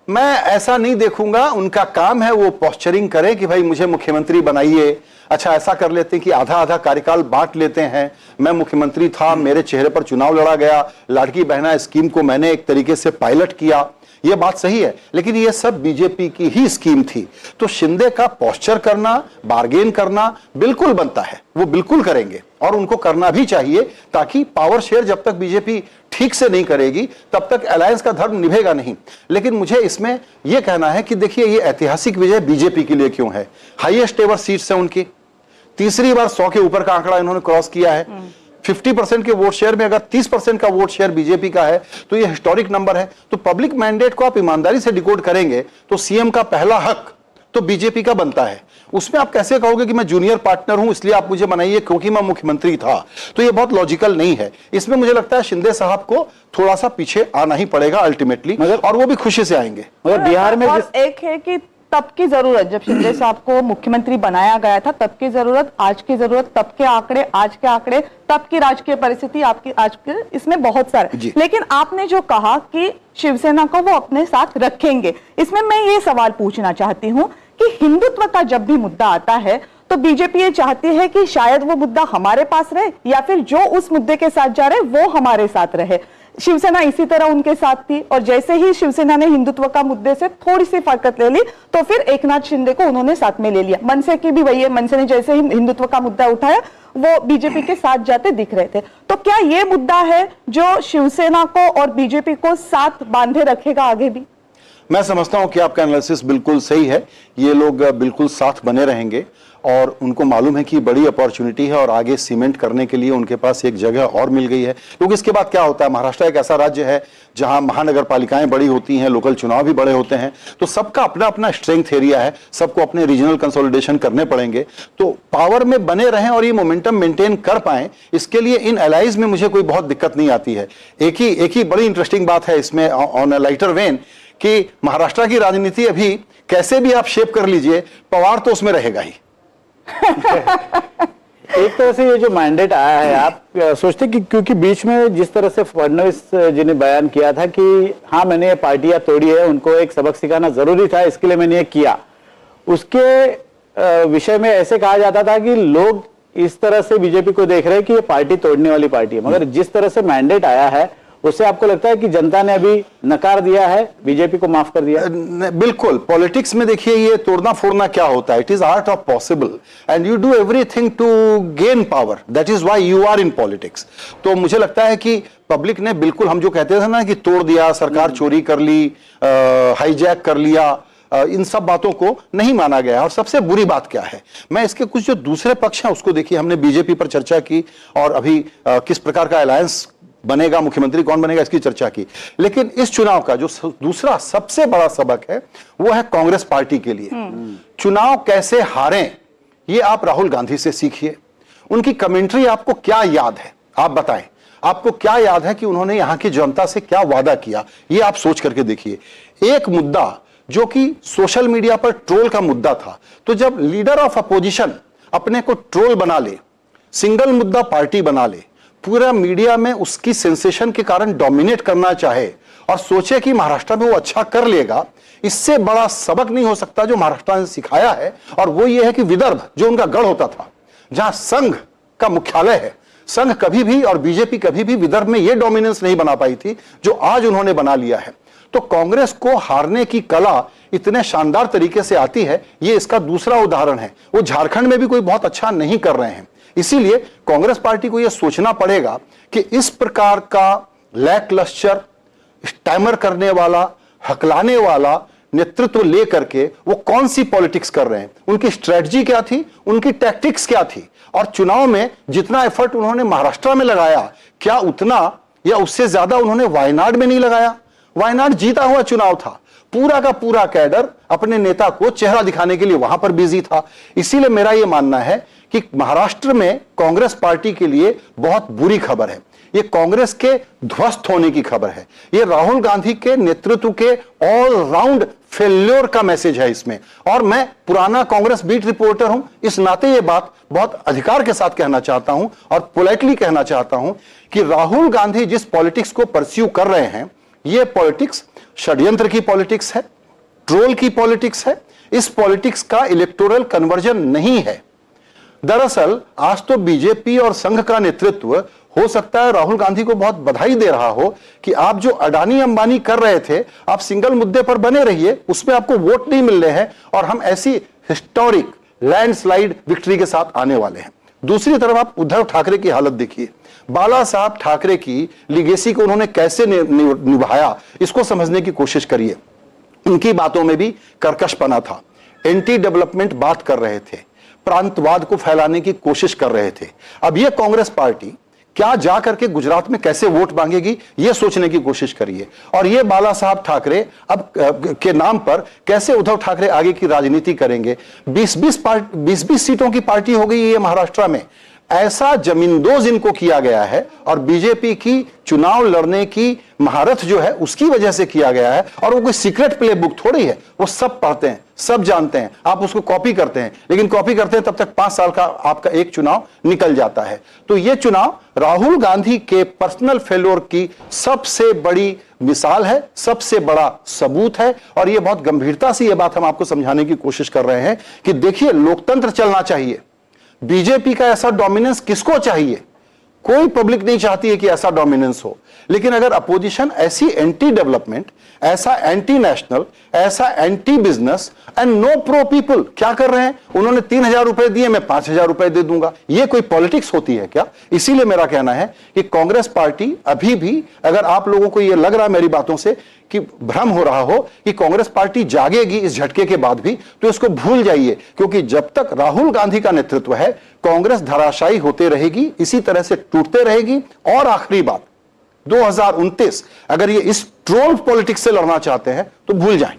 मैं ऐसा नहीं देखूंगा, उनका काम है वो पोस्चरिंग करे कि भाई मुझे मुख्यमंत्री बनाइए। अच्छा ऐसा कर लेते हैं कि आधा आधा कार्यकाल बांट लेते हैं, मैं मुख्यमंत्री था, मेरे चेहरे पर चुनाव लड़ा गया, लाड़की बहना स्कीम को मैंने एक तरीके से पायलट किया, ये बात सही है, लेकिन ये सब बीजेपी की ही स्कीम थी। तो शिंदे का पोस्चर करना, बार्गेन करना बिल्कुल बनता है, वो बिल्कुल करेंगे और उनको करना भी चाहिए, ताकि पावर शेयर जब तक बीजेपी ठीक से नहीं करेगी तब तक अलायंस का धर्म निभेगा नहीं। लेकिन मुझे इसमें यह कहना है कि देखिए ये ऐतिहासिक विजय बीजेपी के लिए क्यों है। हाईएस्ट एवर सीट्स है उनकी, तीसरी बार 100 के ऊपर का आंकड़ा इन्होंने क्रॉस किया है। 50% के वोट शेयर में अगर 30% का वोट शेयर बीजेपी का है तो यह हिस्टोरिक नंबर है। तो पब्लिक मैंडेट को आप ईमानदारी से डिकोड करेंगे तो सीएम का पहला हक तो बीजेपी का बनता है। उसमें आप कैसे कहोगे कि मैं जूनियर पार्टनर हूं इसलिए आप मुझे बनाइए क्योंकि मैं मुख्यमंत्री था, तो यह बहुत लॉजिकल नहीं है। इसमें मुझे लगता है शिंदे साहब को थोड़ा सा पीछे आना ही पड़ेगा अल्टीमेटली, और वो भी खुशी से आएंगे। मगर बिहार में एक है कि तब की जरूरत, जब शिंदे साहब को मुख्यमंत्री बनाया गया था तब की जरूरत, आज की जरूरत, तब के आंकड़े, आज के आंकड़े, तब की राजकीय परिस्थिति, आपकी आज के, इसमें बहुत सारे। लेकिन आपने जो कहा कि शिवसेना को वो अपने साथ रखेंगे, इसमें मैं ये सवाल पूछना चाहती हूँ कि हिंदुत्व का जब भी मुद्दा आता है तो बीजेपी ये चाहती है कि शायद वो मुद्दा हमारे पास रहे या फिर जो उस मुद्दे के साथ जा रहे वो हमारे साथ रहे। शिवसेना इसी तरह उनके साथ थी और जैसे ही शिवसेना ने हिंदुत्व का मुद्दे से थोड़ी सी फरकत ले ली तो फिर एकनाथ शिंदे को उन्होंने साथ में ले लिया। मनसे की भी वही है, मनसे ने जैसे ही हिंदुत्व का मुद्दा उठाया वो बीजेपी के साथ जाते दिख रहे थे। तो क्या ये मुद्दा है जो शिवसेना को और बीजेपी को साथ बांधे रखेगा आगे भी? मैं समझता हूं कि आपका एनालिसिस बिल्कुल सही है, ये लोग बिल्कुल साथ बने रहेंगे और उनको मालूम है कि बड़ी अपॉर्चुनिटी है और आगे सीमेंट करने के लिए उनके पास एक जगह और मिल गई है। क्योंकि इसके बाद क्या होता है, महाराष्ट्र एक ऐसा राज्य है जहां महानगर पालिकाएं बड़ी होती हैं, लोकल चुनाव भी बड़े होते हैं, तो सबका अपना अपना स्ट्रेंथ एरिया है, सबको अपने रीजनल कंसोलिडेशन करने पड़ेंगे। तो पावर में बने रहें और ये मोमेंटम मेंटेन कर पाएं, इसके लिए इन एलाइज में मुझे कोई बहुत दिक्कत नहीं आती है। एक ही बड़ी इंटरेस्टिंग बात है इसमें ऑन अ लाइटर वेन कि महाराष्ट्र की राजनीति अभी कैसे भी आप शेप कर लीजिए, पवार तो उसमें रहेगा ही। एक तरह से ये जो मैंडेट आया है, आप सोचते कि क्योंकि बीच में जिस तरह से फडणवीस जी ने बयान किया था कि हाँ मैंने ये पार्टियां तोड़ी है, उनको एक सबक सिखाना जरूरी था, इसके लिए मैंने ये किया, उसके विषय में ऐसे कहा जाता था कि लोग इस तरह से बीजेपी को देख रहे हैं कि ये पार्टी तोड़ने वाली पार्टी है। मगर जिस तरह से मैंडेट आया है उससे आपको लगता है कि जनता ने अभी नकार दिया है, बीजेपी को माफ कर दिया? बिल्कुल। पॉलिटिक्स में देखिए ये तोड़ना फोड़ना क्या होता है, it is art of possible and you do everything to gain power, that is why you are in politics. तो मुझे लगता है कि पब्लिक ने बिल्कुल, हम जो कहते थे ना कि तोड़ दिया, सरकार चोरी कर ली, हाईजैक कर लिया, इन सब बातों को नहीं माना गया। और सबसे बुरी बात क्या है, मैं इसके कुछ जो दूसरे पक्ष हैं उसको देखिए, हमने बीजेपी पर चर्चा की और अभी किस प्रकार का अलायंस बनेगा, मुख्यमंत्री कौन बनेगा इसकी चर्चा की, लेकिन इस चुनाव का जो दूसरा सबसे बड़ा सबक है वो है कांग्रेस पार्टी के लिए। चुनाव कैसे हारें ये आप राहुल गांधी से सीखिए। उनकी कमेंट्री आपको क्या याद है, आप बताएं, आपको क्या याद है कि उन्होंने यहां की जनता से क्या वादा किया, ये आप सोच करके देखिए। एक मुद्दा जो कि सोशल मीडिया पर ट्रोल का मुद्दा था, तो जब लीडर ऑफ अपोजिशन अपने को ट्रोल बना ले, सिंगल मुद्दा पार्टी बना ले, पूरा मीडिया में उसकी सेंसेशन के कारण डोमिनेट करना चाहे और सोचे कि महाराष्ट्र में वो अच्छा कर लेगा, इससे बड़ा सबक नहीं हो सकता जो महाराष्ट्र ने सिखाया है। और वो ये है कि विदर्भ जो उनका गढ़ होता था, जहां संघ का मुख्यालय है, संघ कभी भी और बीजेपी कभी भी विदर्भ में ये डोमिनेंस नहीं बना पाई थी जो आज उन्होंने बना लिया है। तो कांग्रेस को हारने की कला इतने शानदार तरीके से आती है, ये इसका दूसरा उदाहरण है। वो झारखंड में भी कोई बहुत अच्छा नहीं कर रहे हैं, इसीलिए कांग्रेस पार्टी को यह सोचना पड़ेगा कि इस प्रकार का लैकलस्टर, स्टैमर करने वाला, हकलाने वाला नेतृत्व लेकर के वो कौन सी पॉलिटिक्स कर रहे हैं, उनकी स्ट्रेटजी क्या थी, उनकी टैक्टिक्स क्या थी, और चुनाव में जितना एफर्ट उन्होंने महाराष्ट्र में लगाया क्या उतना या उससे ज्यादा उन्होंने वायनाड में नहीं लगाया? वायनाड जीता हुआ चुनाव था, पूरा का पूरा कैडर अपने नेता को चेहरा दिखाने के लिए वहां पर बिजी था। इसीलिए मेरा यह मानना है कि महाराष्ट्र में कांग्रेस पार्टी के लिए बहुत बुरी खबर है। ये कांग्रेस के ध्वस्त होने की खबर है। ये राहुल गांधी के नेतृत्व के ऑल राउंड फेल्योर का मैसेज है इसमें। और मैं पुराना कांग्रेस बीट रिपोर्टर हूं, इस नाते ये बात बहुत अधिकार के साथ कहना चाहता हूं और पोलाइटली कहना चाहता हूं कि राहुल गांधी जिस पॉलिटिक्स को परस्यू कर रहे हैं, ये पॉलिटिक्स षड्यंत्र की पॉलिटिक्स है, ट्रोल की पॉलिटिक्स है। इस पॉलिटिक्स का इलेक्टोरल कन्वर्जन नहीं है। दरअसल आज तो बीजेपी और संघ का नेतृत्व हो सकता है राहुल गांधी को बहुत बधाई दे रहा हो कि आप जो अडानी अंबानी कर रहे थे, आप सिंगल मुद्दे पर बने रहिए, उसमें आपको वोट नहीं मिल रहे हैं और हम ऐसी हिस्टोरिक लैंडस्लाइड विक्ट्री के साथ आने वाले हैं। दूसरी तरफ आप उद्धव ठाकरे की हालत देखिए। बाला साहब ठाकरे की लिगेसी को उन्होंने कैसे निभाया, इसको समझने की कोशिश करिए। उनकी बातों में भी कर्कशपना था, एंटी डेवलपमेंट बात कर रहे थे, प्रांतवाद को फैलाने की कोशिश कर रहे थे। अब यह कांग्रेस पार्टी क्या जा करके गुजरात में कैसे वोट मांगेगी, यह सोचने की कोशिश करिए। और यह बाला साहब ठाकरे अब के नाम पर कैसे उद्धव ठाकरे आगे की राजनीति करेंगे। 20-20 सीटों की पार्टी हो गई है महाराष्ट्र में। ऐसा जमींदोज इनको किया गया है और बीजेपी की चुनाव लड़ने की महारत जो है उसकी वजह से किया गया है। और वो कोई सीक्रेट प्ले बुक थोड़ी है, वो सब पढ़ते हैं, सब जानते हैं। आप उसको कॉपी करते हैं, लेकिन कॉपी करते हैं तब तक 5 साल का आपका एक चुनाव निकल जाता है। तो ये चुनाव राहुल गांधी के पर्सनल फेल्योर की सबसे बड़ी मिसाल है, सबसे बड़ा सबूत है। और ये बहुत गंभीरता से ये बात हम आपको समझाने की कोशिश कर रहे हैं कि देखिए, लोकतंत्र चलना चाहिए। बीजेपी का ऐसा डोमिनेंस किसको चाहिए? कोई पब्लिक नहीं चाहती है कि ऐसा डोमिनेंस हो। लेकिन अगर अपोजिशन ऐसी एंटी डेवलपमेंट, ऐसा एंटी नेशनल, ऐसा anti business and no pro people क्या कर रहे हैं? उन्होंने 3,000 रुपए दिए, मैं 5,000 रुपए दे दूंगा। यह कोई पॉलिटिक्स होती है क्या? इसीलिए मेरा कहना है कि कांग्रेस पार्टी अभी भी, अगर आप लोगों को यह लग रहा है मेरी बातों से कि भ्रम हो रहा हो कि कांग्रेस पार्टी जागेगी इस झटके के बाद भी, तो इसको भूल जाइए। क्योंकि जब तक राहुल गांधी का नेतृत्व है, कांग्रेस धराशायी होते रहेगी, इसी तरह से टूटते रहेगी। और आखिरी बात, 2029 अगर ये इस ट्रोल पॉलिटिक्स से लड़ना चाहते हैं तो भूल जाएं।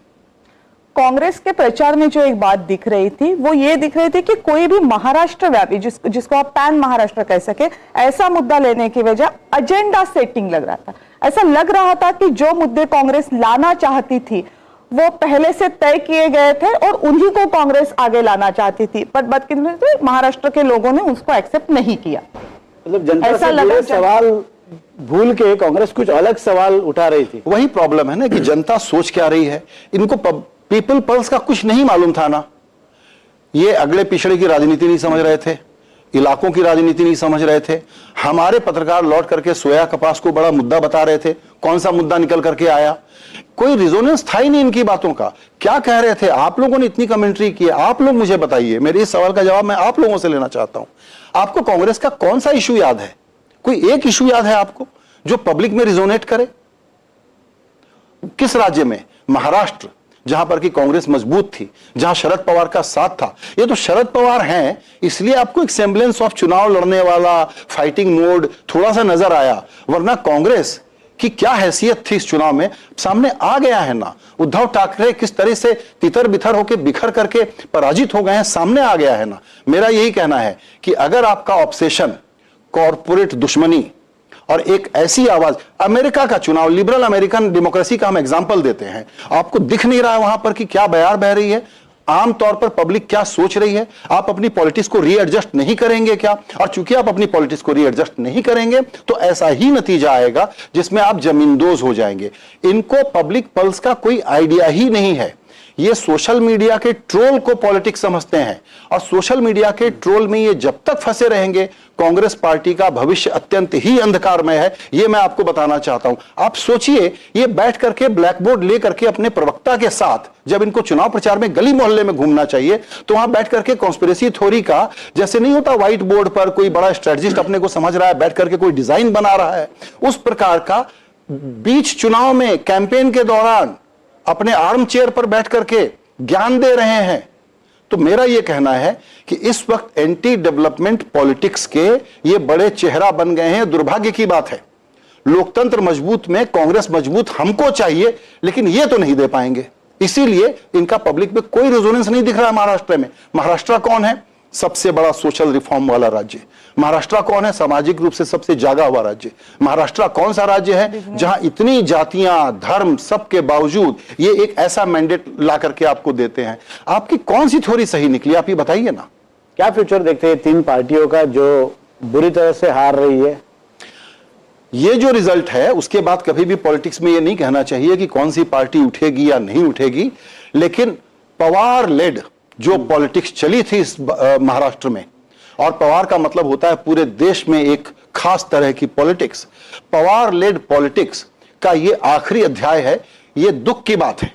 कांग्रेस के प्रचार में जो एक बात दिख रही थी, वो ये दिख रही थी कि कोई भी महाराष्ट्र व्यापी, जिसको आप पैन महाराष्ट्र कह सके, ऐसा मुद्दा लेने की वजह एजेंडा सेटिंग लग रहा था। ऐसा लग रहा था कि जो मुद्दे कांग्रेस लाना चाहती थी वो पहले से तय किए गए थे और उन्हीं को कांग्रेस आगे लाना चाहती थी। पर बदकिस्मती महाराष्ट्र के लोगों ने उसको एक्सेप्ट नहीं किया। मतलब जनता से जुड़े सवाल भूल के कांग्रेस कुछ अलग सवाल उठा रही थी। वही प्रॉब्लम है ना कि जनता सोच क्या रही है। इनको पीपल पल्स का कुछ नहीं मालूम था ना। ये अगले पिछड़े की राजनीति नहीं समझ रहे थे, इलाकों की राजनीति नहीं समझ रहे थे। हमारे पत्रकार लौट करके सोया कपास को बड़ा मुद्दा बता रहे थे। कौन सा मुद्दा निकल करके आया? कोई रिजोनेंस था ही नहीं इनकी बातों का। क्या कह रहे थे? आप लोगों ने इतनी कमेंट्री की, आप लोग मुझे बताइए। मेरे इस सवाल का जवाब मैं आप लोगों से लेना चाहता हूं। आपको कांग्रेस का कौन सा इशू याद है? कोई एक इशू याद है आपको जो पब्लिक में रिजोनेट करे? किस राज्य में? महाराष्ट्र, जहां पर कि कांग्रेस मजबूत थी, जहां शरद पवार का साथ था। ये तो शरद पवार हैं, इसलिए आपको एक सेम्बलेंस ऑफ चुनाव लड़ने वाला फाइटिंग मोड थोड़ा सा नजर आया, वरना कांग्रेस की क्या हैसियत थी इस चुनाव में सामने आ गया है ना। उद्धव ठाकरे किस तरह से तितर बितर होकर बिखर करके पराजित हो गए हैं, सामने आ गया है ना। मेरा यही कहना है कि अगर आपका ऑब्सेशन कॉर्पोरेट दुश्मनी और एक ऐसी आवाज, अमेरिका का चुनाव, लिबरल अमेरिकन डेमोक्रेसी का हम एग्जांपल देते हैं, आपको दिख नहीं रहा वहां पर कि क्या बयार बह रही है, आमतौर पर पब्लिक क्या सोच रही है? आप अपनी पॉलिटिक्स को रीएडजस्ट नहीं करेंगे क्या? और चूंकि आप अपनी पॉलिटिक्स को रीएडजस्ट नहीं करेंगे तो ऐसा ही नतीजा आएगा जिसमें आप जमींदोज हो जाएंगे। इनको पब्लिक पल्स का कोई आइडिया ही नहीं है। ये सोशल मीडिया के ट्रोल को पॉलिटिक्स समझते हैं और सोशल मीडिया के ट्रोल में ये जब तक फंसे रहेंगे, कांग्रेस पार्टी का भविष्य अत्यंत ही अंधकारमय है। ये मैं आपको बताना चाहता हूं। आप सोचिए, ये बैठ करके ब्लैक बोर्ड ले करके अपने प्रवक्ता के साथ जब इनको चुनाव प्रचार में गली मोहल्ले में घूमना चाहिए तो वहां बैठ करके कॉन्स्पिरेसी थ्योरी का, जैसे नहीं होता व्हाइट बोर्ड पर कोई बड़ा स्ट्रेटजिस्ट अपने को समझ रहा है, बैठ करके कोई डिजाइन बना रहा है, उस प्रकार का बीच चुनाव में कैंपेन के दौरान अपने आर्म चेयर पर बैठ करके ज्ञान दे रहे हैं। तो मेरा यह कहना है कि इस वक्त एंटी डेवलपमेंट पॉलिटिक्स के ये बड़े चेहरा बन गए हैं। दुर्भाग्य की बात है। लोकतंत्र मजबूत में कांग्रेस मजबूत हमको चाहिए, लेकिन ये तो नहीं दे पाएंगे। इसीलिए इनका पब्लिक में कोई रेजोनेंस नहीं दिख रहा है। महाराष्ट्र में, महाराष्ट्र कौन है? सबसे बड़ा सोशल रिफॉर्म वाला राज्य। महाराष्ट्र कौन है? सामाजिक रूप से सबसे जागा हुआ राज्य। महाराष्ट्र कौन सा राज्य है जहां इतनी जातियां, धर्म, सबके बावजूद ये एक ऐसा मैंडेट ला करके आपको देते हैं? आपकी कौन सी थ्योरी सही निकली, आप ये बताइए ना। क्या फ्यूचर देखते हैं तीन पार्टियों का जो बुरी तरह से हार रही है? ये जो रिजल्ट है उसके बाद कभी भी पॉलिटिक्स में ये नहीं कहना चाहिए कि कौन सी पार्टी उठेगी या नहीं उठेगी, लेकिन पवार लेड जो पॉलिटिक्स चली थी इस महाराष्ट्र में, और पवार का मतलब होता है पूरे देश में एक खास तरह की पॉलिटिक्स, पवार लेड पॉलिटिक्स का ये आखिरी अध्याय है। ये दुख की बात है।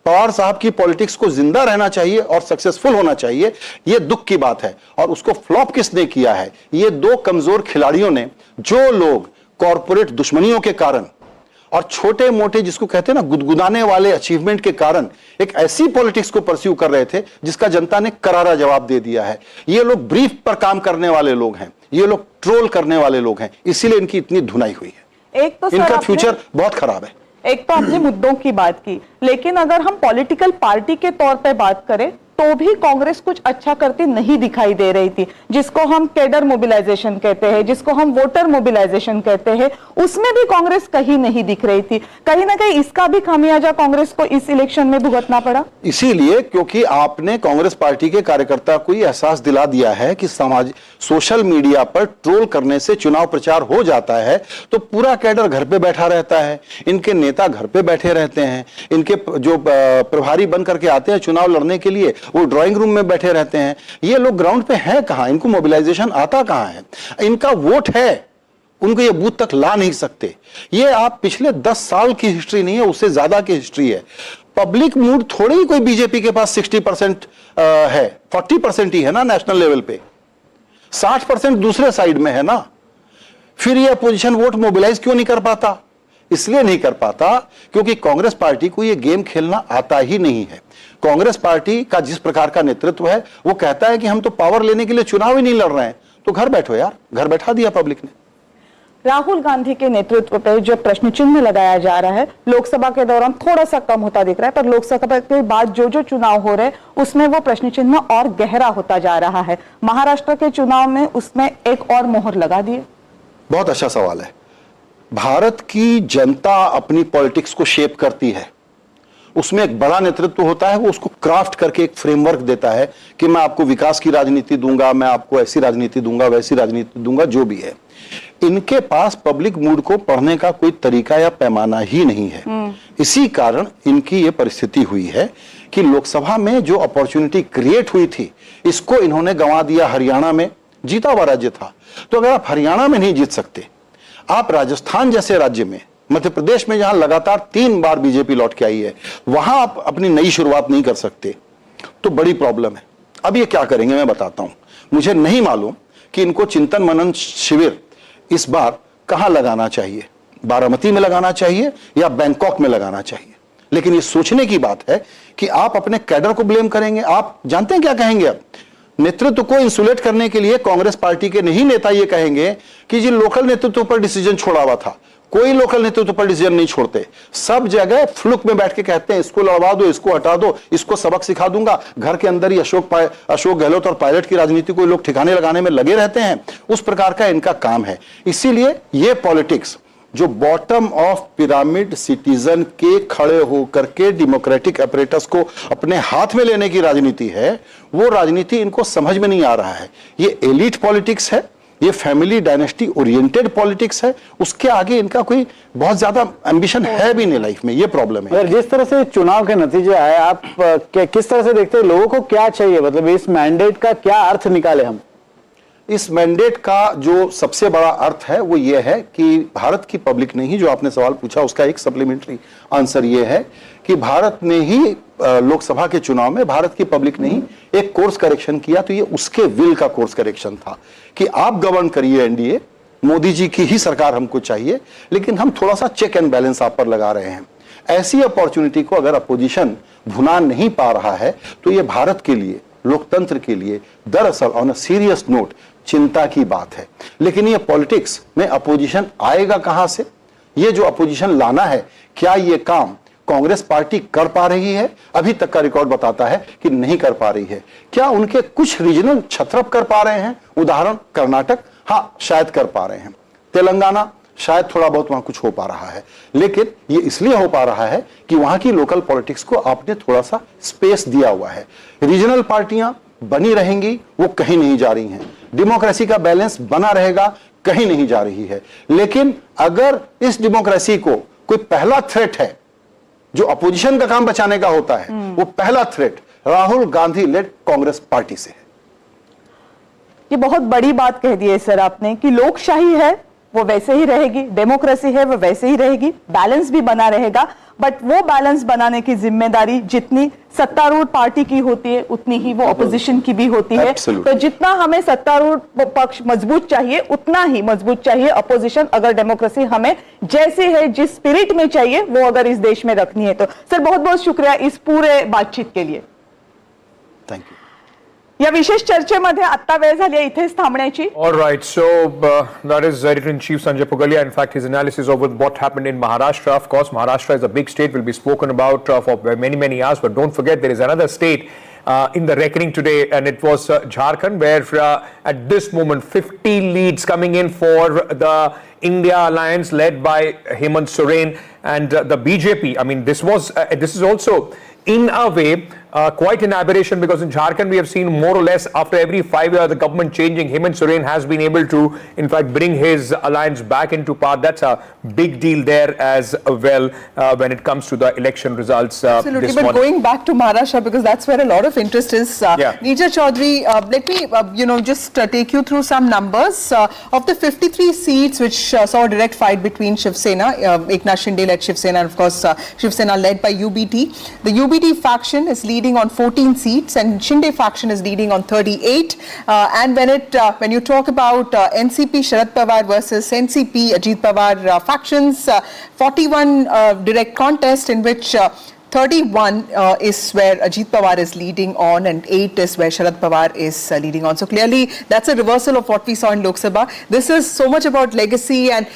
पवार साहब की पॉलिटिक्स को जिंदा रहना चाहिए और सक्सेसफुल होना चाहिए, ये दुख की बात है। और उसको फ्लॉप किसने किया है? ये दो कमजोर खिलाड़ियों ने, जो लोग कॉरपोरेट दुश्मनियों के कारण और छोटे मोटे जिसको कहते हैं ना गुदगुदाने वाले अचीवमेंट के कारण एक ऐसी पॉलिटिक्स को परस्यू कर रहे थे जिसका जनता ने करारा जवाब दे दिया है। ये लोग ब्रीफ पर काम करने वाले लोग हैं, ये लोग ट्रोल करने वाले लोग हैं, इसीलिए इनकी इतनी धुनाई हुई है। एक तो इनका फ्यूचर बहुत खराब है। एक तो आपने मुद्दों की बात की, लेकिन अगर हम पॉलिटिकल पार्टी के तौर पे बात करें तो भी कांग्रेस कुछ अच्छा करती नहीं दिखाई दे रही थी। जिसको हम कैडर मोबिलाइजेशन कहते हैं, जिसको हम वोटर मोबिलाइजेशन कहते हैं, उसमें भी कांग्रेस कहीं नहीं दिख रही थी। कहीं ना कहीं इसका भी खामियाजा कांग्रेस को इस इलेक्शन में भुगतना पड़ा। इसीलिए क्योंकि आपने कांग्रेस पार्टी के कार्यकर्ता को ये एहसास दिला दिया है कि समाज सोशल मीडिया पर ट्रोल करने से चुनाव प्रचार हो जाता है, तो पूरा कैडर घर पे बैठा रहता है, इनके नेता घर पे बैठे रहते हैं, इनके जो प्रभारी बन करके आते हैं चुनाव लड़ने के लिए वो ड्राइंग रूम में बैठे रहते हैं। ये लोग ग्राउंड पे हैं कहां? इनको मोबिलाइजेशन आता कहां है? इनका वोट है, उनको ये बूथ तक ला नहीं सकते। ये आप पिछले 10 साल की हिस्ट्री नहीं है, उससे ज्यादा की हिस्ट्री है। पब्लिक मूड थोड़ी ही कोई बीजेपी के पास 60% है, 40% ही है ना नेशनल लेवल पे, 60% दूसरे साइड में है ना। फिर ये अपोजिशन वोट मोबिलाइज क्यों नहीं कर पाता? इसलिए नहीं कर पाता क्योंकि कांग्रेस पार्टी को ये गेम खेलना आता ही नहीं है। कांग्रेस पार्टी का जिस प्रकार का नेतृत्व है वो कहता है कि हम तो पावर लेने के लिए चुनाव ही नहीं लड़ रहे हैं, तो घर बैठो यार, घर बैठा दिया पब्लिक ने। राहुल गांधी के नेतृत्व पर जो प्रश्न चिन्ह लगाया जा रहा है लोकसभा के दौरान थोड़ा सा कम होता दिख रहा है, पर लोकसभा के बाद जो जो चुनाव हो रहे हैं उसमें वो प्रश्न चिन्ह और गहरा होता जा रहा है। महाराष्ट्र के चुनाव में उसमें एक और मोहर लगा दिए। बहुत अच्छा सवाल है। भारत की जनता अपनी पॉलिटिक्स को शेप करती है, उसमें एक बड़ा नेतृत्व होता है, वो उसको क्राफ्ट करके एक फ्रेमवर्क देता है कि मैं आपको विकास की राजनीति दूंगा, मैं आपको ऐसी राजनीति दूंगा, वैसी राजनीति दूंगा, जो भी है। इनके पास पब्लिक मूड को पढ़ने का कोई तरीका या पैमाना ही नहीं है। इसी कारण इनकी ये परिस्थिति हुई है कि लोकसभा में जो अपॉर्चुनिटी क्रिएट हुई थी इसको इन्होंने गंवा दिया। हरियाणा में जीता हुआ राज्य था, तो अगर आप हरियाणा में नहीं जीत सकते, आप राजस्थान जैसे राज्य में, मध्य प्रदेश में जहां लगातार 3 बार बीजेपी लौट के आई है, वहां आप अपनी नई शुरुआत नहीं कर सकते, तो बड़ी प्रॉब्लम है। अब ये क्या करेंगे मैं बताता हूं। मुझे नहीं मालूम कि इनको चिंतन मनन शिविर इस बार कहां लगाना चाहिए, बारामती में लगाना चाहिए या बैंकॉक में लगाना चाहिए। लेकिन ये सोचने की बात है कि आप अपने कैडर को ब्लेम करेंगे। आप जानते हैं क्या कहेंगे? अब नेतृत्व को इंसुलेट करने के लिए कांग्रेस पार्टी के नहीं नेता ये कहेंगे कि जी लोकल नेतृत्व पर डिसीजन छोड़ा हुआ था। कोई लोकल नेतृत्व पर डिसीजन नहीं छोड़ते, सब जगह फ्लुक में बैठ के कहते हैं इसको लड़वा दो, इसको हटा दो, इसको सबक सिखा दूंगा। घर के अंदर ही अशोक गहलोत और पायलट की राजनीति को लोग ठिकाने लगाने में लगे रहते हैं। उस प्रकार का इनका काम है। इसीलिए ये पॉलिटिक्स जो बॉटम ऑफ पिरामिड सिटीजन के खड़े होकर के डेमोक्रेटिक अपरेटस को अपने हाथ में लेने की राजनीति है, वो राजनीति इनको समझ में नहीं आ रहा है। ये एलीट पॉलिटिक्स है, ये फैमिली डायनेस्टी ओरिएंटेड पॉलिटिक्स है, उसके आगे इनका कोई बहुत ज्यादा एम्बिशन है भी नहीं लाइफ में। ये प्रॉब्लम है। जिस तरह से चुनाव के नतीजे आए, आप किस तरह से देखते हैं? लोगों को क्या चाहिए? मतलब इस मैंडेट का क्या अर्थ निकाले हम? इस मैंडेट का जो सबसे बड़ा अर्थ है वो ये है कि भारत की पब्लिक ने ही, जो आपने सवाल पूछा उसका एक सप्लीमेंट्री आंसर ये है कि भारत ने ही लोकसभा के चुनाव में भारत की पब्लिक ने ही एक कोर्स करेक्शन किया। तो ये उसके विल का कोर्स करेक्शन था कि आप गवर्न करिए एनडीए, मोदी जी की ही सरकार हमको चाहिए, लेकिन हम थोड़ा सा चेक एंड बैलेंस आप पर लगा रहे हैं। ऐसी अपॉर्चुनिटी को अगर अपोजिशन भुना नहीं पा रहा है तो ये भारत के लिए, लोकतंत्र के लिए दरअसल ऑन अ सीरियस नोट चिंता की बात है। लेकिन ये पॉलिटिक्स में अपोजिशन आएगा कहां से? ये जो अपोजिशन लाना है, क्या ये काम कांग्रेस पार्टी कर पा रही है? अभी तक का रिकॉर्ड बताता है कि नहीं कर पा रही है। क्या उनके कुछ रीजनल छत्रप कर पा रहे हैं? उदाहरण कर्नाटक, हाँ शायद कर पा रहे हैं। तेलंगाना शायद थोड़ा बहुत वहां कुछ हो पा रहा है, लेकिन ये इसलिए हो पा रहा है कि वहां की लोकल पॉलिटिक्स को आपने थोड़ा सा स्पेस दिया हुआ है। रीजनल पार्टियां बनी रहेंगी, वो कहीं नहीं जा रही हैं। डेमोक्रेसी का बैलेंस बना रहेगा, कहीं नहीं जा रही है। लेकिन अगर इस डेमोक्रेसी को कोई पहला थ्रेट है, जो अपोजिशन का काम बचाने का होता है, वो पहला threat Rahul Gandhi led Congress party से है। ये बहुत बड़ी बात कह दी है सर आपने कि लोकशाही है वो वैसे ही रहेगी, डेमोक्रेसी है वो वैसे ही रहेगी, बैलेंस भी बना रहेगा, बट वो बैलेंस बनाने की जिम्मेदारी जितनी सत्तारूढ़ पार्टी की होती है उतनी ही वो ऑपोजिशन की भी होती है। तो जितना हमें सत्तारूढ़ पक्ष मजबूत चाहिए उतना ही मजबूत चाहिए अपोजिशन, अगर डेमोक्रेसी हमें जैसे है जिस स्पिरिट में चाहिए वो अगर इस देश में रखनी है तो। सर बहुत बहुत शुक्रिया इस पूरे बातचीत के लिए। Thank you. या विशेष चर्चेमध्ये आता वेळ झाली आहे इथेच थांबण्याची. All right, so that is Editor-in-Chief Sanjay Pugalia. In fact, his analysis of what happened in Maharashtra. Of course, Maharashtra is a big state, will be spoken about for many hours. But don't forget, there is another state in the reckoning today, and it was Jharkhand, where at this moment 50 leads coming in for the India alliance led by Hemant Soren and the BJP. I mean, this is also in a way quite an aberration, because in Jharkhand we have seen more or less after every 5 years the government changing, Hemant Soren has been able to in fact bring his alliance back into power. That's a big deal there as well when it comes to the election results. Absolutely, this but morning. going back to Maharashtra, because that's where a lot of interest is. Neerja Chaudhary, let me just take you through some numbers. Of the 53 seats which saw a direct fight between Shiv Sena, Eknath Shinde led Shiv Sena, and of course Shiv Sena led by UBT. The UBT faction is leading on 14 seats and Shinde faction is leading on 38. And when you talk about NCP Sharad Pawar versus NCP Ajit Pawar factions, 41 direct contest in which 31 is where Ajit Pawar is leading on and 8 is where Sharad Pawar is leading on. So clearly that's a reversal of what we saw in Lok Sabha. This is so much about legacy and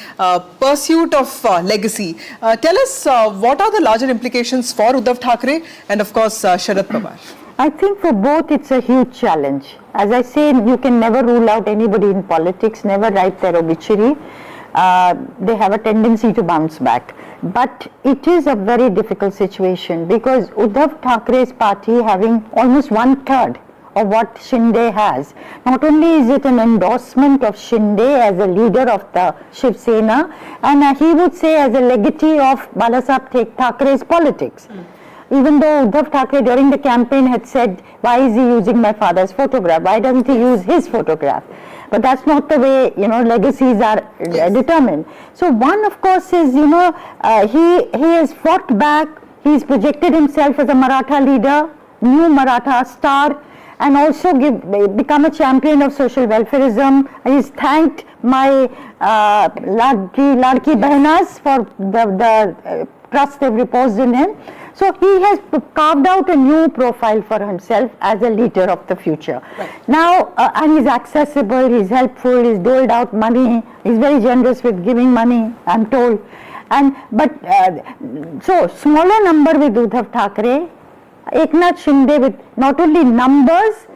pursuit of legacy. Tell us what are the larger implications for Uddhav Thackeray and of course Sharad Pawar? I think for both it's a huge challenge. As I say, you can never rule out anybody in politics, never write their obituary. They have a tendency to bounce back. But it is a very difficult situation because Uddhav Thackeray's party having almost 1/3 of what Shinde has. Not only is it an endorsement of Shinde as a leader of the Shiv Sena, and he would say as a legatee of Balasaheb Thackeray's politics. Even though Uddhav Thackeray during the campaign had said, why is he using my father's photograph? Why doesn't he use his photograph? But that's not the way, legacies are determined. So one, of course, is, he has fought back. He's projected himself as a Maratha leader, new Maratha star, and also become a champion of social welfareism. He's thanked my Ladki Behnas for the trust they've reposed in him. So he has carved out a new profile for himself as a leader of the future. Now, and he's accessible, he's helpful, he's doled out money, he's very generous with giving money, I'm told. So smaller number with Uddhav Thackeray, Eknath Shinde with not only numbers,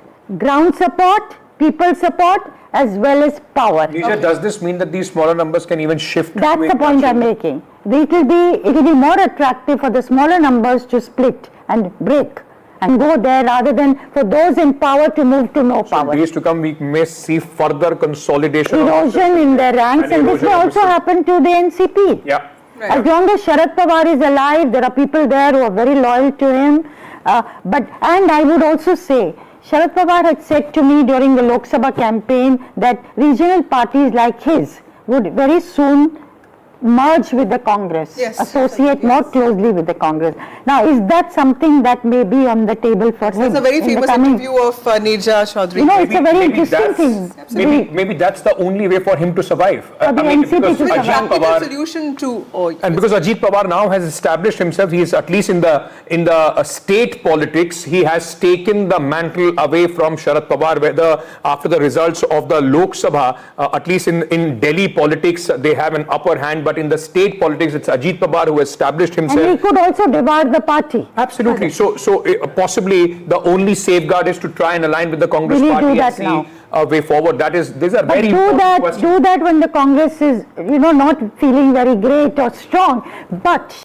ground support, people support, as well as power. Neerja, does this mean that these smaller numbers can even shift? That's the point I'm making. It will be more attractive for the smaller numbers to split and break and go there rather than for those in power to move to no power. In days to come, we may see further consolidation. Erosion in their ranks, and this may also happen to the NCP. Yeah. As long as Sharad Pawar is alive, there are people there who are very loyal to him. And I would also say, Sharad Pawar had said to me during the Lok Sabha campaign that regional parties like his would very soon merge with the Congress, associate more closely with the Congress. Now, is that something that may be on the table for him? That's a very famous interview of Neerja Chaudhary. It's a very interesting thing. Maybe that's the only way for him to survive. Because Ajit Pawar, solution to because Ajit Pawar now has established himself, he is at least in the state politics, he has taken the mantle away from Sharad Pawar, whether after the results of the Lok Sabha, at least in Delhi politics, they have an upper hand. but in the state politics, it's Ajit Pawar who established himself. And he could also divide the party. Absolutely. So possibly the only safeguard is to try and align with the Congress Will he party do and that see now? a way forward. These are But very do important that, questions. do that when the Congress is, not feeling very great or strong. But